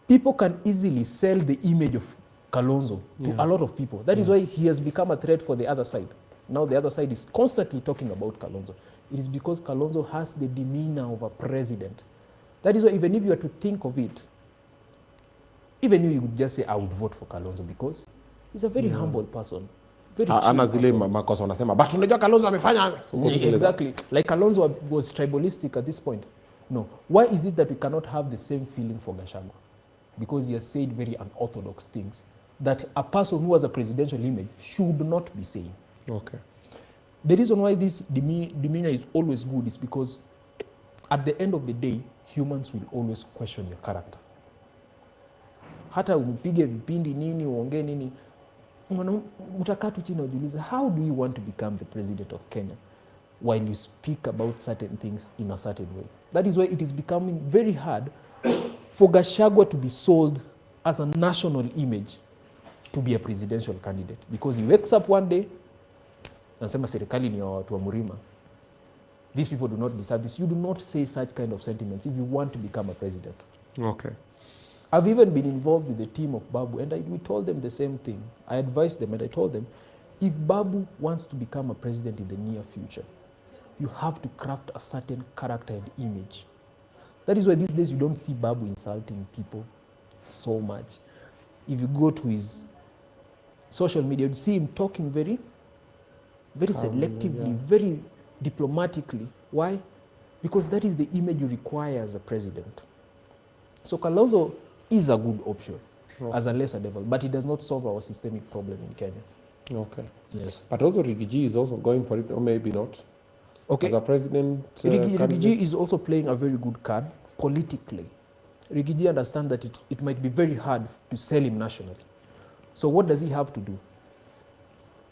people can easily sell the image of Kalonzo to a lot of people. That is why he has become a threat for the other side. Now the other side is constantly talking about Kalonzo. It is because Kalonzo has the demeanor of a president. That is why even if you were to think of it, even you would just say, I would vote for Kalonzo because he's a very humble person. Ana zile makosa wanasema, but unajua Kalonzo amefanya. Exactly. Like Kalonzo was tribalistic at this point. No. Why is it that we cannot have the same feeling for Gachagua? Because he has said very unorthodox things that a person who has a presidential image should not be saying. The reason why this demeanor is always good is because at the end of the day, humans will always question your character. Hata upige vipindi nini, uongee nini, utakaa tu chini ujiulize, how do you want to become the president of Kenya while you speak about certain things in a certain way? That is why it is becoming very hard for Gachagua to be sold as a national image to be a presidential candidate, because he wakes up one day, nasema serikali ni ya watu wa Murima. these people do not deserve this. You do not say such kind of sentiments if you want to become a president. Okay. I've even been involved with the team of Babu, and we told them the same thing. I advised them, and I told them, if Babu wants to become a president in the near future, you have to craft a certain character and image. That is why these days you don't see Babu insulting people so much. If you go to his social media, you see him talking very selectively, very diplomatically. Why? Because that is the image you require as a president. So Kalonzo is a good option as a lesser level, but it does not solve our systemic problem in Kenya. Okay. Yes. But also Rigiji is also going for it, or maybe not. Okay. As a president. Rigiji is also playing a very good card politically. Rigiji understands that it might be very hard to sell him nationally. So what does he have to do?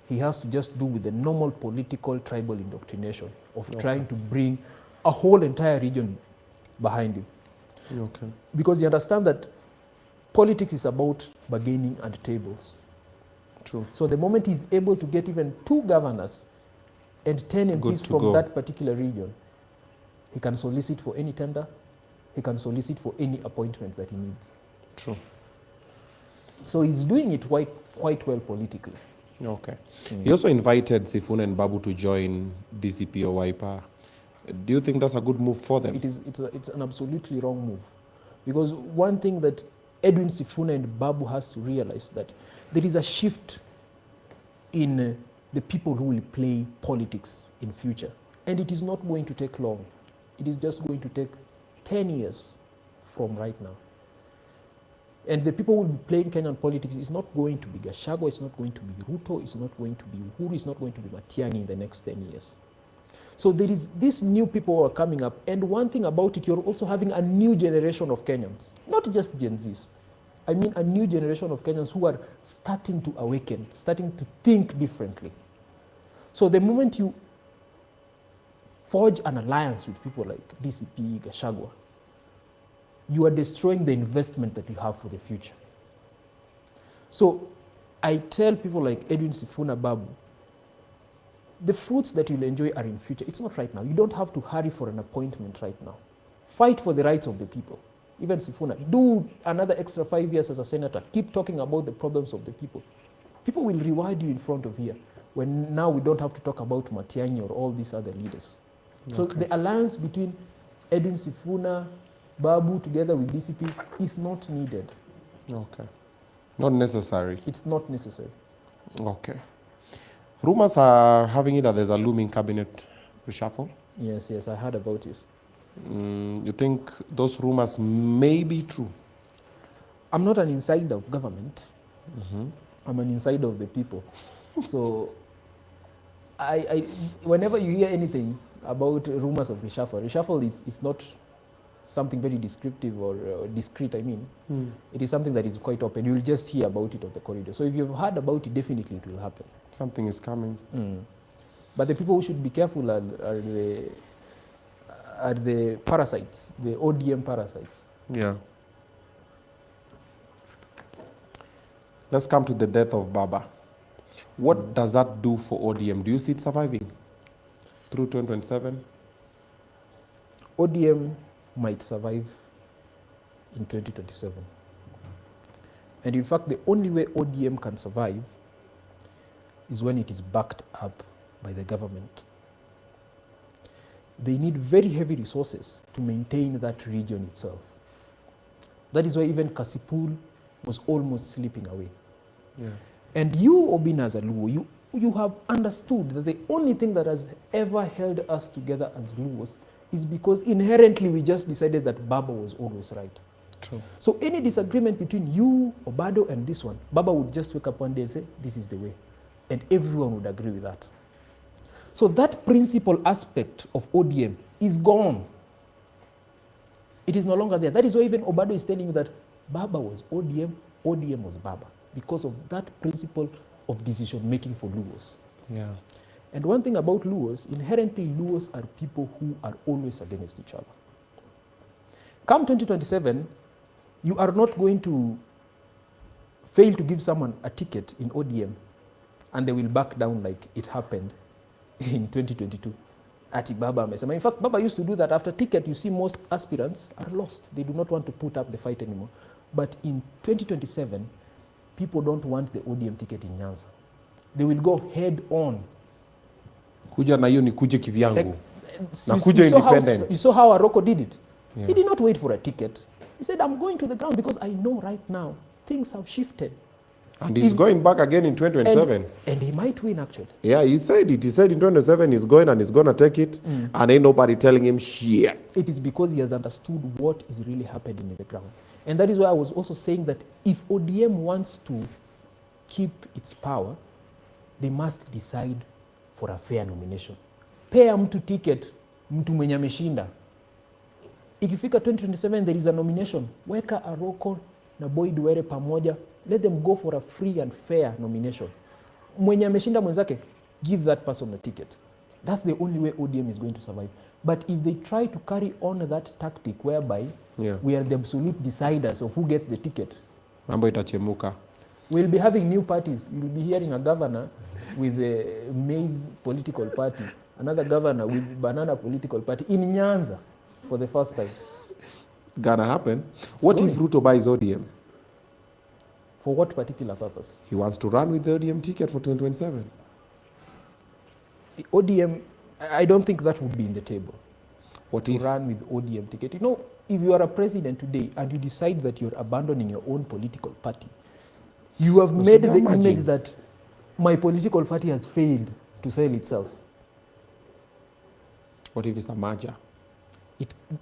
He has to just do with the normal political tribal indoctrination of trying to bring a whole entire region behind him. Okay. Because he understands that politics is about bargaining at tables. True. So the moment he's able to get even 2 governors and 10 MPs from that particular region, he can solicit for any tender, he can solicit for any appointment that he needs. True. So he's doing it quite well politically. Okay. He also invited Sifuna and Babu to join DCP or Wiper. Do you think that's a good move for them? It's an absolutely wrong move. Because one thing that Edwin Sifuna and Babu has to realize that there is a shift in the people who will play politics in future. And it is not going to take long. It is just going to take 10 years from right now. And the people who will be playing Kenyan politics is not going to be Gachagua, it's not going to be Ruto, it's not going to be Uhuru, it's not going to be Matiang'i in the next 10 years. So there is these new people who are coming up, and one thing about it, you're also having a new generation of Kenyans, not just Gen Zs. I mean a new generation of Kenyans who are starting to awaken, starting to think differently. So the moment you forge an alliance with people like DCP, Gachagua, you are destroying the investment that you have for the future. So I tell people like Edwin Sifuna Babu, the fruits that you'll enjoy are in future. It's not right now. You don't have to hurry for an appointment right now. Fight for the rights of the people. Even Sifuna, do another extra 5 years as a senator. Keep talking about the problems of the people. People will reward you in front of here, when now we don't have to talk about Matiang'i or all these other leaders. So the alliance between Edwin Sifuna, Babu together with DCP is not needed. Okay. Not necessary. It's not necessary. Okay. Rumors are having it that there's a looming cabinet reshuffle. Yes, I heard about it. You think those rumors may be true? I'm not an insider of government. I'm an insider of the people. So I whenever you hear anything about rumors of reshuffle is not something very descriptive or discreet, I mean. It is something that is quite open. You will just hear about it on the corridor. So if you've heard about it, definitely it will happen. Something is coming. But the people who should be careful are the parasites, the ODM parasites. Yeah. Let's come to the death of Baba. What does that do for ODM? Do you see it surviving through 2027? ODM might survive in 2027. And in fact, the only way ODM can survive is when it is backed up by the government. They need very heavy resources to maintain that region itself. That is why even Kasipul was almost slipping away. Yeah. And you, Obinna as a Luo, you have understood that the only thing that has ever held us together as Luos is because inherently we just decided that Baba was always right. True. So any disagreement between you, Obado, and this one, Baba would just wake up one day and say, this is the way. And everyone would agree with that. So that principal aspect of ODM is gone. It is no longer there. That is why even Obado is telling you that Baba was ODM, ODM was Baba, because of that principle of decision making for Luos. Yeah. And one thing about Luos, inherently Luos are people who are always against each other. Come 2027, you are not going to fail to give someone a ticket in ODM and they will back down like it happened in 2022. ati Baba amesema. In fact, Baba used to do that. After ticket, you see most aspirants are lost. They do not want to put up the fight anymore. But in 2027, people don't want the ODM ticket in Nyanza. They will go head on. Kuja na hiyo ni kuje kivyangu. Like, na kuja independent. You saw how Aroko did it? Yeah. He did not wait for a ticket. He said, I'm going to the ground because I know right now things have shifted. And he's going back again in 2027. And he might win, actually. Yeah, he said it. He said in 2027 he's going and he's going to take it. And ain't nobody telling him shit. It is because he has understood what is really happening in the ground. And that is why I was also saying that if ODM wants to keep its power, they must decide for a fair nomination. Pea mtu ticket, mtu mwenye ameshinda. Ikifika 2027 there is a nomination. Weka Aroko na Boyd Were pamoja. Let them go for a free and fair nomination. Mwenye ameshinda mwenzake, give that person a ticket. That's the only way ODM is going to survive. But if they try to carry on that tactic whereby we are the absolute deciders of who gets the ticket, mambo itachemuka. We'll be having new parties. You'll be hearing a governor with a maize political party, another governor with banana political party in Nyanza for the first time. Gonna happen. What if Ruto buys ODM? For what particular purpose? He wants to run with the ODM ticket for 2027. The ODM, I don't think that would be in the table. What to if? Run with ODM ticket. You know, if you are a president today and you decide that you're abandoning your own political party, you have made the image that my political party has failed to sell itself. What if it's a merger?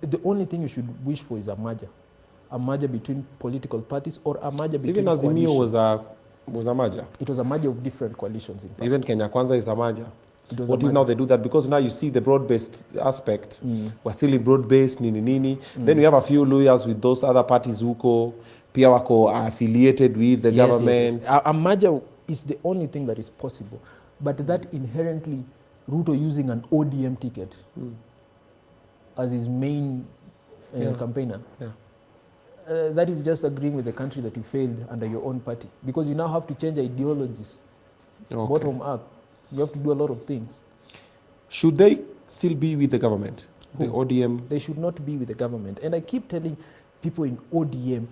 The only thing you should wish for is a merger between political parties or a merger between even Azimio was a merger. It was a merger of different coalitions. In fact. Even Kenya Kwanza is a merger. What if now they do that? Because now you see the broad-based aspect. We're still in broad-based, nini. Then we have a few lawyers with those other parties who pia wako affiliated with the government. Yes. A merger is the only thing that is possible. But that inherently, Ruto using an ODM ticket as his main campaigner, that is just agreeing with the country that you failed under your own party. Because you now have to change ideologies, bottom up. You have to do a lot of things. Should they still be with the government? The ODM? They should not be with the government. And I keep telling people in ODM,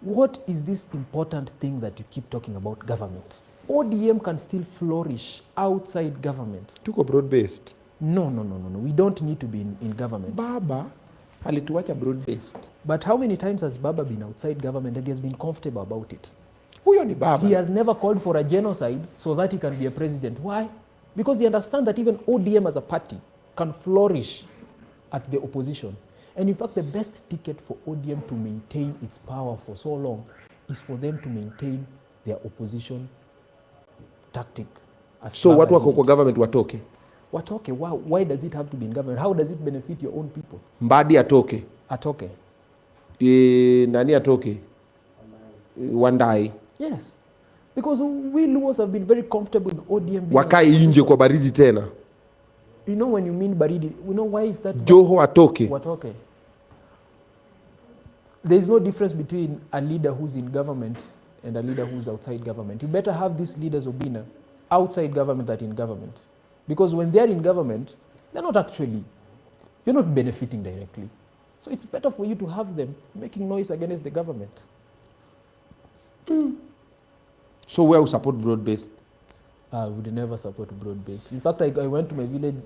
what is this important thing that you keep talking about government? ODM can still flourish outside government. Tuko broad-based. No. We don't need to be in government. Baba alituacha broad-based. But how many times has Baba been outside government and he has been comfortable about it? Huyo ni Baba. He has never called for a genocide so that he can be a president. Why? Because he understands that even ODM as a party can flourish at the opposition. And in fact, the best ticket for ODM to maintain its power for so long is for them to maintain their opposition tactic. So what wako kwa government watoke? Watoke. Why does it have to be in government? How does it benefit your own people? Mbadi atoke. Atoke. Nani atoke? Wandai. Yes. Because we Luos have been very comfortable with ODM. Wakai inje kwa baridi tena. You know when you mean baridi, you know why is that? Joho atoke. Watoke. There is no difference between a leader who's in government and a leader who's outside government. You better have these leaders, Obinna, outside government than in government. Because when they're in government, they're not actually, you're not benefiting directly. So it's better for you to have them making noise against the government. So where we support broad-based? I would never support broad-based. In fact, I went to my village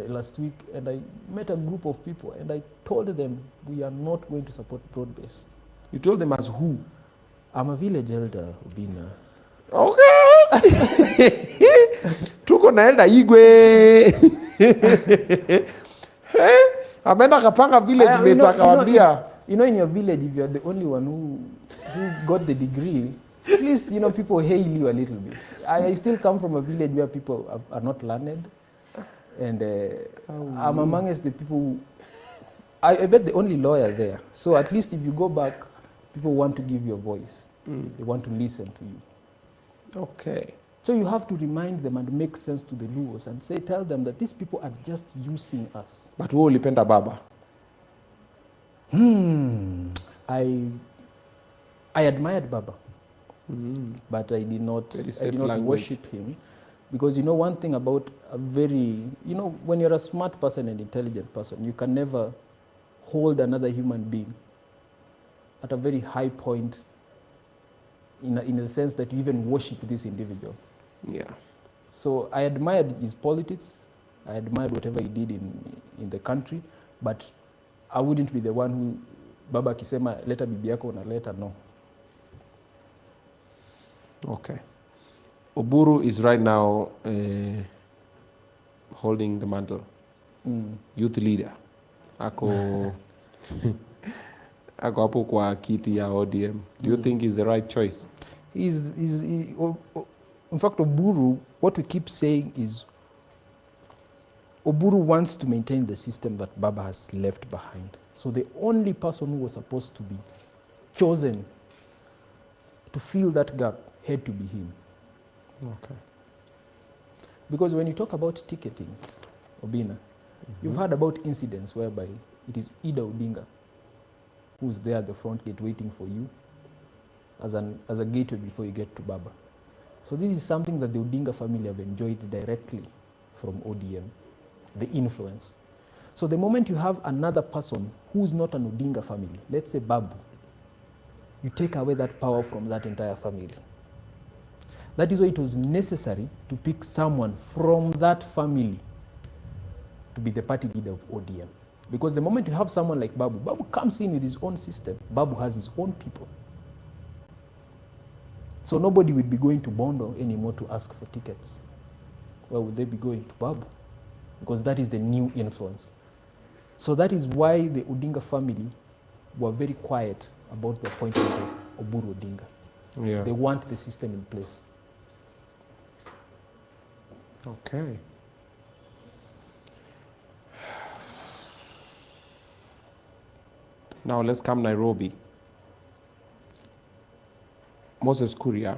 last week and I met a group of people and I told them we are not going to support broad-based. You told them as who? I'm a village elder, Obinna. Okay. Tuko na elder Igwe. Amenda kapanga village mates akawambia. You know, in your village, if you're the only one who got the degree, at least, you know, people hail you a little bit. I still come from a village where people are not learned. And I'm amongst the people who, I bet the only lawyer there. So at least if you go back, people want to give you a voice. They want to listen to you. Okay. So you have to remind them and make sense to the Luos and tell them that these people are just using us. But wewe ulipenda Baba? I admired Baba. But I did not worship him. Because you know one thing about a very, you know, when you're a smart person and intelligent person, you can never hold another human being at a very high point in the sense that you even worship this individual. Yeah. So I admired his politics. I admired whatever he did in the country, but I wouldn't be the one who, baba akisema leta bibi yako unaleta, no. Okay. Oburu is right now holding the mantle. Youth leader. Ako hapo kwa kiti ya ODM. Do you think he's the right choice? In fact, Oburu, what we keep saying is Oburu wants to maintain the system that Baba has left behind. So the only person who was supposed to be chosen to fill that gap had to be him. Okay. Because when you talk about ticketing, Obinna, you've heard about incidents whereby it is Ida Odinga who's there at the front gate waiting for you as a gateway before you get to Baba. So this is something that the Odinga family have enjoyed directly from ODM, the influence. So the moment you have another person who's not an Odinga family, let's say Babu, you take away that power from that entire family. That is why it was necessary to pick someone from that family to be the party leader of ODM. Because the moment you have someone like Babu, Babu comes in with his own system. Babu has his own people. So nobody would be going to Bondo anymore to ask for tickets. Where would they be going? To Babu. Because that is the new influence. So that is why the Odinga family were very quiet about the appointment of Oburu Odinga. Yeah. They want the system in place. Okay. Now let's come Nairobi. Moses Kuria.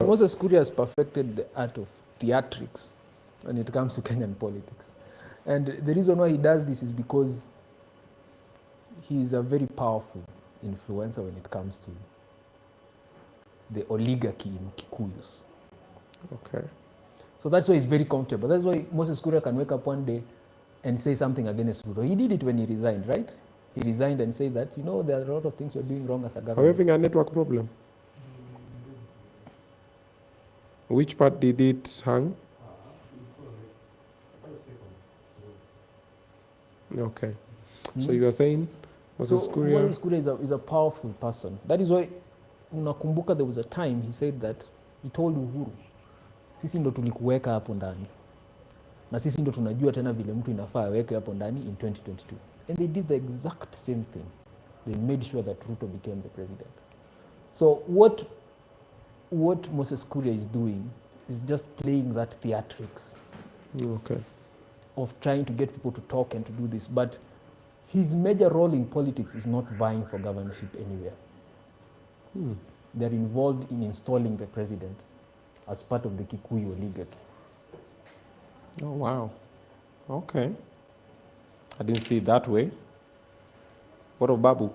Moses Kuria has perfected the art of theatrics when it comes to Kenyan politics. And the reason why he does this is because he's a very powerful influencer when it comes to the oligarchy in Kikuyus. Okay. So that's why he's very comfortable. That's why Moses Kuria can wake up one day and say something against Ruto. He did it when he resigned, right? He resigned and said that, you know, there are a lot of things we're doing wrong as a Are we government. having a network problem? Which part did it hang? 5 seconds. Okay. So you are saying Moses So Kuria? Moses Kuria is a powerful person. That is why, unakumbuka, there was a time he said that, he told Uhuru, sisi ndo tulikuweka hapo ndani. Na sisi ndo tunajua tena vile mtu inafaa aweke hapo ndani in 2022. And they did the exact same thing. They made sure that Ruto became the president. So what Moses Kuria is doing is just playing that theatrics Okay. of trying to get people to talk and to do this. But his major role in politics is not vying for governorship anywhere. They're involved in installing the president as part of the Kikuyu oligarchy. Oh, wow. Okay. I didn't see it that way. What of Babu?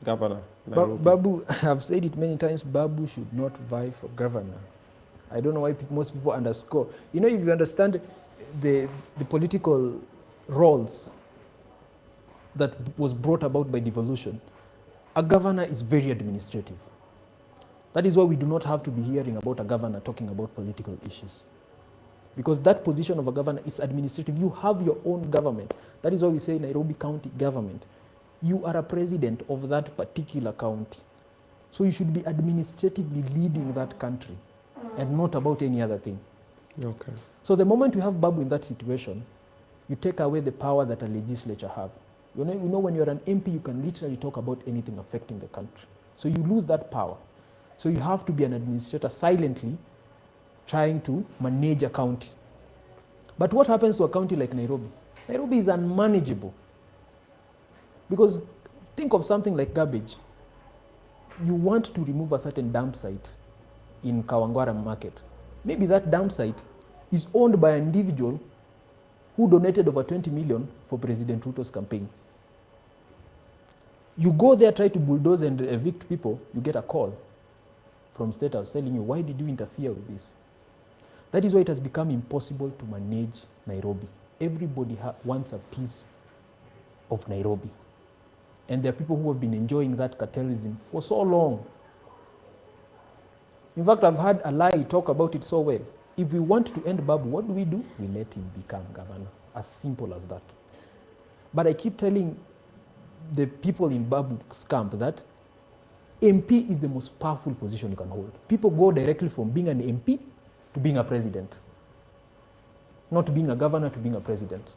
Governor. Nairobi. Babu, I've said it many times, Babu should not vie for governor. I don't know why most people underscore. You know, if you understand the political roles that was brought about by devolution, a governor is very administrative. That is why we do not have to be hearing about a governor talking about political issues. Because that position of a governor is administrative. You have your own government. That is why we say Nairobi County government. You are a president of that particular county. So you should be administratively leading that country and not about any other thing. Okay. So the moment you have Babu in that situation, you take away the power that a legislature have. You know when you're an MP, you can literally talk about anything affecting the country. So you lose that power. So you have to be an administrator silently trying to manage a county. But what happens to a county like Nairobi? Nairobi is unmanageable. Because Think of something like garbage. You want to remove a certain dump site in Kawangwara market. Maybe that dump site is owned by an individual who donated over 20 million for President Ruto's campaign. You go there, try to bulldoze and evict people, you get a call from State House telling you, why did you interfere with this? That is why it has become impossible to manage Nairobi. Everybody wants a piece of Nairobi. And there are people who have been enjoying that cartelism for so long. In fact, I've heard Alai talk about it so well. If we want to end Babu, what do? We let him become governor. As simple as that. But I keep telling the people in Babu's camp that MP is the most powerful position you can hold. People go directly from being an MP to being a president. Not being a governor to being a president.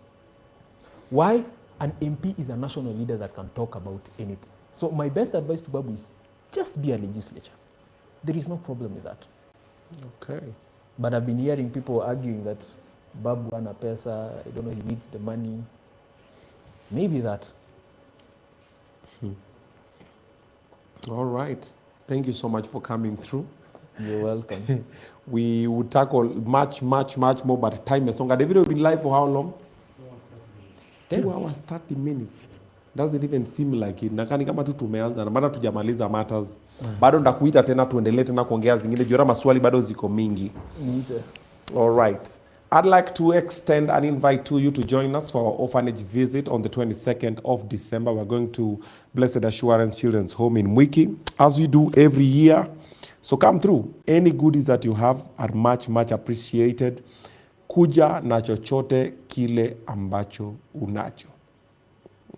Why? An MP is a national leader that can talk about anything. So my best advice to Babu is just be a legislature. There is no problem with that. Okay. But I've been hearing people arguing that Babu ana pesa, I don't know, he needs the money. Maybe that. All right. Thank you so much for coming through. You're welcome. We would tackle much more, but time is long. The video been live for how long? 2 hours 30 minutes. Doesn't even seem like it. Nakani kama tu tumeanza na bado tujamaliza matters. Bado ndakuita tena tuendelee tena kuongea zingine. Jura maswali bado ziko mingi. All right. I'd like to extend an invite to you to join us for our orphanage visit on the 22nd of December. We're going to Blessed Assurance Children's Home in Mwiki, as we do every year. So come through. Any goodies that you have are much appreciated. Kuja na chochote kile ambacho unacho.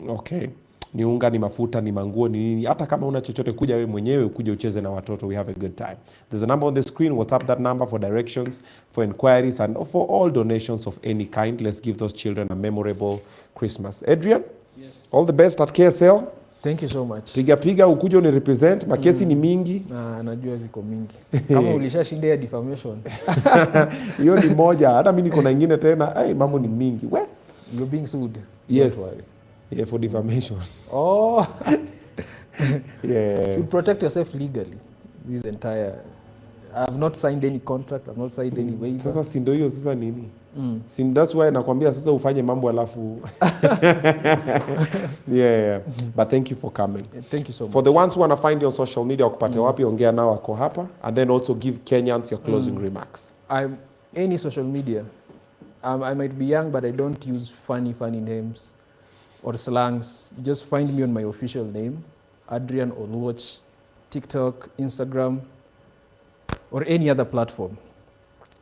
Okay. Ni unga, ni mafuta, ni manguo, ni nini. Hata kama una chochote, kuja wewe mwenyewe, kuja ucheze na watoto. We have a good time. There's a number on the screen. WhatsApp that number for directions, for inquiries, and for all donations of any kind. Let's give those children a memorable Christmas. Adrian? Yes. All the best at KSL. Thank you so much. Piga ukuja uni represent. Makesi ni mingi. Najua ziko mingi. Kama ulishashinda ya defamation. Hiyo ni moja. Hata mimi niko na nyingine tena. Mambo ni mingi. You're being sued. Yes. Yeah, for defamation. Oh. Yeah. You should protect yourself legally. This entire... I've not signed any contract. I've not signed any waiver. Sasa si ndio hiyo sasa nini? That's why nakwambia sasa ufanye mambo alafu. Yeah. But thank you for coming. Thank you so much. For the ones who want to find you on social media, wakupate wapi, ongea nao wako hapa. And then also give Kenyans your closing remarks. I'm any social media. I might be young, but I don't use funny names or slangs. Just find me on my official name, Adrian Oluoch, TikTok, Instagram, or any other platform.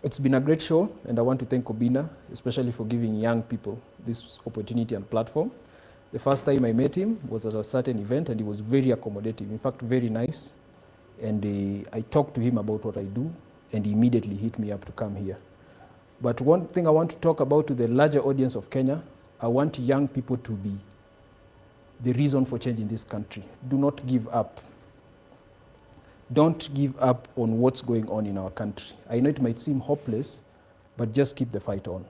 It's been a great show, and I want to thank Obinna, especially for giving young people this opportunity and platform. The first time I met him was at a certain event, and he was very accommodative, in fact, very nice. And I talked to him about what I do, and he immediately hit me up to come here. But one thing I want to talk about to the larger audience of Kenya, I want young people to be the reason for change in this country. Do not give up. Don't give up on what's going on in our country. I know it might seem hopeless, but just keep the fight on.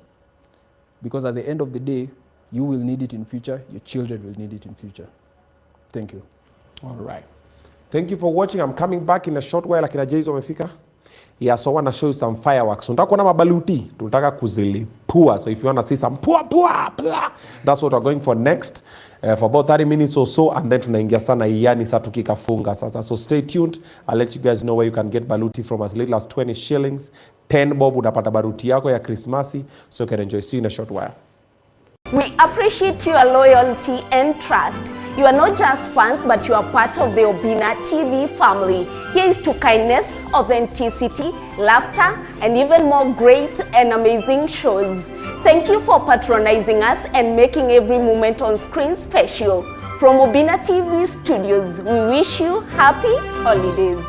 Because at the end of the day, you will need it in future, your children will need it in future. Thank you. All right. Thank you for watching. I'm coming back in a short while. Akina Jayzo wamefika. Yeah, so I want to show you some fireworks. Unataka kuona mabaluti, tunataka kuzilipua. So if you want to see some pua, that's what we're going for next. For about 30 minutes or so, and then tunaingia sana yani saa tukikafunga sasa. So stay tuned. I'll let you guys know where you can get baluti from as little as 20 shillings. 10 bob unapata baluti yako ya Christmasi. So you can enjoy. See you in a short while. We appreciate your loyalty and trust. You are not just fans, but you are part of the Obinna TV family. Here is to kindness, authenticity, laughter, and even more great and amazing shows. Thank you for patronizing us and making every moment on screen special. From Obinna TV Studios, we wish you happy holidays.